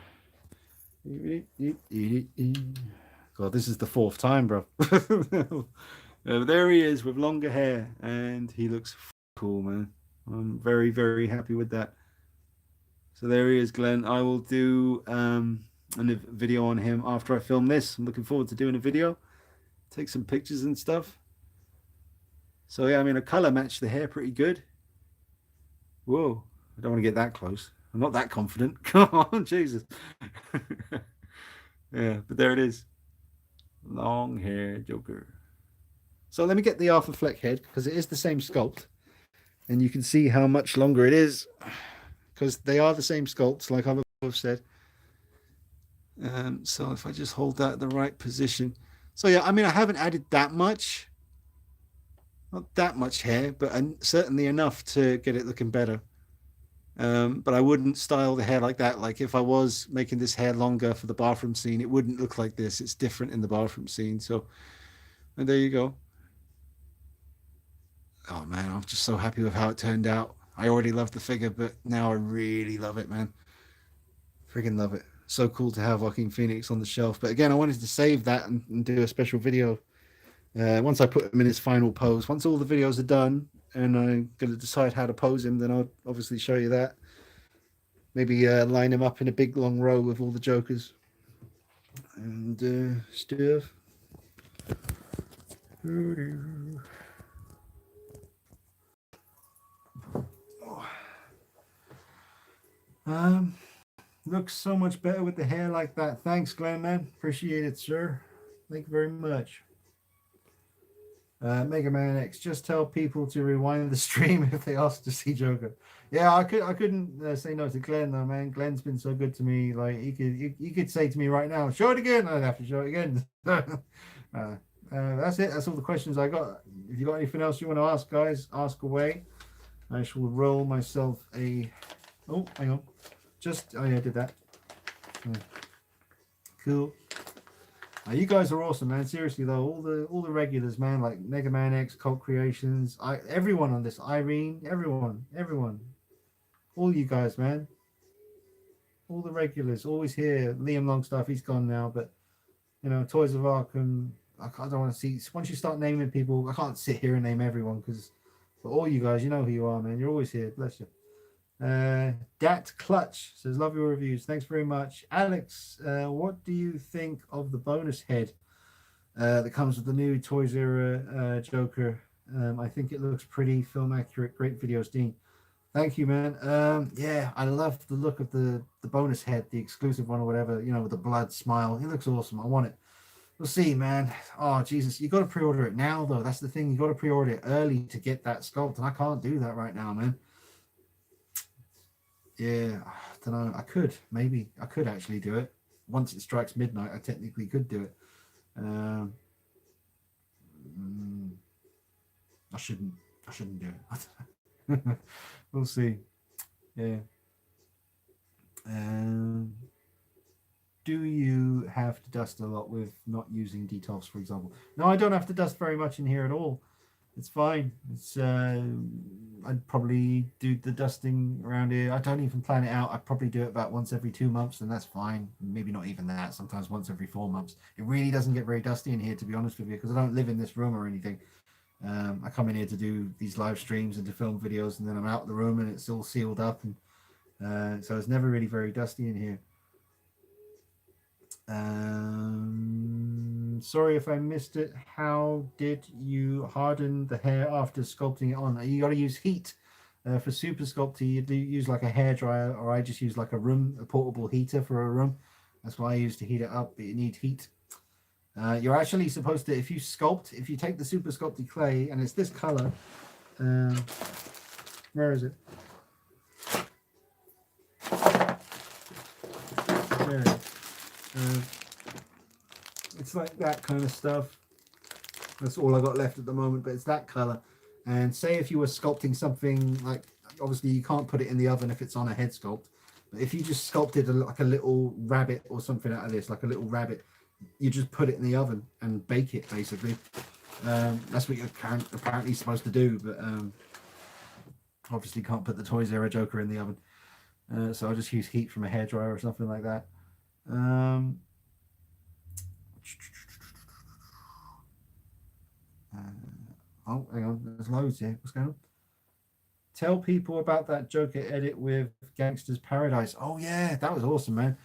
God, this is the 4th time, bro. There he is with longer hair, and he looks cool, man. I'm very, very happy with that. So there he is, Glenn. I will do a video on him after I film this. I'm looking forward to doing a video, take some pictures and stuff. So yeah, I mean, a color matched the hair pretty good. Whoa, I don't want to get that close. I'm not that confident. Come on, Jesus. Yeah, but there it is. Long hair Joker. So let me get the Arthur Fleck head because it is the same sculpt. And you can see how much longer it is because they are the same sculpts, like I've said. So if I just hold that at the right position. So yeah, I mean, I haven't added that much. Not that much hair, but certainly enough to get it looking better. But I wouldn't style the hair like that. Like if I was making this hair longer for the bathroom scene, it wouldn't look like this. It's different in the bathroom scene. So, and there you go. Oh man, I'm just so happy with how it turned out. I already loved the figure, but now I really love it, man. Freaking love it. So cool to have Joaquin Phoenix on the shelf. But again, I wanted to save that and do a special video once I put him in his final pose. Once all the videos are done and I'm going to decide how to pose him, then I'll obviously show you that. Maybe line him up in a big long row with all the Jokers and stuff. Looks so much better with the hair like that. Thanks, Glenn, man. Appreciate it, sir. Thank you very much. Mega Man X, just tell people to rewind the stream if they ask to see Joker. Yeah, I couldn't say no to Glenn though, man. Glenn's been so good to me. Like he could say to me right now, show it again. I'd have to show it again. That's it. That's all the questions I got. If you got anything else you want to ask, guys, ask away. I shall roll myself a. Oh, hang on. Oh yeah, I did that. Yeah. Cool. You guys are awesome, man. Seriously though, all the regulars, man, like Mega Man X, Cult Creations, everyone on this, Irene, everyone, all you guys, man, all the regulars, always here. Liam Longstaff, he's gone now, but you know, Toys of Arkham. I don't want to see. Once you start naming people, I can't sit here and name everyone because, but all you guys, you know who you are, man. You're always here. Bless you. Dat Clutch says, love your reviews. Thanks very much. Alex, what do you think of the bonus head that comes with the new Toys Era Joker? I think it looks pretty film accurate. Great videos, Dean. Thank you, man. Yeah, I love the look of the bonus head, the exclusive one or whatever, you know, with the blood smile. It looks awesome. I want it. We'll see, man. Oh Jesus, you got to pre-order it now, though. That's the thing. You got to pre-order it early to get that sculpt, and I can't do that right now, man. Yeah, I don't know. I could maybe. I could actually do it once it strikes midnight. I technically could do it. Um, mm, I shouldn't. I shouldn't do it. We'll see. Yeah. Um, do you have to dust a lot with not using detox, for example? No, I don't have to dust very much in here at all. It's fine. It's I'd probably do the dusting around here. I don't even plan it out. I probably do it about once every 2 months, and that's fine. Maybe not even that. Sometimes once every 4 months. It really doesn't get very dusty in here, to be honest with you, because I don't live in this room or anything. I come in here to do these live streams and to film videos, and then I'm out of the room and it's all sealed up, and so it's never really very dusty in here. Sorry if I missed it. How did you harden the hair after sculpting it on? You got to use heat. For super sculpting, you do use like a hair dryer, or I just use like a portable heater for a room. That's why I use to heat it up, but you need heat. You're actually supposed to, if you take the super sculpty clay, and it's this color, where is it? There it is. It's like that kind of stuff. That's all I got left at the moment, but it's that color. And say if you were sculpting something, like, obviously you can't put it in the oven if it's on a head sculpt, but if you just sculpted like a little rabbit or something out of this, like a little rabbit, you just put it in the oven and bake it, basically. That's what you're apparently supposed to do, but obviously can't put the Toys R Us Joker in the oven. So I'll just use heat from a hairdryer or something like that. Oh, hang on, there's loads here. What's going on? Tell people about that Joker edit with Gangster's Paradise. Oh yeah, that was awesome, man.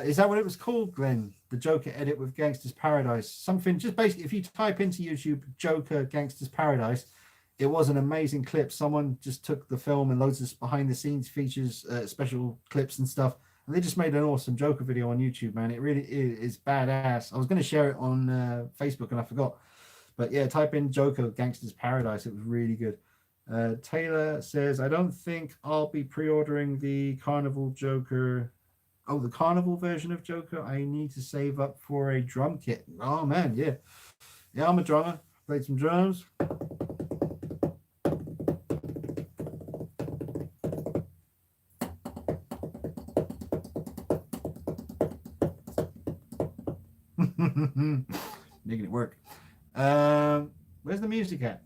Is that what it was called, Glenn? The Joker edit with Gangster's Paradise. Something, just basically, if you type into YouTube Joker Gangster's Paradise, it was an amazing clip. Someone just took the film and loads of behind the scenes features, special clips and stuff, and they just made an awesome Joker video on YouTube, man. It really is badass. I was going to share it on Facebook and I forgot. But yeah, type in Joker Gangster's Paradise. It was really good. Taylor says, I don't think I'll be pre-ordering the Carnival Joker. Oh, the Carnival version of Joker. I need to save up for a drum kit. Oh, man, yeah. Yeah, I'm a drummer. Played some drums. Making it work. Where's the music at?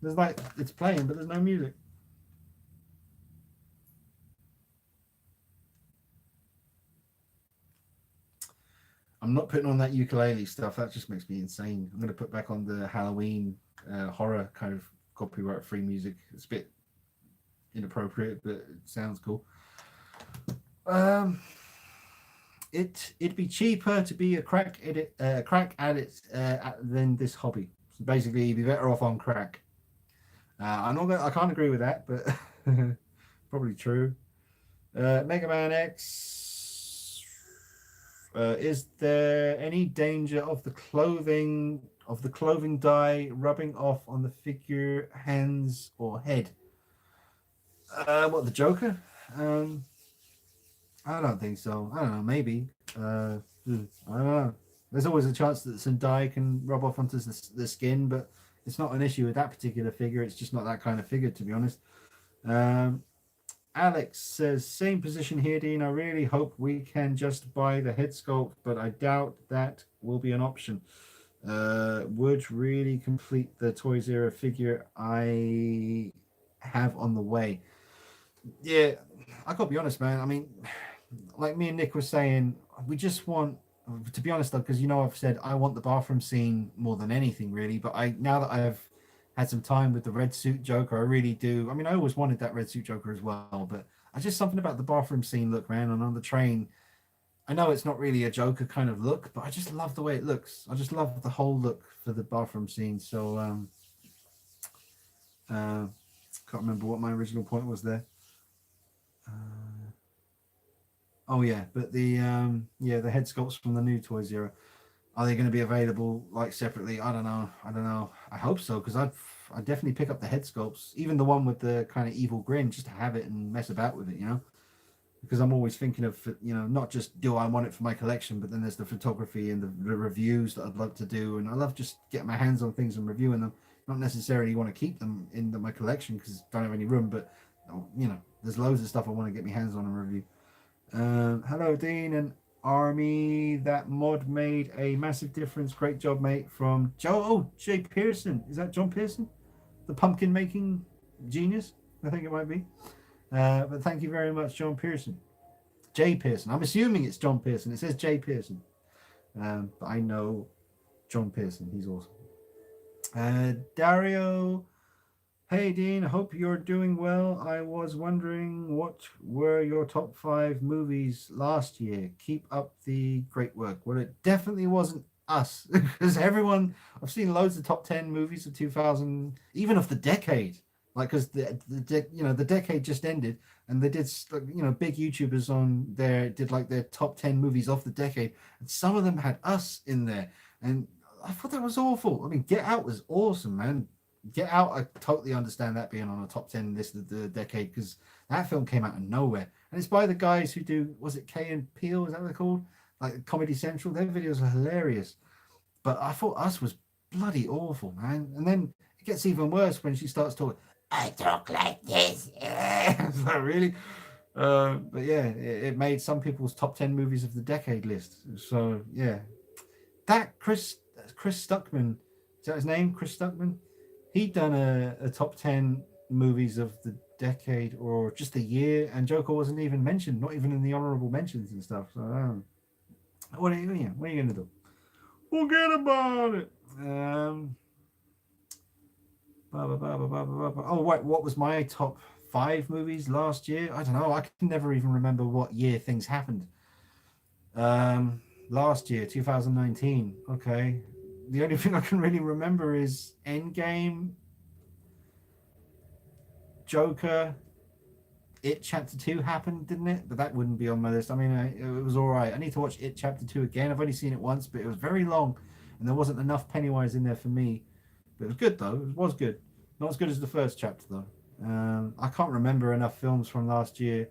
There's like, it's playing, but there's no music. I'm not putting on that ukulele stuff. That just makes me insane. I'm going to put back on the Halloween horror kind of copyright-free music. It's a bit inappropriate, but it sounds cool. It'd be cheaper to be a crack addict than this hobby. So basically, you'd be better off on crack. I can't agree with that, but probably true. Mega Man X. Is there any danger of the clothing dye rubbing off on the figure hands or head? What, the Joker? I don't think so. I don't know. Maybe. I don't know. There's always a chance that some dye can rub off onto the skin, but it's not an issue with that particular figure. It's just not that kind of figure, to be honest. Alex says, same position here, Dean. I really hope we can just buy the head sculpt, but I doubt that will be an option. Would really complete the Toys Era figure I have on the way. Yeah, I gotta be honest, man. I mean, like me and Nick were saying, we just want, to be honest though, because I've said I want the bathroom scene more than anything, really. But now that I've had some time with the red suit Joker, I really do. I mean, I always wanted that red suit Joker as well, but I just something about the bathroom scene look, man. And on the train, I know it's not really a Joker kind of look, but I just love the way it looks. I just love the whole look for the bathroom scene. So can't remember what my original point was there. Oh yeah, but the head sculpts from the new Toys era, are they going to be available like separately? I don't know. I don't know. I hope so because I'd definitely pick up the head sculpts, even the one with the kind of evil grin, just to have it and mess about with it. Because I'm always thinking of not just do I want it for my collection, but then there's the photography and the reviews that I'd love to do, and I love just getting my hands on things and reviewing them. Not necessarily want to keep them in my collection because I don't have any room, but there's loads of stuff I want to get my hands on and review. Hello, Dean and Army. That mod made a massive difference. Great job, mate. From Joe. Oh, Jay Pearson. Is that John Pearson? The pumpkin making genius? I think it might be. But thank you very much, John Pearson. Jay Pearson. I'm assuming it's John Pearson. It says Jay Pearson. But I know John Pearson. He's awesome. Dario. Hey Dean, hope you're doing well. I was wondering what were your top 5 movies last year. Keep up the great work. Well, it definitely wasn't us because everyone. I've seen loads of top 10 movies of 2000, even of the decade. Like because the decade just ended, and they did big YouTubers on there did like their top 10 movies of the decade, and some of them had us in there, and I thought that was awful. I mean, Get Out was awesome, man. Get Out, I totally understand that being on a top 10 list of the decade because that film came out of nowhere. And it's by the guys who do, was it Kay and Peele? Is that what they're called? Like Comedy Central. Their videos are hilarious. But I thought Us was bloody awful, man. And then it gets even worse when she starts talking, I talk like this. It's like, really? But yeah, it made some people's top 10 movies of the decade list. So yeah. That Chris Stuckman, is that his name? Chris Stuckman? He'd done a top 10 movies of the decade or just a year, and Joker wasn't even mentioned, not even in the honorable mentions and stuff. So, what are you going to do? Forget about it. Oh, wait, what was my top 5 movies last year? I don't know. I can never even remember what year things happened. Last year, 2019. Okay. The only thing I can really remember is Endgame, Joker, It Chapter 2 happened, didn't it? But that wouldn't be on my list. I mean, it was all right. I need to watch It Chapter 2 again. I've only seen it once, but it was very long and there wasn't enough Pennywise in there for me. But it was good, though. It was good. Not as good as the first chapter, though. I can't remember enough films from last year.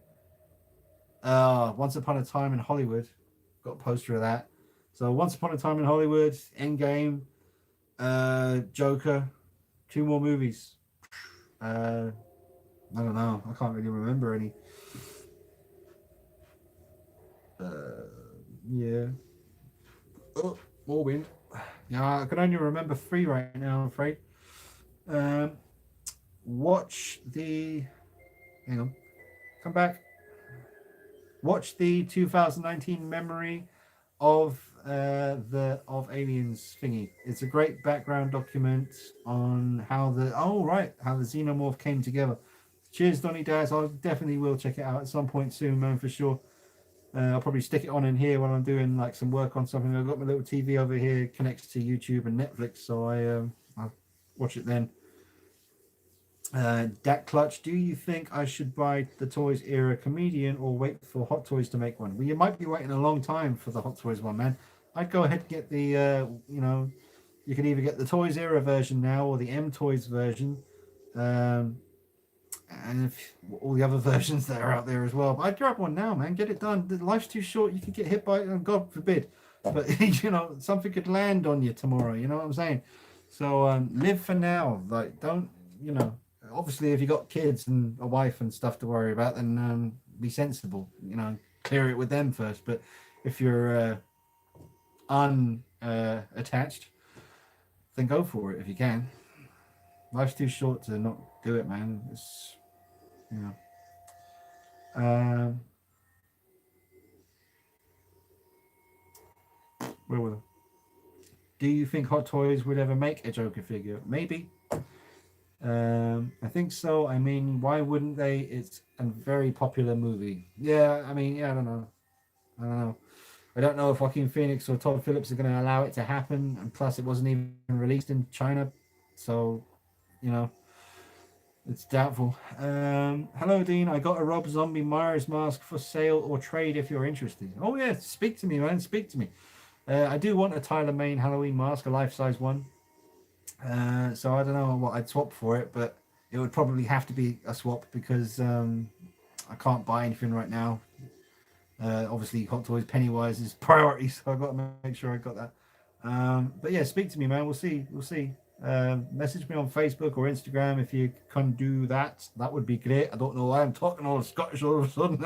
Once Upon a Time in Hollywood. Got a poster of that. So, Once Upon a Time in Hollywood, Endgame, Joker, 2 more movies. Uh, I don't know. I can't really remember any. Uh, yeah. Oh, more wind. Yeah, I can only remember 3 right now, I'm afraid. Um, watch the. Hang on. Come back. Watch the 2019 memory of the of aliens thingy. It's a great background document on how the xenomorph came together. Cheers, Donny Daz. I definitely will check it out at some point soon, man, for sure. I'll probably stick it on in here when I'm doing like some work on something. I've got my little TV over here connects to YouTube and Netflix, so I'll watch it then. Dak Clutch, do you think I should buy the Toys era comedian or wait for Hot Toys to make one? Well, you might be waiting a long time for the Hot Toys one, man. I'd go ahead and get the, you can either get the Toys era version now or the M Toys version. Um, and if, all the other versions that are out there as well. But I'd grab one now, man. Get it done. Life's too short. You could get hit by it, God forbid. But, something could land on you tomorrow. You know what I'm saying? So live for now. Like, don't, obviously if you got kids and a wife and stuff to worry about, then be sensible. Clear it with them first. But if you're unattached, then go for it if you can. Life's too short to not do it, man. It's you know. Um, where were they? Do you think Hot Toys would ever make a Joker figure? Maybe. I think so. I mean, why wouldn't they? It's a very popular movie. Yeah, I mean, yeah, I don't know. I don't know. I don't know if Joaquin Phoenix or Todd Phillips are going to allow it to happen. And plus, it wasn't even released in China. So, you know, It's doubtful. Hello, Dean. I got a Rob Zombie Myers mask for sale or trade if you're interested. Oh, yeah. Speak to me, man. Speak to me. I do want a Tyler Main Halloween mask, a life size one. So I don't know what I'd swap for it, but it would probably have to be a swap because I can't buy anything right now. Obviously, Hot Toys Pennywise is priority, so I've got to make sure I got that. But yeah, speak to me, man. We'll see. We'll see. Message me on Facebook or Instagram if you can do that. That would be great. I don't know why I'm talking all Scottish all of a sudden.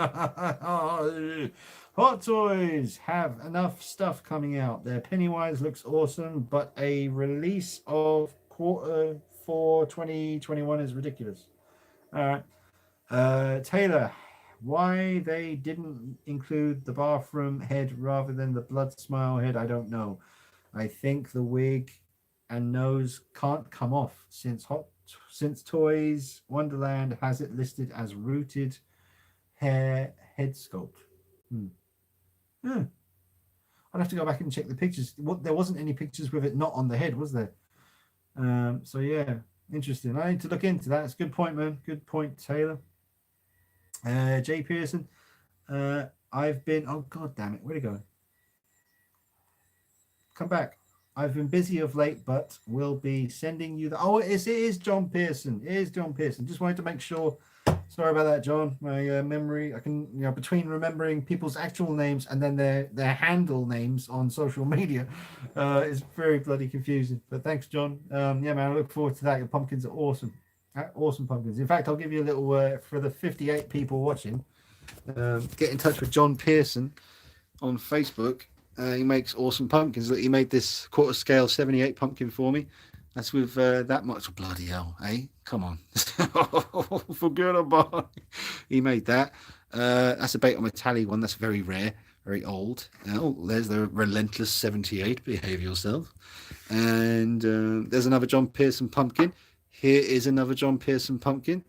Hot Toys have enough stuff coming out. Their Pennywise looks awesome, but a release of Q4 2021 is ridiculous. All right. Taylor, why they didn't include the bathroom head rather than the blood smile head, I don't know. I think the wig and nose can't come off since Toys Wonderland has it listed as rooted hair head sculpt. Hmm. Hmm. I'd have to go back and check the pictures. There wasn't any pictures with it not on the head, was there? So yeah, interesting. I need to look into that. It's a good point, man. Good point, Taylor. Jay Pearson. I've been. Oh god damn it! Where'd he go? Come back. I've been busy of late, but will be sending you the. Oh, it is John Pearson. It is John Pearson. Just wanted to make sure. Sorry about that, John. My memory. I can between remembering people's actual names and then their handle names on social media, it's very bloody confusing. But thanks, John. Yeah, man. I look forward to that. Your pumpkins are awesome. Awesome pumpkins. In fact, I'll give you a little for the 58 people watching. Get in touch with John Pearson on Facebook. He makes awesome pumpkins. Look, he made this quarter scale 78 pumpkin for me. That's with that much. Bloody hell, eh? Come on. Forget about it. He made that. That's a bait on a tally one. That's very rare, very old. Oh, there's the relentless 78. Behave yourself. And there's another John Pearson pumpkin. Here is another John Pearson pumpkin.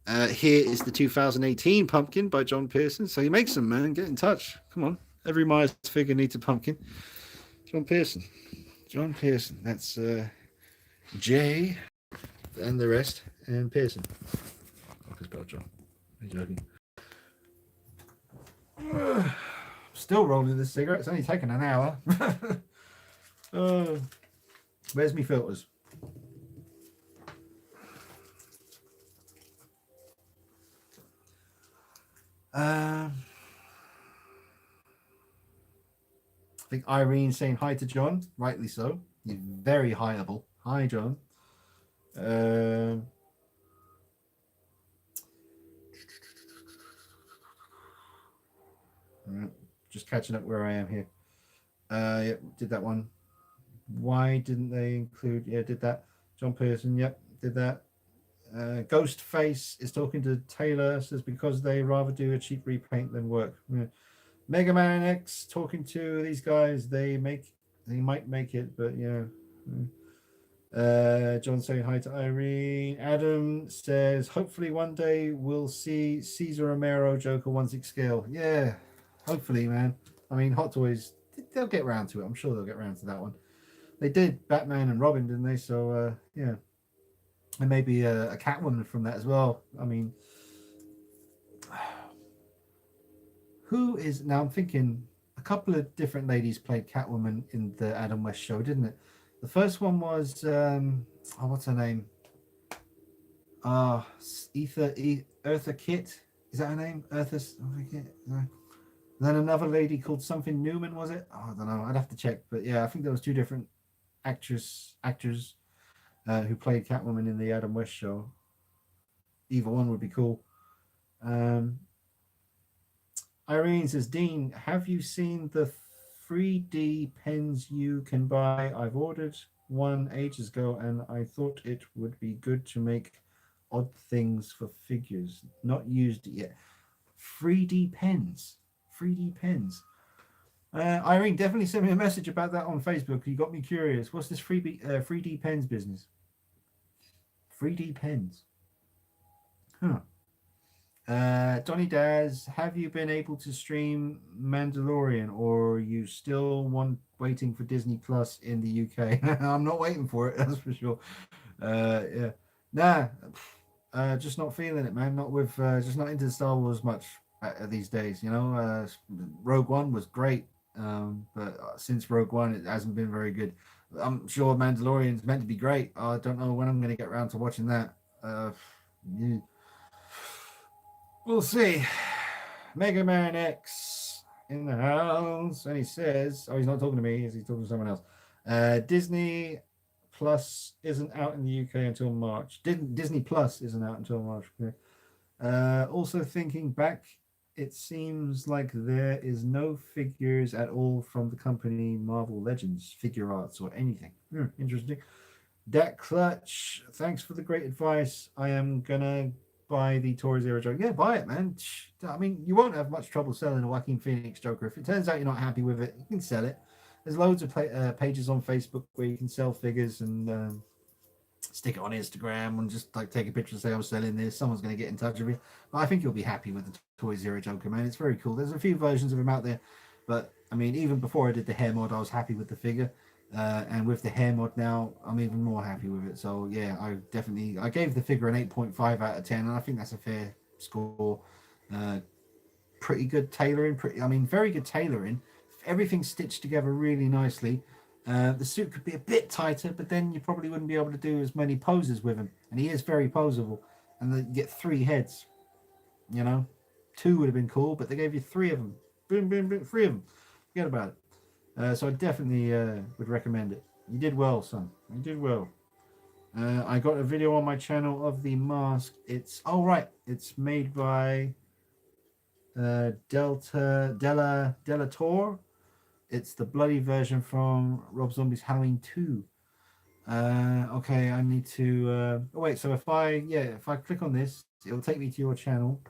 Here is the 2018 pumpkin by John Pearson. So he makes them, man. Get in touch. Come on. Every Myers figure needs a pumpkin. John Pearson. John Pearson. That's J and the rest. And Pearson. I can spell John. I'm joking. Still rolling this cigarette. It's only taken an hour. Where's me filters? I think Irene saying hi to John, rightly so. He's very highable. Hi, John. Just catching up where I am here. Yeah, did that one. Why didn't they include? Yeah, did that. John Pearson. Yep, did that. Ghostface is talking to Taylor. Says because they rather do a cheap repaint than work. Yeah. Mega Man X talking to these guys. They might make it, but yeah. John saying hi to Irene. Adam says hopefully one day we'll see Cesar Romero Joker 1/6 scale. Yeah, hopefully, man. I mean, Hot Toys, they'll get around to it. I'm sure they'll get around to that one. They did Batman and Robin, didn't they? So yeah, and maybe a Catwoman from that as well. I mean, who is now? I'm thinking a couple of different ladies played Catwoman in the Adam West show, didn't it? The first one was what's her name? Eartha Kitt. Is that her name? Eartha Kitt? No. Then another lady called something Newman, was it? Oh, I don't know. I'd have to check. But yeah, I think there was two different actors who played Catwoman in the Adam West show. Either one would be cool. Irene says, Dean, have you seen the 3D pens you can buy? I've ordered one ages ago and I thought it would be good to make odd things for figures. Not used it yet. 3D pens. 3D pens. Irene, definitely send me a message about that on Facebook. You got me curious. What's this 3D pens business? 3D pens. Huh. Donny Daz, have you been able to stream Mandalorian, or are you still waiting for Disney Plus in the UK? I'm not waiting for it, that's for sure. Yeah, nah. Just not feeling it, man. Not with just not into Star Wars much these days. You know, Rogue One was great, but since Rogue One, it hasn't been very good. I'm sure Mandalorian's meant to be great. I don't know when I'm going to get around to watching that. Yeah, we'll see. Mega Man X in the house, and he says, "Oh, he's not talking to me. Is he talking to someone else?" Disney Plus isn't out in the UK until March. Disney Plus isn't out until March. Okay. Also thinking back, it seems like there is no figures at all from the company Marvel Legends, figure arts or anything. Interesting. Dak Clutch, thanks for the great advice. I am gonna buy the Tory Zero Joker. Yeah, buy it, man. I mean, you won't have much trouble selling a Joaquin Phoenix Joker. If it turns out you're not happy with it, you can sell it. There's loads of pages on Facebook where you can sell figures and stick it on Instagram and just like take a picture and say I'm selling this. Someone's going to get in touch with you. But I think you'll be happy with the Toy Zero Joker, man. It's very cool. There's a few versions of him out there, but I mean, even before I did the hair mod, I was happy with the figure. And with the hair mod now, I'm even more happy with it. So yeah, I gave the figure an 8.5 out of 10, and I think that's a fair score. Pretty good tailoring. Very good tailoring. Everything's stitched together really nicely. The suit could be a bit tighter, but then you probably wouldn't be able to do as many poses with him. And he is very posable. And then you get 3 heads. You know, 2 would have been cool, but they gave you 3 of them. Boom, boom, boom, 3 of them. Forget about it. So I definitely would recommend it. You did well, son. You did well. I got a video on my channel of the mask. It's made by Della Tor. It's the bloody version from Rob Zombie's Halloween 2. Okay, I need to wait. So if I click on this, it'll take me to your channel.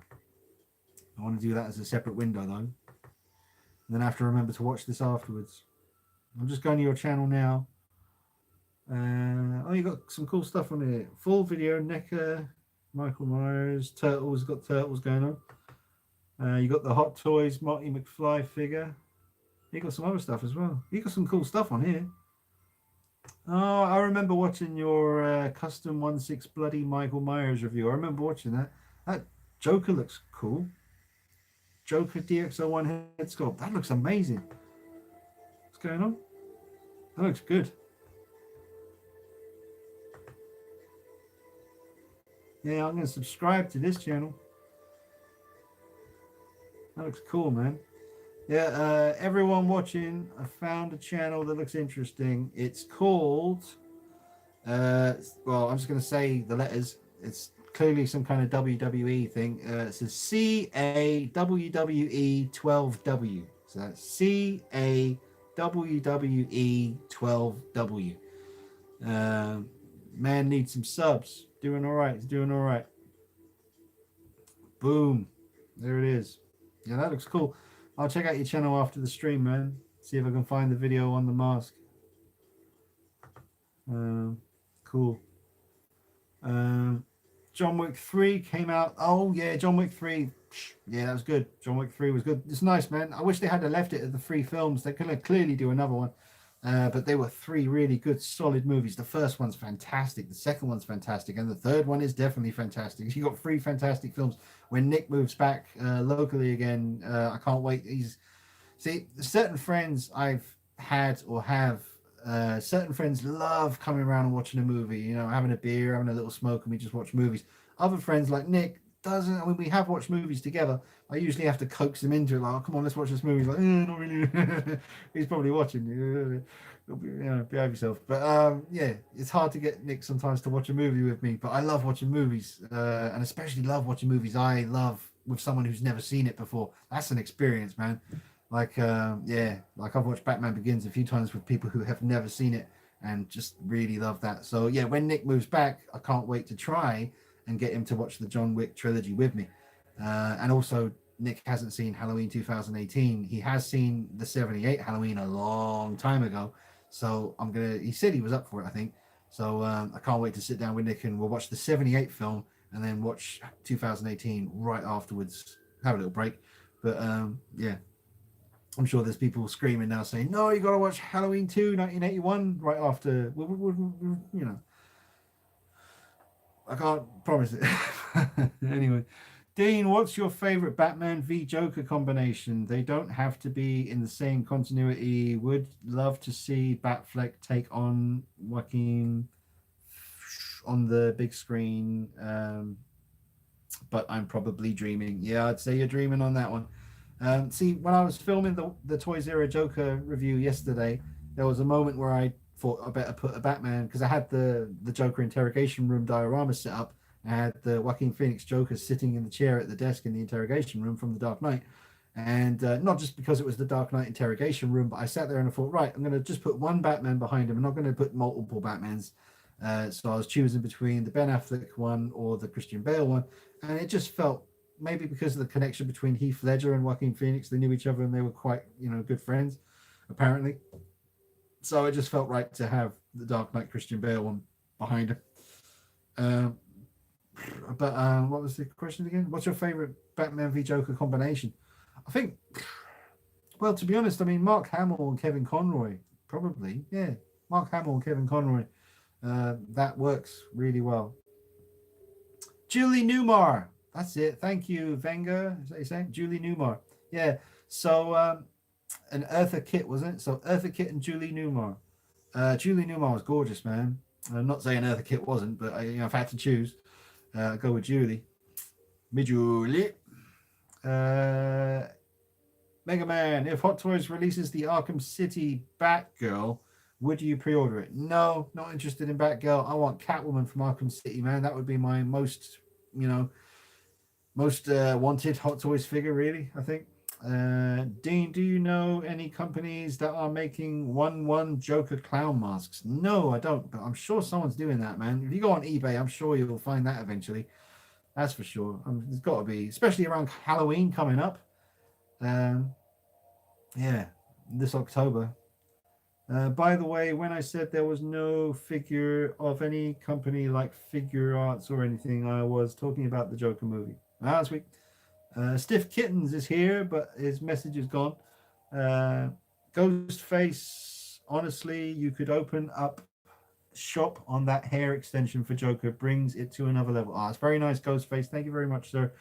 I want to do that as a separate window though. And then I have to remember to watch this afterwards. I'm just going to your channel now. You got some cool stuff on here. Full video, NECA, Michael Myers, Turtles. Got Turtles going on. You got the Hot Toys Marty McFly figure. You got some other stuff as well. You got some cool stuff on here. Oh, I remember watching your custom 1/6 bloody Michael Myers review. I remember watching that. That Joker looks cool. Joker DX01 head sculpt. That looks amazing. What's going on? That looks good. Yeah, I'm going to subscribe to this channel. That looks cool, man. Yeah, everyone watching, I found a channel that looks interesting. It's called, I'm just going to say the letters. It's clearly some kind of WWE thing. It says CAWWE12W. So that's CAWWE12W. Man needs some subs. Doing all right. He's doing all right. Boom. There it is. Yeah, that looks cool. I'll check out your channel after the stream, man. See if I can find the video on the mask. Cool. John Wick 3 came out. Oh, yeah, John Wick 3. Yeah, that was good. John Wick 3 was good. It's nice, man. I wish they had left it at the 3 films. They could clearly do another one. But they were 3 really good, solid movies. The first one's fantastic. The second one's fantastic. And the third one is definitely fantastic. You got 3 fantastic films. When Nick moves back locally again, I can't wait. Certain friends I've had or have, certain friends love coming around and watching a movie, you know, having a beer, having a little smoke, and we just watch movies. Other friends like Nick doesn't. I mean, we have watched movies together. I usually have to coax him into it, like, oh, come on, let's watch this movie. He's like, not really. He's probably watching. Behave yourself. But yeah, it's hard to get Nick sometimes to watch a movie with me. But I love watching movies, and especially love watching movies I love with someone who's never seen it before. That's an experience, man. Like I've watched Batman Begins a few times with people who have never seen it and just really love that. So yeah, when Nick moves back, I can't wait to try and get him to watch the John Wick trilogy with me. And also, Nick hasn't seen Halloween 2018. He has seen the 78 Halloween a long time ago. So he said he was up for it, I think. So I can't wait to sit down with Nick and we'll watch the 78 film and then watch 2018 right afterwards. Have a little break. But yeah, I'm sure there's people screaming now saying, no, you got to watch Halloween 2, 1981 right after, you know. I can't promise it. Anyway, Dean, what's your favorite Batman v Joker combination? They don't have to be in the same continuity. Would love to see Batfleck take on Joaquin on the big screen. But I'm probably dreaming. Yeah, I'd say you're dreaming on that one. See, when I was filming the Toys Era Joker review yesterday, there was a moment where I thought I better put a Batman because I had the Joker interrogation room diorama set up. I had the Joaquin Phoenix Joker sitting in the chair at the desk in the interrogation room from The Dark Knight. And not just because it was the Dark Knight interrogation room, but I sat there and I thought, right, I'm going to just put one Batman behind him. I'm not going to put multiple Batmans. So I was choosing between the Ben Affleck one or the Christian Bale one. And it just felt maybe because of the connection between Heath Ledger and Joaquin Phoenix, they knew each other and they were quite, good friends, apparently. So it just felt right to have the Dark Knight Christian Bale one behind him. But what was the question again? What's your favorite Batman v Joker combination? I think, well, to be honest, I mean, Mark Hamill and Kevin Conroy, probably. Yeah, Mark Hamill and Kevin Conroy. That works really well. Julie Newmar. That's it. Thank you, Venga. Is that you saying? Julie Newmar. Yeah. So, and Eartha Kitt, wasn't it? So, Eartha Kitt and Julie Newmar. Julie Newmar was gorgeous, man. I'm not saying Eartha Kitt wasn't, but I've had to choose. Go with Julie. Me Julie. Mega Man. If Hot Toys releases the Arkham City Batgirl, would you pre-order it? No, not interested in Batgirl. I want Catwoman from Arkham City, man. That would be my most, most wanted Hot Toys figure, really, I think. Dean, do you know any companies that are making 1/1 Joker clown masks? No, I don't, but I'm sure someone's doing that, man. If you go on eBay, I'm sure you'll find that eventually. That's for sure. There's got to be, especially around Halloween coming up. Yeah, this October. By the way, when I said there was no figure of any company like Figure Arts or anything, I was talking about the Joker movie. Last week. Stiff Kittens is here, but his message is gone. Ghostface, honestly, you could open up shop on that hair extension for Joker. Brings it to another level. Ah, it's very nice, Ghostface. Thank you very much, sir.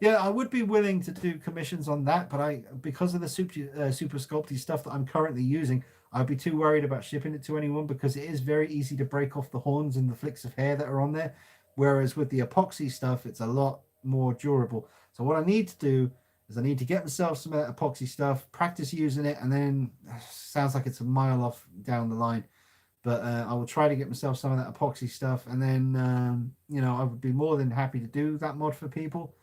Yeah, I would be willing to do commissions on that, but because of the super sculpty stuff that I'm currently using, I'd be too worried about shipping it to anyone because it is very easy to break off the horns and the flicks of hair that are on there. Whereas with the epoxy stuff, it's a lot more durable. So what I need to do is I need to get myself some of that epoxy stuff, practice using it, and then sounds like it's a mile off down the line. But I will try to get myself some of that epoxy stuff, and then I would be more than happy to do that mod for people.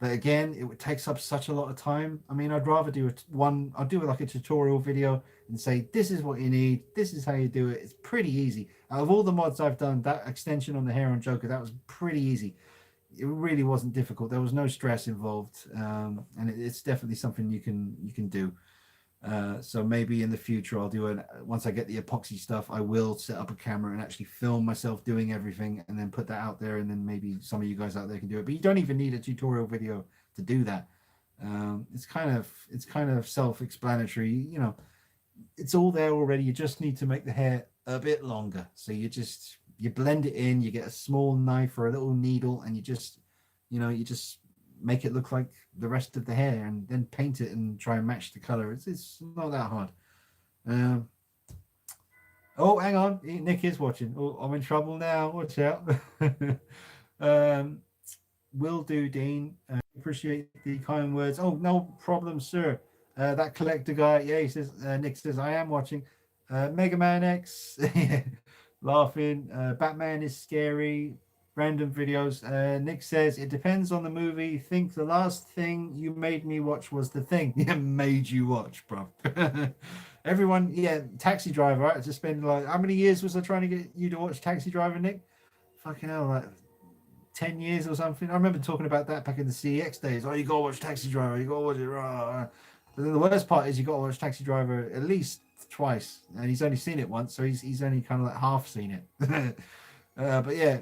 But again, it would take up such a lot of time. I mean, I'd rather do I'll do like a tutorial video and say, this is what you need. This is how you do it. It's pretty easy. Out of all the mods I've done, that extension on the hair on Joker, that was pretty easy. It really wasn't difficult. There was no stress involved. And it's definitely something you can do. So maybe in the future I'll do it once I get the epoxy stuff. I will set up a camera and actually film myself doing everything and then put that out there, and then maybe some of you guys out there can do it. But you don't even need a tutorial video to do that. It's kind of self-explanatory. It's all there already. You just need to make the hair a bit longer. So you blend it in. You get a small knife or a little needle, and you just make it look like the rest of the hair, and then paint it and try and match the color. It's not that hard. Oh, hang on, Nick is watching. Oh, I'm in trouble now. Watch out. Will do, Dean. Appreciate the kind words. Oh, no problem, sir. That collector guy, yeah, he says. Nick says I am watching. Mega Man X, laughing. Batman is scary. Random videos. Nick says it depends on the movie. Think the last thing you made me watch was The Thing. Yeah, made you watch, bro. Everyone, yeah, Taxi Driver. Right? I just spent like how many years was I trying to get you to watch Taxi Driver, Nick? Fucking hell, like 10 years or something. I remember talking about that back in the CEX days. Oh, you gotta watch Taxi Driver. You gotta watch it. But then the worst part is you gotta watch Taxi Driver at least twice, and he's only seen it once, so he's only kind of like half seen it. But yeah,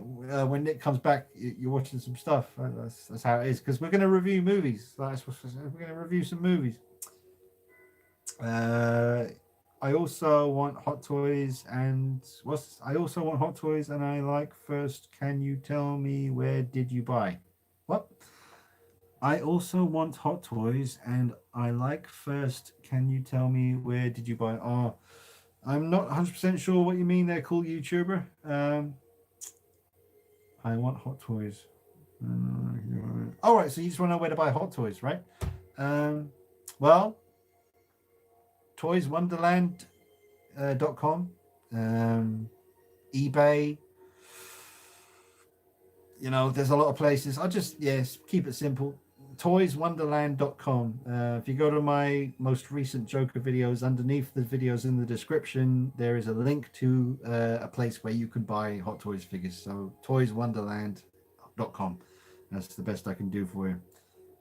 when Nick comes back, you're watching some stuff. That's how it is, because we're going to review movies. We're going to review some movies. I also want Hot Toys and I also want Hot Toys and I like first. Can you tell me where did you buy? What? I also want Hot Toys and I like first. Can you tell me where did you buy? Oh, I'm not 100% sure what you mean there, cool YouTuber. I want Hot Toys. All right, so you just want to know where to buy Hot Toys, right? Um, well, toyswonderland.com, eBay. There's a lot of places. I'll just, yes, keep it simple. Toyswonderland.com. If you go to my most recent Joker videos, underneath the videos in the description, there is a link to a place where you can buy Hot Toys figures. So toyswonderland.com. That's the best I can do for you.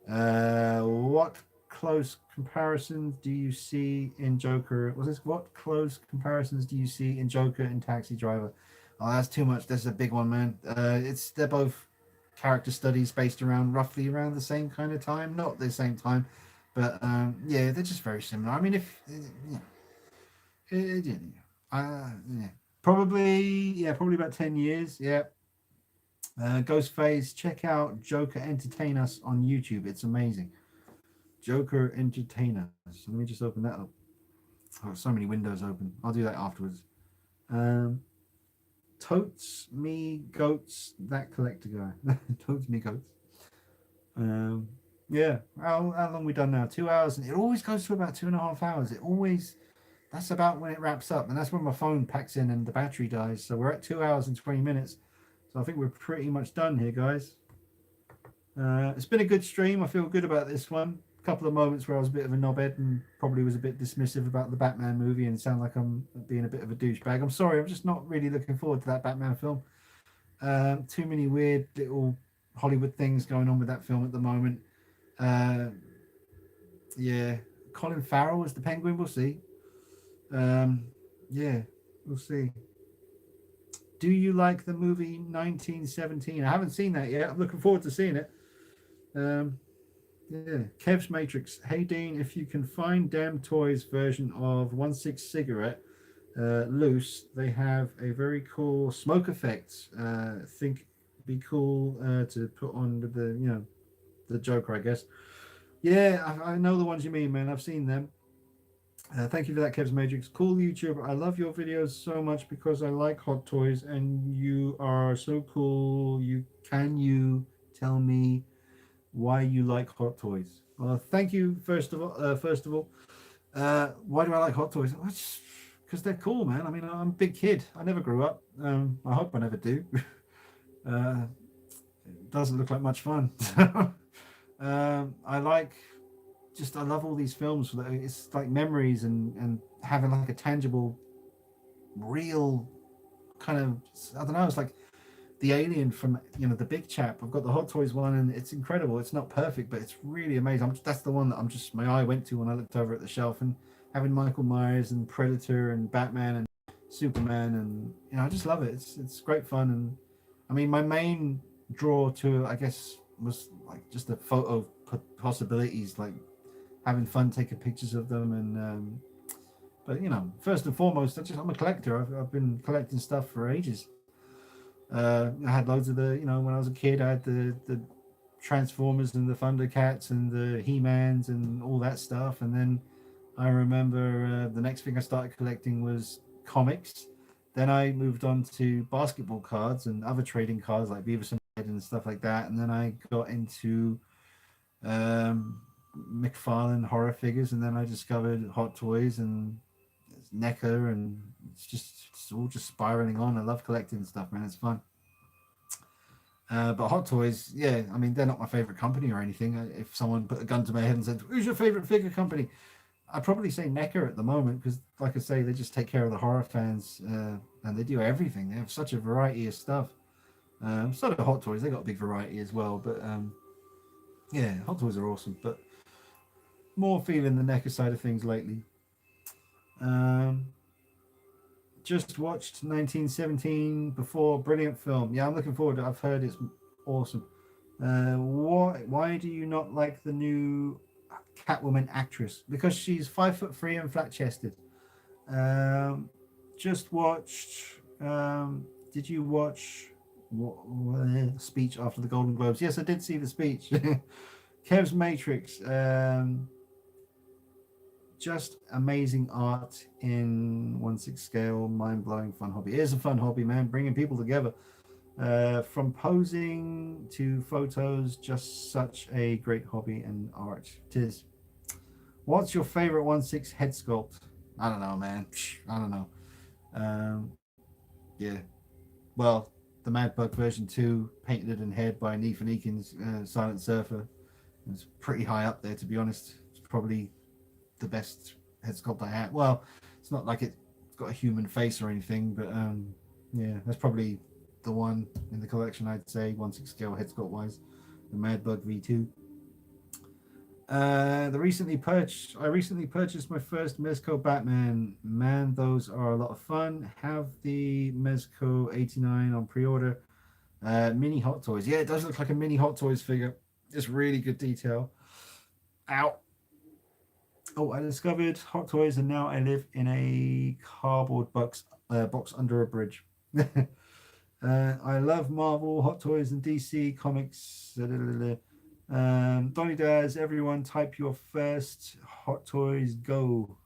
What close comparisons do you see in Joker? What close comparisons do you see in Joker and Taxi Driver? Oh, that's too much. This is a big one, man. They're both character studies based around roughly around the same kind of time, not the same time, but yeah, they're just very similar. I mean, if yeah, yeah. Probably about 10 years. Yeah. Ghostface, check out Joker Entertain Us on YouTube. It's amazing. Joker Entertain Us. Let me just open that up. I've got so many windows open. I'll do that afterwards. Um, Totes Me Goats, that collector guy. Totes Me Goats. Um, yeah. How long we done now? 2 hours. And it always goes to about 2.5 hours. That's about when it wraps up. And that's when my phone packs in and the battery dies. So we're at 2 hours and 20 minutes. So I think we're pretty much done here, guys. It's been a good stream. I feel good about this one. A couple of moments where I was a bit of a knobhead and probably was a bit dismissive about the Batman movie and sound like I'm being a bit of a douchebag. I'm sorry. I'm just not really looking forward to that Batman film. Too many weird little Hollywood things going on with that film at the moment. Yeah. Colin Farrell as the Penguin. We'll see. Yeah, we'll see. Do you like the movie 1917? I haven't seen that yet. I'm looking forward to seeing it. Yeah, Kev's Matrix. Hey Dean, if you can find Damn Toys version of 1/6 cigarette loose, they have a very cool smoke effect. Think be cool to put on the Joker, I guess. Yeah, I know the ones you mean, man. I've seen them. Thank you for that, Kev's Matrix. Cool YouTuber. I love your videos so much because I like Hot Toys and you are so cool. You tell me why you like Hot Toys? Well, thank you first of all. Why do I like Hot Toys? Because they're cool, man. I mean, I'm a big kid. I never grew up. I hope I never do. It doesn't look like much fun. I love all these films. It's like memories and having like a tangible, real kind of, I don't know. It's like the alien from the big chap. I've got the Hot Toys one and it's incredible. It's not perfect, but it's really amazing. That's the one that my eye went to when I looked over at the shelf, and having Michael Myers and Predator and Batman and Superman, and I just love it. It's great fun. And I mean, my main draw to it, I guess, was like just the photo possibilities, like having fun taking pictures of them. And but first and foremost, I'm a collector. I've been collecting stuff for ages. I had loads of when I was a kid, I had the Transformers and the Thundercats and the He-Mans and all that stuff. And then I remember the next thing I started collecting was comics. Then I moved on to basketball cards and other trading cards like Beavis and Head and stuff like that. And then I got into McFarlane horror figures, and then I discovered Hot Toys and NECA, and it's all just spiraling on. I love collecting stuff, man. It's fun. But Hot Toys, yeah, I mean, they're not my favorite company or anything. If someone put a gun to my head and said, "Who's your favorite figure company?" I'd probably say NECA at the moment because, like I say, they just take care of the horror fans, and they do everything. They have such a variety of stuff. So do Hot Toys. They got a big variety as well. But yeah, Hot Toys are awesome. But more feeling the NECA side of things lately. Just watched 1917 before. Brilliant film. Yeah, I'm looking forward to it. I've heard it's awesome. Why do you not like the new Catwoman actress? Because she's 5'3" and flat chested. Um, just watched. Did you watch speech after the Golden Globes? Yes, I did see the speech. Kev's Matrix. Just amazing art in 1/6 scale, mind blowing, fun hobby. It is a fun hobby, man. Bringing people together. From posing to photos, just such a great hobby and art. Tis. What's your favorite 1/6 head sculpt? I don't know, man. I don't know. Um, yeah. Well, the Mad Bug version 2, painted in head by Neef and Eakins, Silent Surfer. It's pretty high up there, to be honest. It's probably the best head sculpt I had. Well, it's not like it's got a human face or anything, but yeah, that's probably the one in the collection, I'd say, 1/6 scale head sculpt wise. The Mad Bug V2. I recently purchased my first Mezco Batman. Man, those are a lot of fun. Have the Mezco 89 on pre-order. Mini Hot Toys. Yeah, it does look like a mini Hot Toys figure. It's really good detail. Ow. Oh, I discovered Hot Toys, and now I live in a cardboard box under a bridge. I love Marvel, Hot Toys, and DC comics. Donny Daz, everyone, type your first Hot Toys go.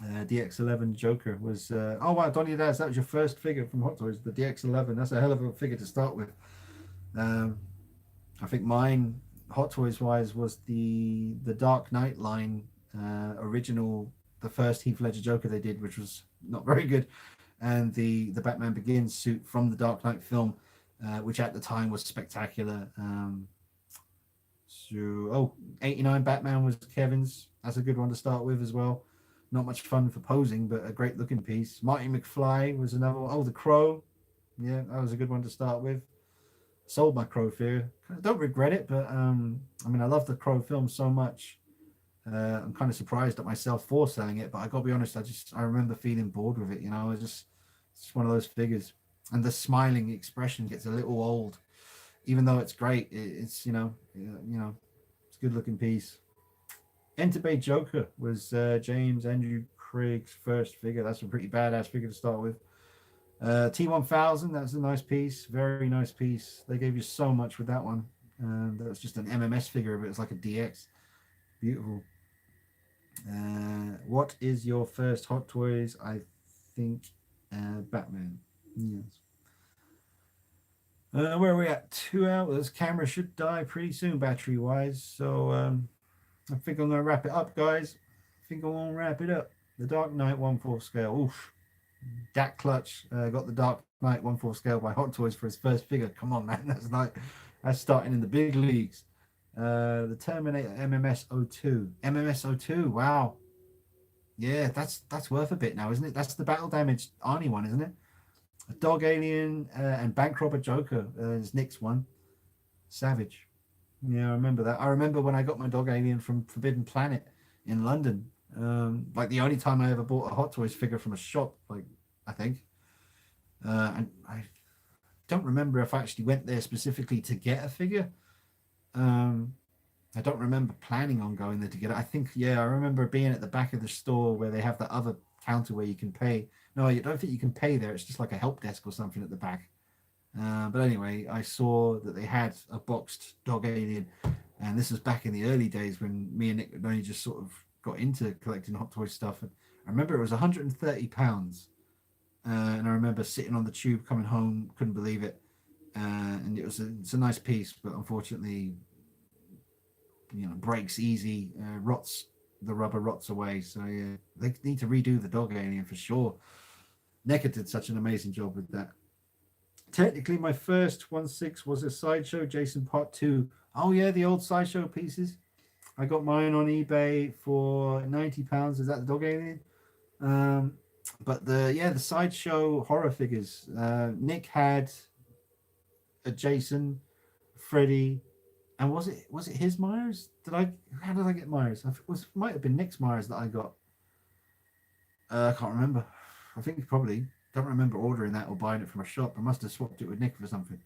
DX11 Joker was. Oh wow, Donny Daz, that was your first figure from Hot Toys, the DX11. That's a hell of a figure to start with. Um, I think mine, Hot Toys wise, was the Dark Knight line, original, the first Heath Ledger Joker they did, which was not very good, and the Batman Begins suit from the Dark Knight film, which at the time was spectacular. So, oh, 89 Batman was Kevin's. That's a good one to start with as well. Not much fun for posing, but a great looking piece. Marty McFly was another one. Oh, the Crow. Yeah, that was a good one to start with. Sold my Crow figure. I don't regret it, but I mean, I love the Crow film so much. I'm kind of surprised at myself for selling it, but I got to be honest, I remember feeling bored with it. You know, it's just one of those figures, and the smiling expression gets a little old, even though it's great. It's it's a good looking piece. Enter Bay Joker was James Andrew Craig's first figure. That's a pretty badass figure to start with. T1000, that's a nice piece, very nice piece. They gave you so much with that one. That was just an MMS figure, but it's like a DX. Beautiful. What is your first Hot Toys? I think Batman. Yes. Where are we at? 2 hours. Camera should die pretty soon, battery wise. So I think I'm gonna wrap it up, guys. I think I'm gonna wrap it up. The Dark Knight 1/4 scale. Oof. Dak Clutch got the Dark Knight 1/4 scale by Hot Toys for his first figure. Come on, man. That's starting in the big leagues. The Terminator MMS02. MMS02. Wow. Yeah, that's worth a bit now, isn't it? That's the battle damage Arnie one, isn't it? A Dog Alien and Bank Robber Joker is Nick's one. Savage. Yeah, I remember that. I remember when I got my Dog Alien from Forbidden Planet in London. Like the only time I ever bought a Hot Toys figure from a shop, like I think. And I don't remember if I actually went there specifically to get a figure. Um, I don't remember planning on going there to get it. I think, yeah, I remember being at the back of the store where they have the other counter where you can pay. No, I don't think you can pay there. It's just like a help desk or something at the back. But anyway, I saw that they had a boxed Dog Alien, and this was back in the early days when me and Nick had only just sort of got into collecting Hot Toys stuff. And I remember it was £130, and I remember sitting on the tube coming home, couldn't believe it. And it's a nice piece, but unfortunately, breaks easy, rots, the rubber rots away. So yeah, they need to redo the Dog Alien for sure. NECA did such an amazing job with that. Technically, my first 1/6 was a Sideshow Jason Part 2. Oh yeah, the old Sideshow pieces. I got mine on eBay for £90. Is that the Dog Alien? Um, but the Sideshow horror figures. Nick had a Jason, Freddy, and was it his Myers? How did I get Myers? Might have been Nick's Myers that I got. I can't remember. I think probably don't remember ordering that or buying it from a shop. I must have swapped it with Nick for something.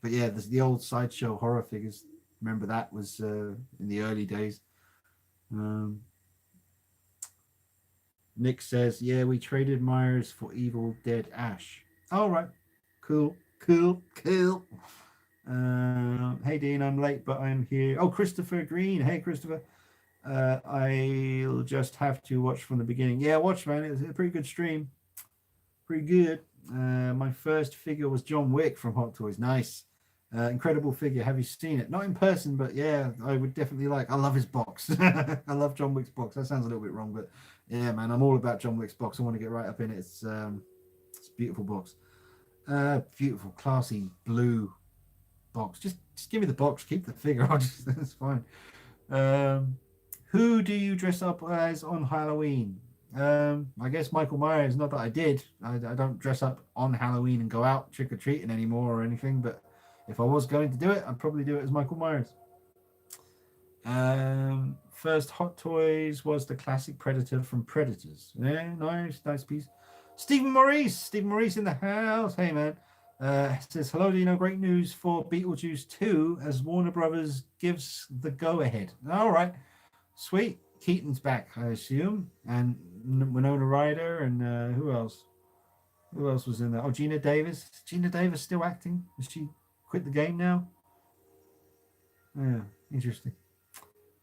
But yeah, there's the old Sideshow horror figures. Remember that was in the early days. Um, Nick says, yeah, we traded Myers for Evil Dead Ash. All right. Cool. Cool. Cool. Hey, Dean, I'm late, but I'm here. Oh, Christopher Green. Hey, Christopher. I'll just have to watch from the beginning. Yeah, watch, man. It's a pretty good stream. Pretty good. My first figure was John Wick from Hot Toys. Nice. Incredible figure. Have you seen it? Not in person, but yeah, I would definitely like. I love his box. I love John Wick's box. That sounds a little bit wrong, but yeah, man, I'm all about John Wick's box. I want to get right up in it. It's a beautiful box. Beautiful, classy blue box. Just give me the box. Keep the figure. That's fine. Um, who do you dress up as on Halloween? I guess Michael Myers. Not that I did. I don't dress up on Halloween and go out trick or treating anymore or anything. But if I was going to do it, I'd probably do it as Michael Myers. First Hot Toys was the classic Predator from Predators. Yeah, nice piece. Stephen Maurice in the house. Hey, man. Says, hello, Dino. Great news for Beetlejuice 2 as Warner Brothers gives the go-ahead. All right. Sweet. Keaton's back, I assume. And Winona Ryder and who else? Who else was in there? Oh, Gina Davis. Is Gina Davis still acting? Has she quit the game now? Yeah, interesting.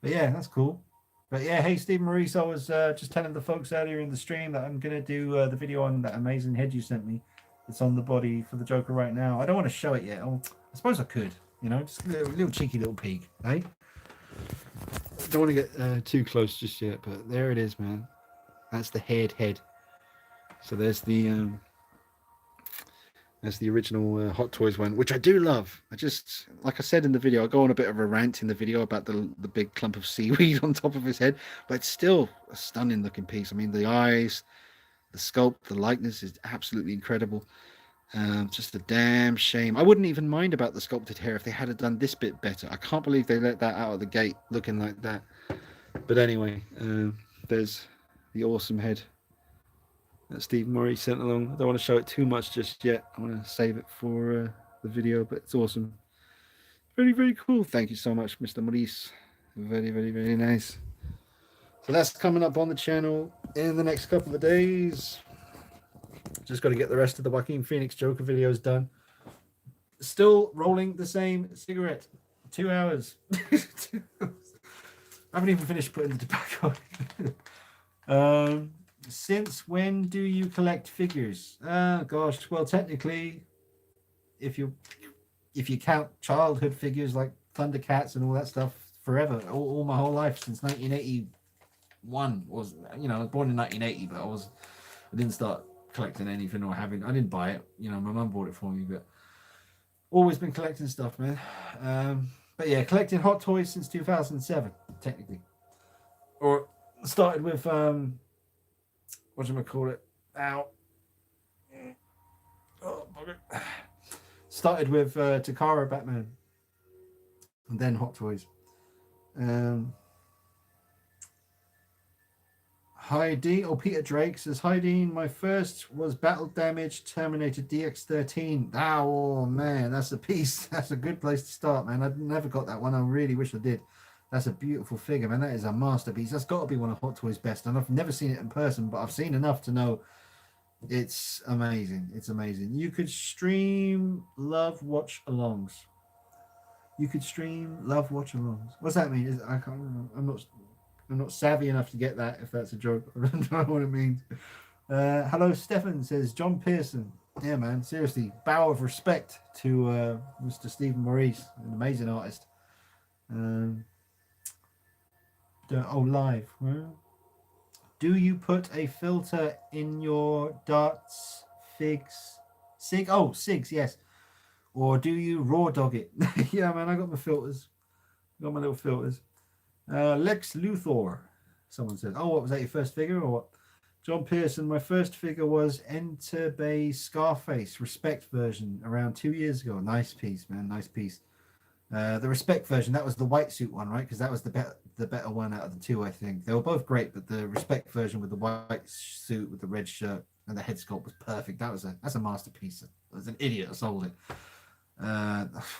But yeah, that's cool. But yeah, hey, Steve Maurice, I was just telling the folks earlier in the stream that I'm going to do the video on that amazing head you sent me. It's on the body for the Joker right now. I don't want to show it yet. I suppose I could, just a little cheeky little peek, eh? Don't want to get too close just yet, but there it is, man. That's the head. So there's the original Hot Toys one, which I do love. I just, like I said in the video, I go on a bit of a rant in the video about the big clump of seaweed on top of his head, but it's still a stunning looking piece. I mean, the eyes, the sculpt, the likeness is absolutely incredible. Just a damn shame. I wouldn't even mind about the sculpted hair if they had done this bit better. I can't believe they let that out of the gate looking like that. But anyway, there's the awesome head that Steve Murray sent along. I don't want to show it too much just yet. I want to save it for the video, but it's awesome. Very, very cool. Thank you so much, Mr. Maurice. Very, very, very nice. So that's coming up on the channel in the next couple of days. Just got to get the rest of the Joaquin Phoenix Joker videos done. Still rolling the same cigarette. 2 hours. I haven't even finished putting the tobacco in. Since when do you collect figures? Gosh, well, technically, if you count childhood figures like Thundercats and all that stuff, forever, all my whole life since 1981 was, I was born in 1980, but I didn't start collecting anything or having. I didn't buy it. My mum bought it for me, but always been collecting stuff, man. But yeah, collecting Hot Toys since 2007, technically, or started with whatchamacallit? Ow. Oh, bugger. Started with Takara Batman, and then Hot Toys. Hi Dean, Peter Drake says, hi Dean, my first was Battle Damage Terminator DX13. Oh man, that's a piece. That's a good place to start, man. I never got that one. I really wish I did. That's a beautiful figure, man. That is a masterpiece. That's got to be one of Hot Toys' best. And I've never seen it in person, but I've seen enough to know it's amazing. It's amazing. You could stream love watch alongs. You could stream love watch alongs. What's that mean? I can't remember. I'm not savvy enough to get that, if that's a joke. I don't know what it means. Hello, Stefan says, John Pearson. Yeah, man, seriously, bow of respect to Mr. Stephen Maurice, an amazing artist. Live. Do you put a filter in your darts, figs? SIGs, yes. Or do you raw dog it? Yeah, man, I got my filters. Got my little filters. Lex Luthor, someone said. Oh, what was that, your first figure or what? John Pearson, my first figure was Enter Bay Scarface Respect version around 2 years ago. Nice piece, man, nice piece. The Respect version, that was the white suit one, right? Because that was the better one out of the two, I think. They were both great, but the Respect version with the white suit with the red shirt and the head sculpt was perfect. That's a masterpiece. I was an idiot. I sold it.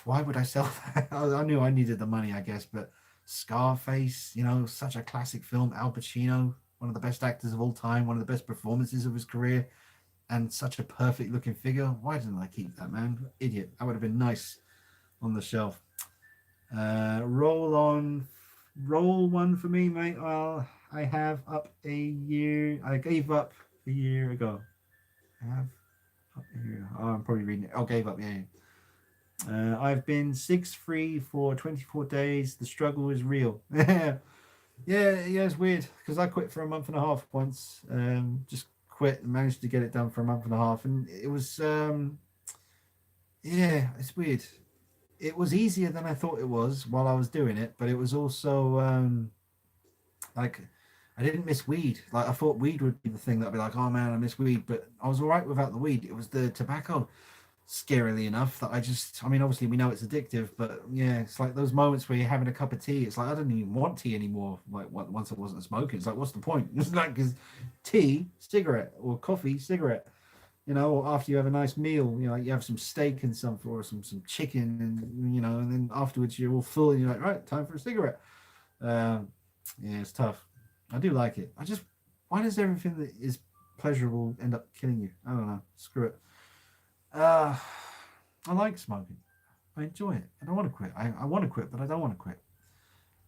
Why would I sell that? I knew I needed the money, I guess, but Scarface, such a classic film. Al Pacino, one of the best actors of all time, one of the best performances of his career, and such a perfect looking figure. Why didn't I keep that, man? Idiot. That would have been nice on the shelf. Roll on, roll one for me, mate. Well, I have up a year. I gave up a year ago. I have up a year. Oh, I'm probably reading it. I gave up. Yeah. I've been 6 free for 24 days. The struggle is real. Yeah, yeah. It's weird because I quit for a month and a half once. Just quit and managed to get it done for a month and a half, and it was yeah, it's weird. It was easier than I thought it was while I was doing it, but it was also like I didn't miss weed. Like I thought weed would be the thing that'd be like, oh man, I miss weed, but I was all right without the weed. It was the tobacco, scarily enough, that I just. I mean, obviously we know it's addictive, but yeah, it's like those moments where you're having a cup of tea. It's like I don't even want tea anymore. Like once I wasn't smoking, it's like what's the point? It's like because tea, cigarette, or coffee, cigarette. Or after you have a nice meal, like you have some steak and some or some chicken, and and then afterwards you're all full, and you're like, right, time for a cigarette. Yeah, it's tough. I do like it. Why does everything that is pleasurable end up killing you? I don't know. Screw it. Uh, I like smoking. I enjoy it. I don't want to quit. I want to quit, but I don't want to quit.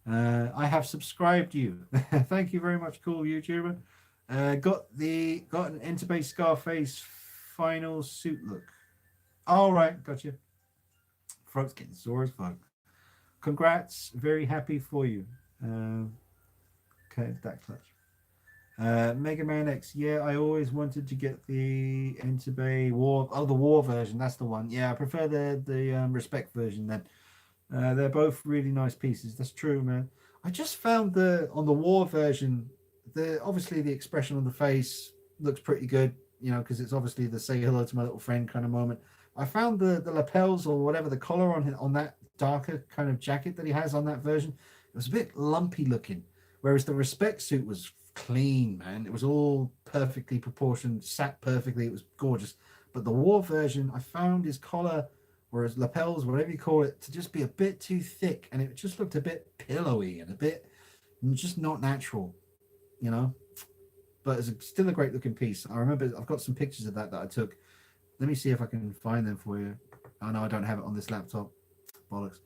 I have subscribed you. Thank you very much, cool YouTuber. Got an Interbase Scarface final suit look. All right, gotcha. Throat's getting sore as fuck. Congrats, very happy for you. Okay, that clutch. Mega Man X. Yeah, I always wanted to get the Interbay War. Oh, the War version. That's the one. Yeah, I prefer the Respect version then. They're both really nice pieces. That's true, man. I just found the on the War version, the obviously the expression on the face looks pretty good, because it's obviously the say hello to my little friend kind of moment. I found the lapels or whatever the collar on that darker kind of jacket that he has on that version, it was a bit lumpy looking, whereas the Respect suit was clean, man. It was all perfectly proportioned, sat perfectly. It was gorgeous. But the War version, I found his collar or his lapels, whatever you call it, to just be a bit too thick, and it just looked a bit pillowy and a bit just not natural, you know. But it's still a great looking piece. I remember I've got some pictures of that I took. Let me see if I can find them for you. Oh no, I don't have it on this laptop. Bollocks.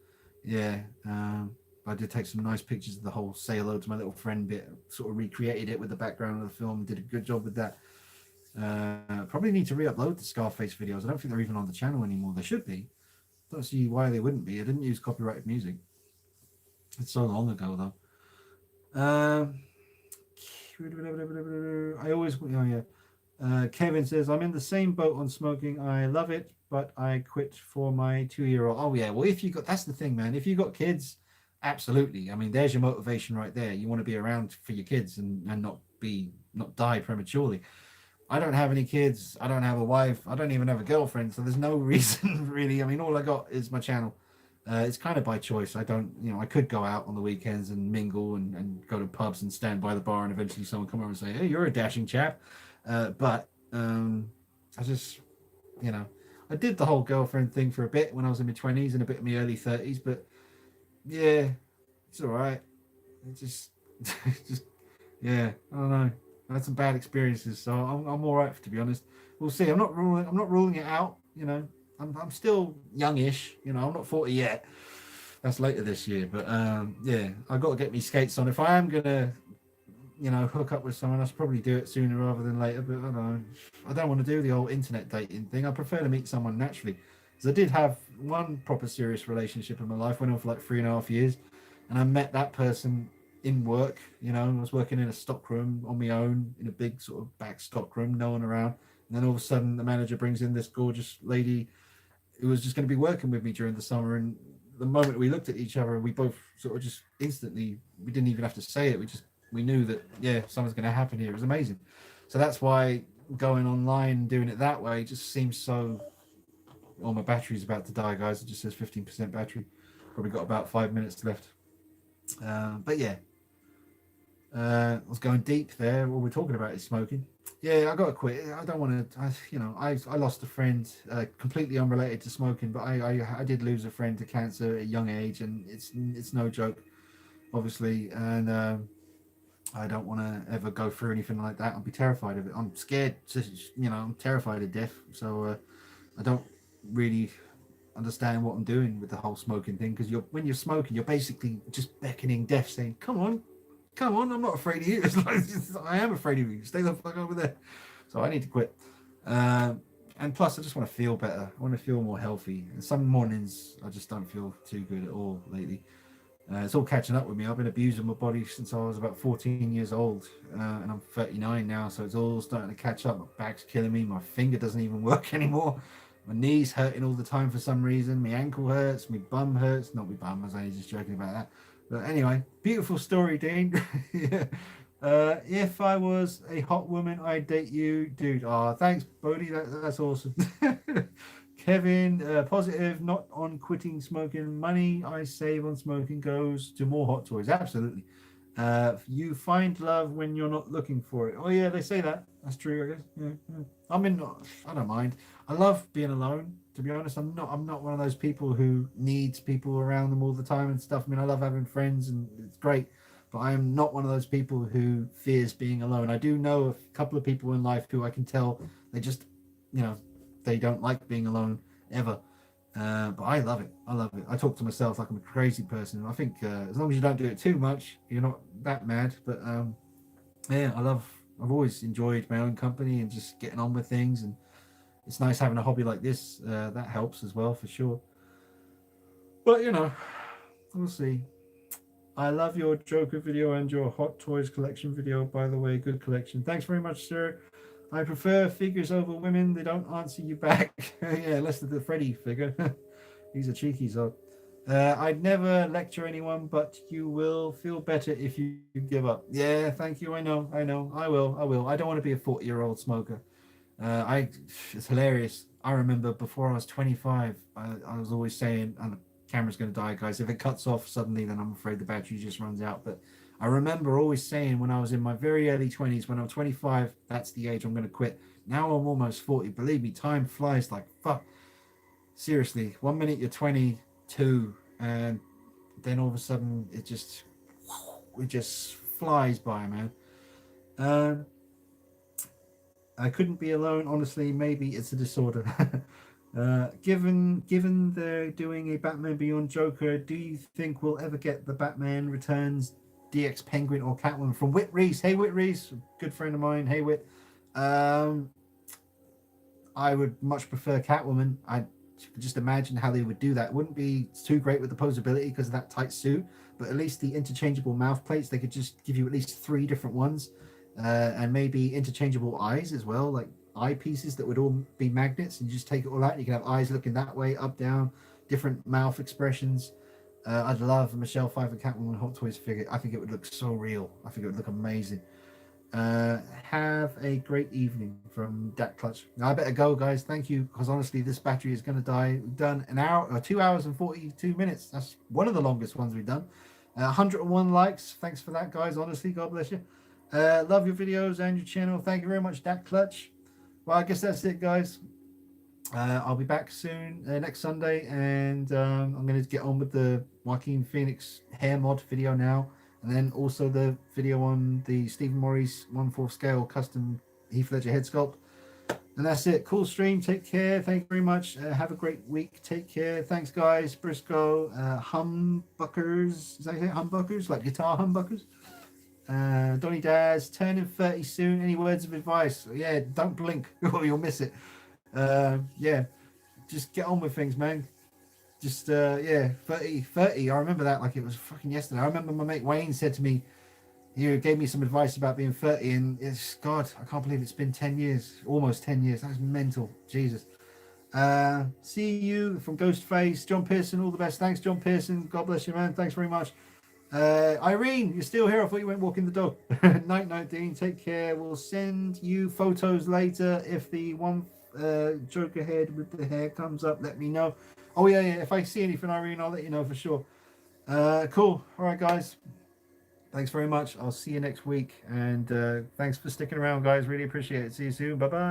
Yeah, I did take some nice pictures of the whole say hello to my little friend bit. Sort of recreated it with the background of the film. Did a good job with that. Probably need to re-upload the Scarface videos. I don't think they're even on the channel anymore. They should be. Don't see why they wouldn't be. I didn't use copyrighted music. It's so long ago though. I always, oh yeah. Kevin says, I'm in the same boat on smoking. I love it, but I quit for my 2-year-old. Oh yeah, well if you got, that's the thing, man. If you got kids, absolutely. I mean, there's your motivation right there. You want to be around for your kids and not die prematurely. I don't have any kids. I don't have a wife. I don't even have a girlfriend. So there's no reason really. I mean, all I got is my channel. It's kind of by choice. I don't, I could go out on the weekends and mingle and go to pubs and stand by the bar and eventually someone come over and say, hey, you're a dashing chap. But I just, I did the whole girlfriend thing for a bit when I was in my 20s and a bit in my early 30s. But yeah, it's all right. It just, just, yeah, I don't know. I had some bad experiences, so I'm all right, to be honest. We'll see. I'm not ruling it out. I'm still youngish. I'm not 40 yet. That's later this year, but yeah, I got to get me skates on. If I am gonna, hook up with someone, I should probably do it sooner rather than later. But I don't know. I don't want to do the old internet dating thing. I prefer to meet someone naturally. Because I did have one proper serious relationship in my life. Went on for like 3.5 years, and I met that person in work. I was working in a stockroom on my own in a big sort of back stockroom, no one around. And then all of a sudden, the manager brings in this gorgeous lady who was just going to be working with me during the summer. And the moment we looked at each other, we both sort of just instantly, we didn't even have to say it. We knew that, yeah, something's going to happen here. It was amazing. So that's why going online and doing it that way just seems so. Oh, my battery's about to die, guys. It just says 15% battery. Probably got about 5 minutes left. But yeah, I was going deep there. What we're talking about is smoking. Yeah, I got to quit. I don't want to. I lost a friend, completely unrelated to smoking, but I did lose a friend to cancer at a young age, and it's no joke, obviously. And I don't want to ever go through anything like that. I'd be terrified of it. I'm scared. I'm terrified of death. So I don't really understand what I'm doing with the whole smoking thing. Because when you're smoking, you're basically just beckoning death, saying, "Come on, come on, I'm not afraid of you." It's like, I am afraid of you. Stay the fuck over there. So I need to quit. And plus, I just want to feel better. I want to feel more healthy. And some mornings, I just don't feel too good at all lately. It's all catching up with me. I've been abusing my body since I was about 14 years old, and I'm 39 now, so it's all starting to catch up. My back's killing me. My finger doesn't even work anymore. My knee's hurting all the time for some reason. My ankle hurts. My bum hurts. Not my bum, I was only just joking about that. But anyway, beautiful story, Dean. Yeah. If I was a hot woman, I'd date you, dude. Oh, thanks, Bodie. That's awesome. Kevin, positive, not on quitting smoking. Money I save on smoking goes to more hot toys. Absolutely. You find love when you're not looking for it. Oh yeah, they say that. That's true, I guess. Yeah, yeah. I don't mind. I love being alone. To be honest, I'm not one of those people who needs people around them all the time and stuff. I mean, I love having friends and it's great, but I am not one of those people who fears being alone. I do know a couple of people in life who I can tell they just, you know, they don't like being alone ever. But I love it. I love it. I talk to myself like I'm a crazy person. I think as long as you don't do it too much, you're not that mad. But yeah, I've always enjoyed my own company and just getting on with things. And it's nice having a hobby like this. That helps as well, for sure. But we'll see. I love your Joker video and your Hot Toys collection video, by the way. Good collection. Thanks very much, sir. I prefer figures over women. They don't answer you back. Yeah, unless they're the Freddy figure. He's a cheeky sod. I'd never lecture anyone, but you will feel better if you give up. Yeah, thank you. I know. I will. I don't want to be a 40-year-old smoker. It's hilarious. I remember before I was 25, I was always saying, and the camera's going to die, guys. If it cuts off suddenly, then I'm afraid the battery just runs out. But I remember always saying when I was in my very early 20s, when I'm 25, that's the age I'm going to quit. Now I'm almost 40. Believe me, time flies like fuck. Seriously, 1 minute you're 22, and then all of a sudden it just flies by, man. Um, I couldn't be alone, honestly. Maybe it's a disorder. Given they're doing a Batman Beyond Joker, do you think we'll ever get the Batman Returns DX Penguin or Catwoman from Whit Reese? Hey, Whit Reese, good friend of mine. Hey, Whit. Um, I would much prefer Catwoman. I could just imagine how they would do that. It wouldn't be too great with the posability because of that tight suit, but at least the interchangeable mouth plates, they could just give you at least 3 different ones, and maybe interchangeable eyes as well, like eyepieces that would all be magnets, and you just take it all out and you can have eyes looking that way, up, down, different mouth expressions. I'd love a Michelle Pfeiffer Catwoman Hot Toys figure. I think it would look so real. I think it would look amazing. Have a great evening from Dak Clutch. Now I better go, guys. Thank you, because honestly, this battery is going to die. We've done an hour or 2 hours and 42 minutes. That's one of the longest ones we've done. 101 likes. Thanks for that, guys. Honestly, God bless you. Love your videos and your channel. Thank you very much, Dak Clutch. Well, I guess that's it, guys. I'll be back soon next Sunday, and I'm going to get on with the Joaquin Phoenix hair mod video now, and then also the video on the Stephen Maurice 1/4 scale custom Heath Ledger head sculpt. And that's it. Cool stream. Take care. Thank you very much. Have a great week. Take care. Thanks, guys. Briscoe, humbuckers. Is that it? Humbuckers? Like guitar humbuckers? Donny Daz, turning 30 soon. Any words of advice? Yeah, don't blink or you'll miss it. Yeah, just get on with things, man. Just yeah, 30. I remember that like it was fucking yesterday. I remember my mate Wayne said to me, he gave me some advice about being 30, and it's, God, I can't believe it's been 10 years, almost 10 years. That's mental. Jesus. See you from Ghostface, John Pearson. All the best. Thanks, John Pearson. God bless you, man. Thanks very much. Irene, you're still here. I thought you went walking the dog. Night, Dean. Take care. We'll send you photos later. If the one Joker head with the hair comes up, let me know. Oh yeah. If I see anything, Irene, I'll let you know for sure. Cool. All right, guys. Thanks very much. I'll see you next week. And thanks for sticking around, guys. Really appreciate it. See you soon. Bye-bye.